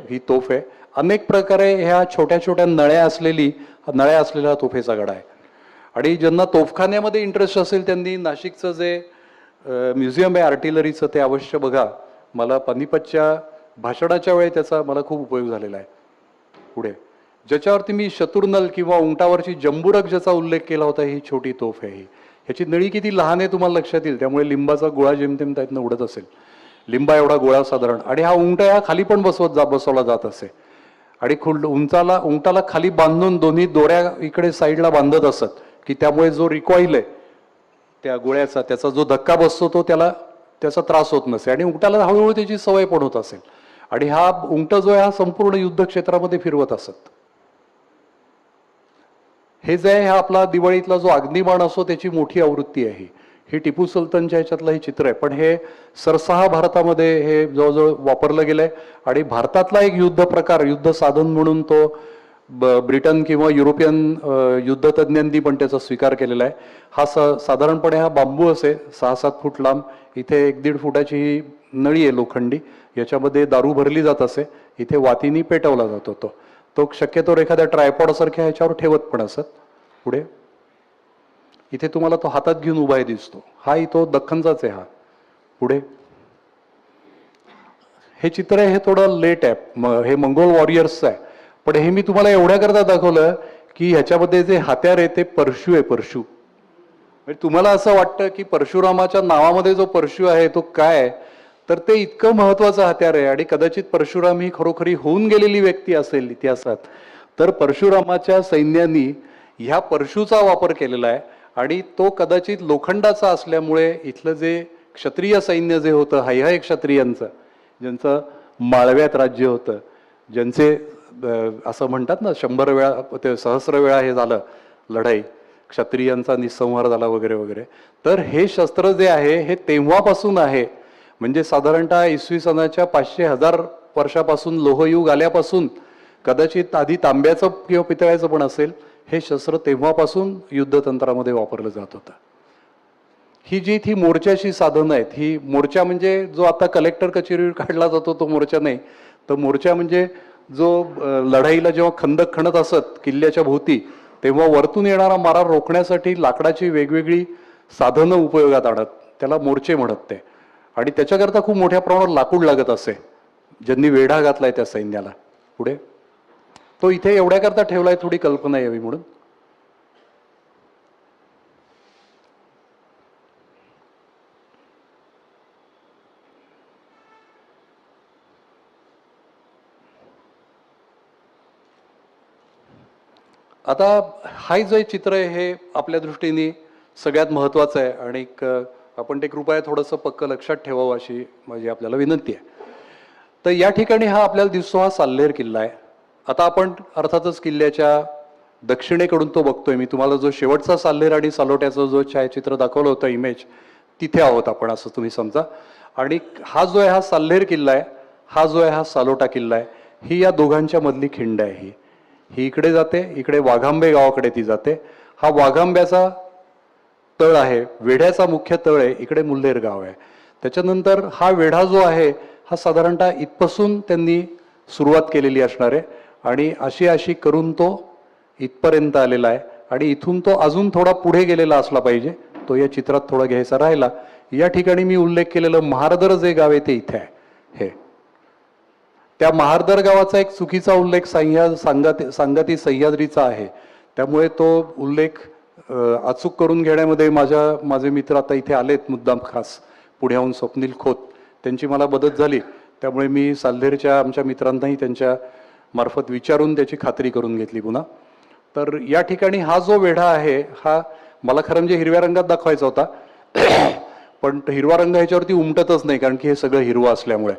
ही तोफ आहे. अनेक प्रकारे ह्या छोट्या छोट्या नळ्या असलेला तोफेचा गडा आहे. आणि ज्यांना तोफखान्यामध्ये इंटरेस्ट असेल त्यांनी नाशिकचं जे म्युझियम आहे आर्टिलरीचं ते अवश्य बघा. मला पानिपतच्या भाषणाच्या वेळी त्याचा मला खूप उपयोग झालेला आहे. पुढे ज्याच्यावरती मी शत्रुनल किंवा उंटावरची जंबुरक ज्याचा उल्लेख केला होता, ही छोटी तोफ आहे. ही ह्याची नळी किती लहान आहे तुम्हाला लक्षात येईल, त्यामुळे लिंबाचा गोळा जेमतेम त्यातनं उडत असेल, लिंबा एवढा गोळा साधारण. आणि हा उंट हा खाली पण बसवला जात असे, आणि उंटाला खाली बांधून दोन्ही दोऱ्या इकडे साईडला बांधत असत की त्यामुळे जो रिकॉईल आहे त्या गोळ्याचा, त्याचा जो धक्का बसतो तो त्याचा त्रास होत नसे, आणि उंटाला हळूहळू त्याची सवय पण होत असेल. आणि हा उंट जो आहे हा संपूर्ण युद्ध क्षेत्रामध्ये फिरवत असत. हे जे आहे हा आपला दिवाळीतला जो अग्निबाण असतो त्याची मोठी आवृत्ती आहे. ही टिपू सुलतानच्या ह्याच्यातलं हे चित्र आहे, पण हे सरसहा भारतामध्ये हे जवळजवळ वापरलं गेलंय. आणि भारतातला एक युद्ध साधन म्हणून तो ब्रिटन किंवा युरोपियन युद्धतज्ञांनी पण त्याचा स्वीकार केलेला आहे. हा साधारणपणे हा बांबू असे 6-7 फूट लांब, इथे 1-1.5 फुटाची ही नळी आहे लोखंडी, याच्यामध्ये दारू भरली जात असे, इथे वातीनी पेटवला जातो. तो शक्यतो एखाद्या ट्रायपॉड सारख्या ह्याच्यावर ठेवत पण असत. पुढे इथे तुम्हाला तो हातात घेऊन उभा आहे दिसतो, हाही तो दख्खनचाच आहे हा. पुढे हे चित्र आहे, हे थोडं लेट आहे, हे मंगोल वॉरियर्सचं आहे, पण हे मी तुम्हाला एवढ्याकरता दाखवलं की ह्याच्यामध्ये जे हत्यार आहे ते परशू आहे. परशू म्हणजे तुम्हाला असं वाटतं की परशुरामाच्या नावामध्ये जो परशू आहे तो काय आहे, तर ते इतकं महत्वाचं हत्यार आहे. आणि कदाचित परशुराम ही खरोखरी होऊन गेलेली व्यक्ती असेल इतिहासात, तर परशुरामाच्या सैन्यांनी ह्या परशूचा वापर केलेला आहे. आणि तो कदाचित लोखंडाचा असल्यामुळे इथलं जे क्षत्रिय सैन्य जे होतं हयहय क्षत्रियांचं, ज्यांचं माळव्यात राज्य होतं, ज्यांचे असं म्हणतात ना 100 वेळा ते 1000 वेळा हे झालं लढाई, क्षत्रियांचा निसंहार झाला वगैरे वगैरे, तर हे शस्त्र जे आहे हे तेव्हापासून आहे. म्हणजे साधारणतः इसवी सनाच्या 500-1000 वर्षापासून लोहयुग आल्यापासून, कदाचित आधी तांब्याचं किंवा पितळ्याचं पण असेल, हे शस्त्र तेव्हापासून युद्धतंत्रामध्ये वापरलं जात होतं. ही मोर्चाची साधनं आहेत. ही मोर्चा म्हणजे जो आता कलेक्टर कचेरीवर काढला जातो तो मोर्चा नाही, तर मोर्चा म्हणजे जो लढाईला जेव्हा खंदक खणत असत किल्ल्याच्या भोवती, तेव्हा वरतून येणारा मारा रोखण्यासाठी लाकडाची वेगवेगळी साधनं उपयोगात आणत, त्याला मोर्चे म्हणत ते. आणि त्याच्याकरता खूप मोठ्या प्रमाणावर लाकूड लागत असे, ज्यांनी वेढा घातलाय त्या सैन्याला. पुढे तो इथे एवढ्याकरता ठेवलाय, थोडी कल्पना यावी म्हणून. आता हा जो चित्र आहे हे आपल्या दृष्टीने सगळ्यात महत्त्वाचं आहे आणि आपण ते कृपया थोडंसं पक्क लक्षात ठेवावं अशी माझी आपल्याला विनंती आहे. तर या ठिकाणी हा आपल्याला दिसतो हा साल्हेर किल्ला आहे. आता आपण अर्थातच किल्ल्याच्या दक्षिणेकडून तो बघतोय. मी तुम्हाला जो शेवटचा साल्हेर आणि सालोट्याचं जो छायाचित्र दाखवलं होतं इमेज, तिथे आहोत आपण असं तुम्ही समजा. आणि हा जो आहे हा साल्हेर किल्ला आहे, हा जो आहे हा सालोटा किल्ला आहे. ही या दोघांच्या मधली खिंड आहे. ही इकडे जाते, इकडे वाघांबे गावाकडे ती जाते. हा वाघांब्याचा तळ आहे, वेढ्याचा मुख्य तळ आहे, इकडे मुल्हेर गाव आहे. त्याच्यानंतर हा वेढा जो आहे हा साधारणतः इथपासून त्यांनी सुरुवात केलेली असणार आहे आणि अशी करून तो इथपर्यंत आलेला आहे. आणि इथून तो अजून थोडा पुढे गेलेला असला पाहिजे, तो या चित्रात थोडा घ्यायचा राहिला. या ठिकाणी मी उल्लेख केलेलं महारदर जे गाव आहे ते इथे आहे. हे त्या महारदर गावाचा एक चुकीचा उल्लेख सांगाती सह्याद्रीचा आहे, त्यामुळे तो उल्लेख अचूक करून घेण्यामध्ये माझे मित्र आता इथे आलेत मुद्दाम खास पुण्याहून, स्वप्नील खोत, त्यांची मला मदत झाली. त्यामुळे मी साल्हेरच्या आमच्या मित्रांनाही त्यांच्या मार्फत विचारून त्याची खात्री करून घेतली पुन्हा. तर या ठिकाणी हा जो वेढा आहे हा मला खरं म्हणजे हिरव्या रंगात दाखवायचा होता, पण हिरवा रंग ह्याच्यावरती उमटतच नाही कारण की हे सगळं हिरवं असल्यामुळे,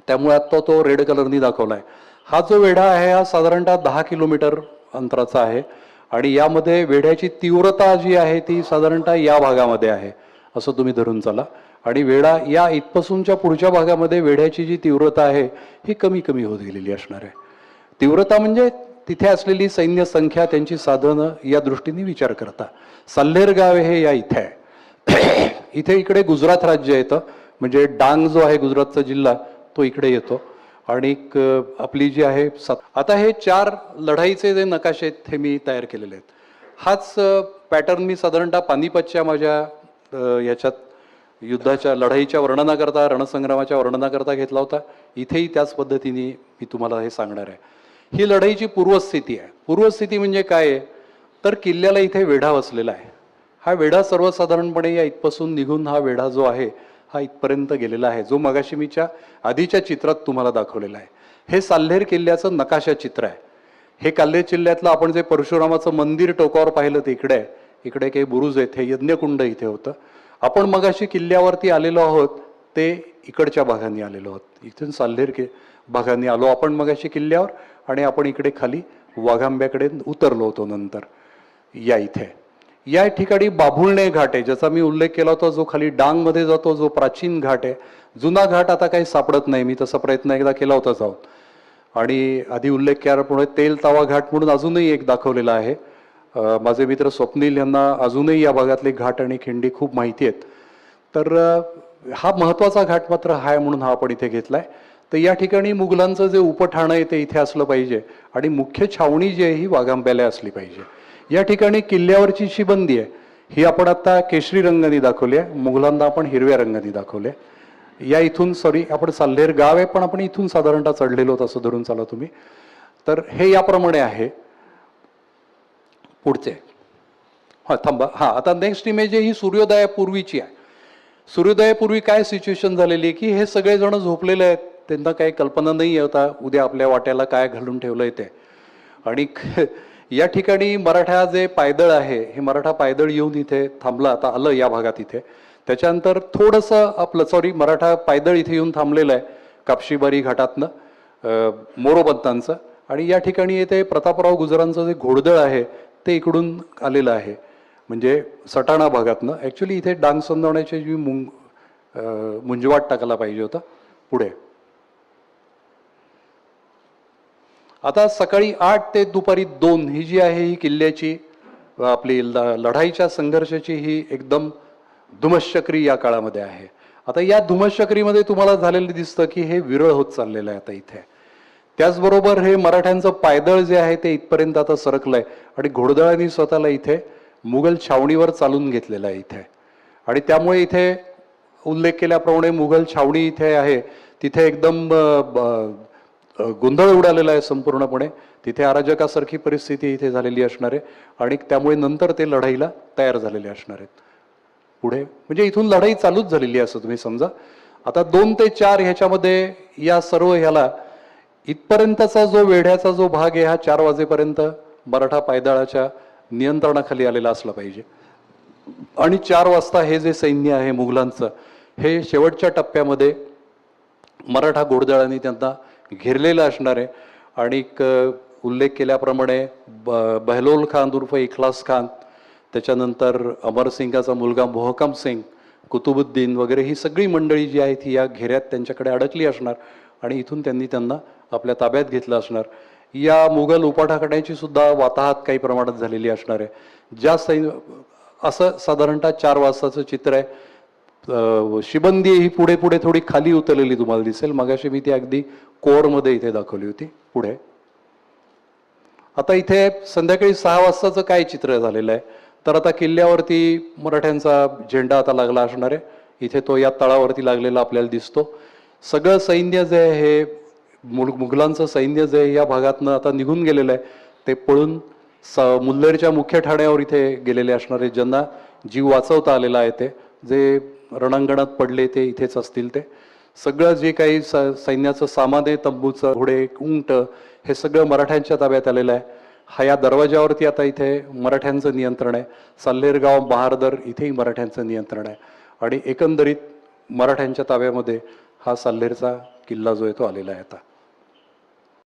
त्यामुळे आता तो रेड कलरनी दाखवलाय. हा जो वेढा आहे हा साधारणतः 10 किलोमीटर अंतराचा आहे आणि यामध्ये वेढ्याची तीव्रता जी आहे ती साधारणतः या भागामध्ये आहे असं तुम्ही धरून चला. आणि वेढा या इथपासूनच्या पुढच्या भागामध्ये वेढ्याची जी तीव्रता आहे ही कमी कमी होत गेलेली असणार आहे. तीव्रता म्हणजे तिथे असलेली सैन्य संख्या, त्यांची साधनं या दृष्टीने विचार करता. साल्हेर गाव हे या इथे आहे. इथे इकडे गुजरात राज्य येतं, म्हणजे डांग जो आहे गुजरातचा जिल्हा तो इकडे येतो. आणि आपली जी आहे आता हे 4 लढाईचे जे नकाशे आहेत हे मी तयार केलेले आहेत. हाच पॅटर्न मी साधारणतः पानिपतच्या माझ्या याच्यात युद्धाच्या लढाईच्या वर्णनाकरता, रणसंग्रामाच्या वर्णनाकरता घेतला होता. इथेही त्याच पद्धतीने मी तुम्हाला हे सांगणार आहे. ही लढाईची पूर्वस्थिती आहे. पूर्वस्थिती म्हणजे काय आहे तर किल्ल्याला इथे वेढा वसलेला आहे. हा वेढा सर्वसाधारणपणे या इथपासून निघून हा वेढा जो आहे हा इथपर्यंत गेलेला आहे, जो मगाशी मीच्या आधीच्या चित्रात तुम्हाला दाखवलेला आहे. हे साल्हेर किल्ल्याचं नकाशा चित्र आहे. हे साल्हेर किल्ल्यातलं आपण जे परशुरामाचं मंदिर टोकावर पाहिलं ते इकडे आहे. इकडे काही बुरुज आहेत, हे यज्ञकुंड इथे होतं. आपण मगाशी किल्ल्यावरती आलेलो आहोत ते इकडच्या भागांनी आलेलो आहोत. इथून साल्हेर भागांनी आलो आपण मगाशी किल्ल्यावर आणि आपण इकडे खाली वाघांब्याकडे उतरलो होतो नंतर. या इथे या ठिकाणी बाभुळणे घाट आहे, ज्याचा मी उल्लेख केला होता, जो खाली डांगमध्ये जातो, जो प्राचीन घाट आहे. जुना घाट आता काही सापडत नाही, मी तसा प्रयत्न एकदा केला होता जाऊन. आणि आधी उल्लेख केल्याप्रमाणे तेल तावा घाट म्हणून अजूनही एक दाखवलेला आहे. माझे मित्र स्वप्नील यांना अजूनही या भागातले घाट आणि खिंडी खूप माहिती आहेत. तर हा महत्त्वाचा घाट मात्र आहे म्हणून हा आपण इथे घेतलाय. तर या ठिकाणी मुघलांचं जे उपठाणं आहे ते इथे असलं पाहिजे आणि मुख्य छावणी जी आहे ही वाघांब्याला असली पाहिजे. या ठिकाणी किल्ल्यावरची शिबंदी आहे ही आपण आता केशरी रंगाने दाखवली आहे, मुघलांना आपण हिरव्या रंगाने दाखवले. या इथून आपण साल्हेर गाव आहे पण आपण इथून साधारणतः चढलेलो होतो असं धरून चाला तुम्ही. तर हे याप्रमाणे आहे. पुढचे थांबा. आता नेक्स्ट इमेज ही सूर्योदयापूर्वीची आहे. सूर्योदयापूर्वी काय सिच्युएशन झालेली आहे की हे सगळे जण झोपलेले आहेत, त्यांना काही कल्पना नाही होता उद्या आपल्या वाट्याला काय घालून ठेवलंय ते. आणि या ठिकाणी मराठा जे पायदळ आहे हे मराठा पायदळ येऊन इथे थांबलं, आता आलं या भागात इथे. त्याच्यानंतर थोडंसं आपलं मराठा पायदळ इथे येऊन थांबलेलं आहे कापशीबारी घाटातनं मोरोबंतांचं. आणि या ठिकाणी येथे प्रतापराव गुजरांचं जे घोडदळ आहे ते इकडून आलेलं आहे, म्हणजे सटाणा भागातनं. ॲक्च्युली इथे डांग संदवण्याची जी मुंजवाट टाकायला पाहिजे होता. पुढे आता सकाळी 8 ते दुपारी 2 ही जी आहे ही किल्ल्याची आपली लढाईच्या संघर्षाची ही एकदम धुमश्चक्री या काळामध्ये आहे. आता या धुमश्चक्रीमध्ये तुम्हाला झालेलं दिसतं की हे विरळ होत चाललेलं आहे आता इथे. त्याचबरोबर हे मराठ्यांचं पायदळ जे आहे ते इथपर्यंत आता सरकलंय आणि घोडदळांनी स्वतःला इथे मुघल छावणीवर चालून घेतलेलं आहे इथे. आणि त्यामुळे इथे उल्लेख केल्याप्रमाणे मुघल छावणी इथे आहे तिथे एकदम गोंधळ उडालेला आहे संपूर्णपणे. तिथे अराजकासारखी परिस्थिती इथे झालेली असणार आहे आणि त्यामुळे नंतर ते लढाईला तयार झालेले असणार आहेत. पुढे म्हणजे इथून लढाई चालूच झालेली आहे असं तुम्ही समजा. आता 2 ते 4 ह्याच्यामध्ये या सर्व ह्याला इथपर्यंतचा जो वेढ्याचा जो भाग आहे हा 4 वाजेपर्यंत मराठा पायदळाच्या नियंत्रणाखाली आलेला असला पाहिजे. आणि 4 वाजता हे जे सैन्य आहे मुघलांचं हे शेवटच्या टप्प्यामध्ये मराठा घोडदळांनी त्यांना घेरलेलं असणार आहे. आणि उल्लेख केल्याप्रमाणे बहलोल खान उर्फ इखलास खान, त्याच्यानंतर अमरसिंगाचा मुलगा मोहकम सिंग, कुतुबुद्दीन वगैरे ही सगळी मंडळी जी आहे ती या घेऱ्यात त्यांच्याकडे अडकली असणार आणि इथून त्यांना आपल्या ताब्यात घेतलं असणार. या मुघल उपाठाकड्याची सुद्धा वाताहत काही प्रमाणात झालेली असणार आहे. असं साधारणतः 4 वाजताचं चित्र आहे. शिबंदी ही पुढे पुढे थोडी खाली उतरलेली तुम्हाला दिसेल. मगाशी मी ती अगदी कोअरमध्ये इथे दाखवली होती. पुढे आता इथे संध्याकाळी 6 वाजताचं काय चित्र झालेलं आहे तर आता किल्ल्यावरती मराठ्यांचा झेंडा आता लागला असणार आहे. इथे तो या तळावरती लागलेला आपल्याला दिसतो. सगळं सैन्य जे आहे हे मुघलांचं सैन्य जे या भागातनं आता निघून गेलेलं आहे ते पळून मुल्लेरच्या मुख्य ठाण्यावर इथे गेलेले असणारे, ज्यांना जीव वाचवता आलेला आहे ते जे रणांगणात पडले ते इथेच असतील. ते सगळं जे काही सैन्याचं सामान आहे, तंबूचं, घोडे, उंट, हे सगळं मराठ्यांच्या ताब्यात आलेलं आहे. हा या दरवाजावरती आता इथे मराठ्यांचं नियंत्रण आहे. साल्हेरगाव, महारदर इथेही मराठ्यांचं नियंत्रण आहे. आणि एकंदरीत मराठ्यांच्या ताब्यामध्ये हा साल्हेरचा किल्ला जो आहे तो आलेला आहे आता.